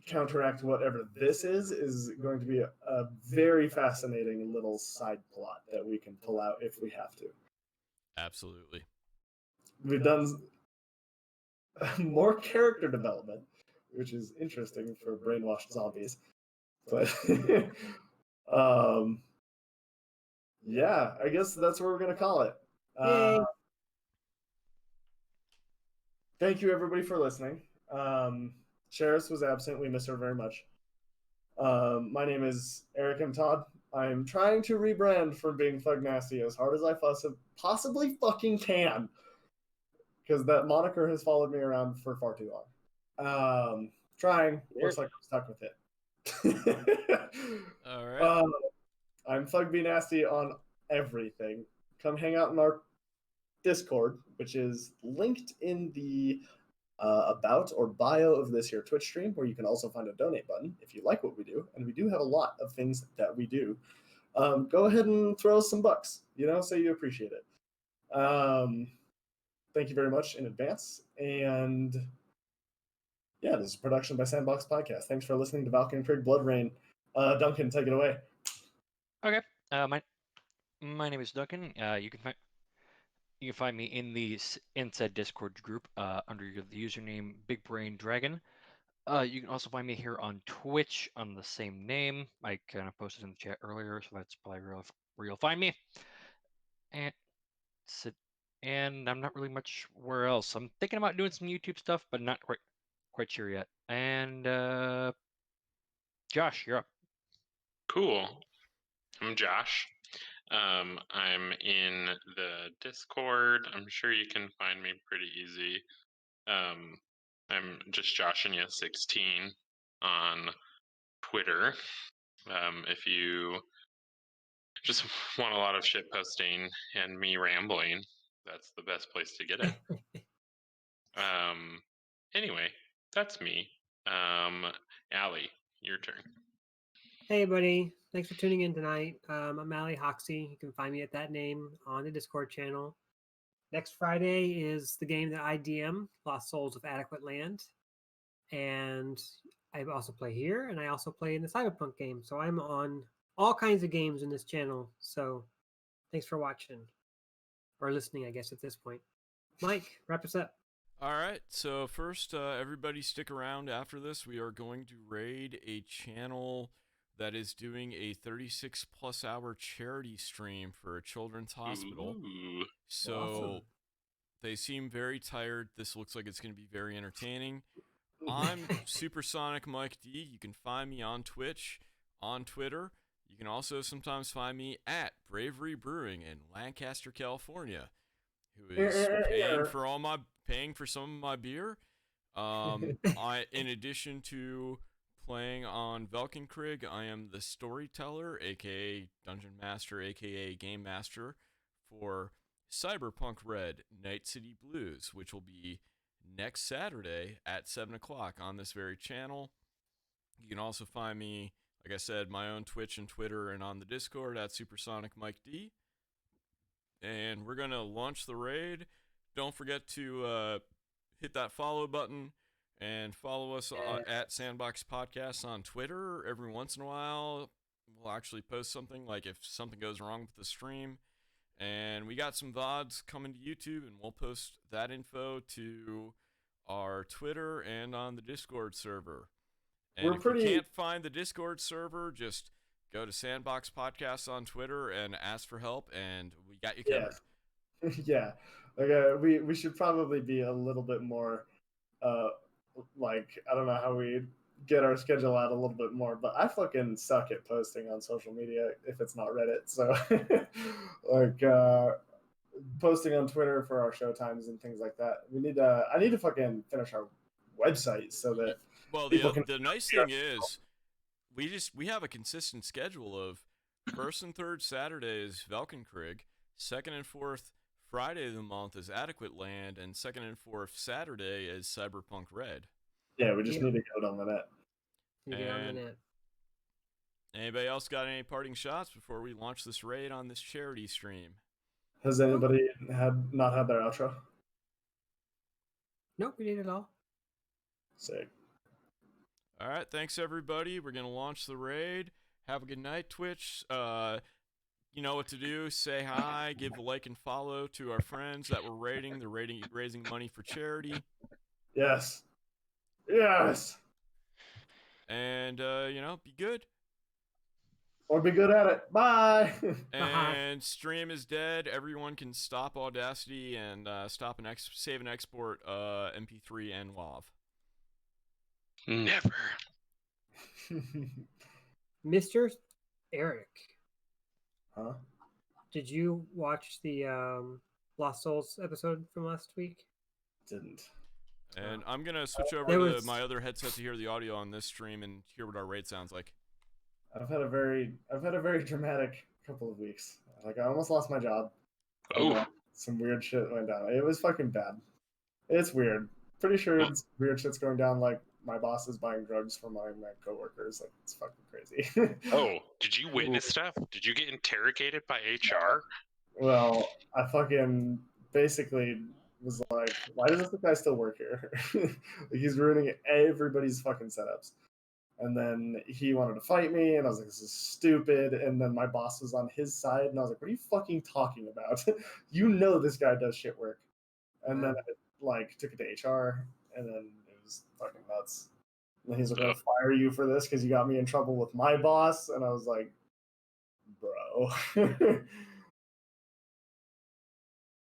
counteract whatever this is going to be a very fascinating little side plot that we can pull out if we have to. Absolutely. We've done more character development, which is interesting for brainwashed zombies. But yeah, I guess that's what we're gonna call it. Thank you everybody for listening. Cheris was absent. We miss her very much. My name is Eric M. Todd. I'm trying to rebrand from being Thug Nasty as hard as I possibly fucking can. Because that moniker has followed me around for far too long. Trying. There- Looks like I'm stuck with it. All right. I'm Thug Be Nasty on everything. Come hang out in our Discord, which is linked in the about or bio of this here Twitch stream, where you can also find a donate button if you like what we do. And we do have a lot of things that we do. Go ahead and throw us some bucks, say you appreciate it. Thank you very much in advance. And yeah, this is a production by Sandbox Podcast. Thanks for listening to Valkenkrig Bloodreign. Duncan, take it away. Okay. My name is Duncan. You can find me in the inside Discord group under the username Big Brain Dragon. You can also find me here on Twitch on the same name. I kind of posted in the chat earlier, so that's probably where you'll find me. And I'm not really much where else. I'm thinking about doing some YouTube stuff, but not quite sure yet. And Josh, you're up. Cool. I'm Josh. I'm in the Discord. I'm sure you can find me pretty easy. I'm just Joshania16 on Twitter. If you just want a lot of shit posting and me rambling, that's the best place to get it. Anyway, that's me. Allie, your turn. Hey, buddy. Thanks for tuning in tonight. I'm Allie Hoxie. You can find me at that name on the Discord channel. Next Friday is the game that I DM, Lost Souls of Adequate Land. And I also play here, and I also play in the Cyberpunk game. So I'm on all kinds of games in this channel. So thanks for watching. Or listening, I guess, at this point. Mike, wrap us up. All right. So first, everybody stick around after this. We are going to raid a channel that is doing a 36+ hour charity stream for a children's hospital. Ooh. So Awesome. they seem very tired. This looks like it's going to be very entertaining. I'm Supersonic Mike D. You can find me on Twitch, on Twitter. You can also sometimes find me at Bravery Brewing in Lancaster, California, who is paying for some of my beer. In addition to playing on Valkenkrig, I am the storyteller, aka Dungeon Master, aka Game Master, for Cyberpunk Red Night City Blues, which will be next Saturday at 7 o'clock on this very channel. You can also find me, like I said, my own Twitch and Twitter and on the Discord at Supersonic Mike D. And we're going to launch the raid. Don't forget to hit that follow button and follow us at Sandbox Podcast on Twitter. Every once in a while, we'll actually post something, like if something goes wrong with the stream. And we got some VODs coming to YouTube, and we'll post that info to our Twitter and on the Discord server. And if you can't find the Discord server, just go to Sandbox Podcast on Twitter and ask for help, and we got you covered. Yeah. Okay, we should probably be a little bit more, I don't know how we get our schedule out a little bit more, but I fucking suck at posting on social media if it's not Reddit. So, posting on Twitter for our show times and things like that. I need to fucking finish our website so that the nice thing is we have a consistent schedule of first and third Saturdays Valkenkrig, second and fourth Friday of the month is Adequate Land, and second and fourth Saturday is Cyberpunk Red. Yeah, we just need to get it on the net. Get on the net. Anybody else got any parting shots before we launch this raid on this charity stream? Has anybody not had their outro? Nope, we did it all. Sick. All right, thanks everybody. We're gonna launch the raid. Have a good night, Twitch. You know what to do. Say hi, give a like and follow to our friends that we're raiding. They're raising money for charity. Yes. And be good. Or be good at it. Bye. And stream is dead. Everyone can stop Audacity and stop and save and export MP3 and WAV. Never. Mr. Eric. Huh? Did you watch the Lost Souls episode from last week? Didn't. And I'm gonna switch over There to was- my other headset to hear the audio on this stream and hear what our raid sounds like. I've had a very dramatic couple of weeks. Like I almost lost my job. Oh, Some weird shit went down. It was fucking bad. It's weird. Pretty sure Well- it's weird shit's going down. Like my boss is buying drugs for my coworkers. Like it's fucking crazy. oh, did you witness stuff? Did you get interrogated by HR? Well, I fucking basically was like, why does this guy still work here? Like, he's ruining everybody's fucking setups. And then he wanted to fight me, and I was like, this is stupid. And then my boss was on his side, and I was like, what are you fucking talking about? You know this guy does shit work. And then I like took it to HR, and then it was fucking nuts. And he's like, I'm gonna fire you for this because you got me in trouble with my boss. And I was like, bro.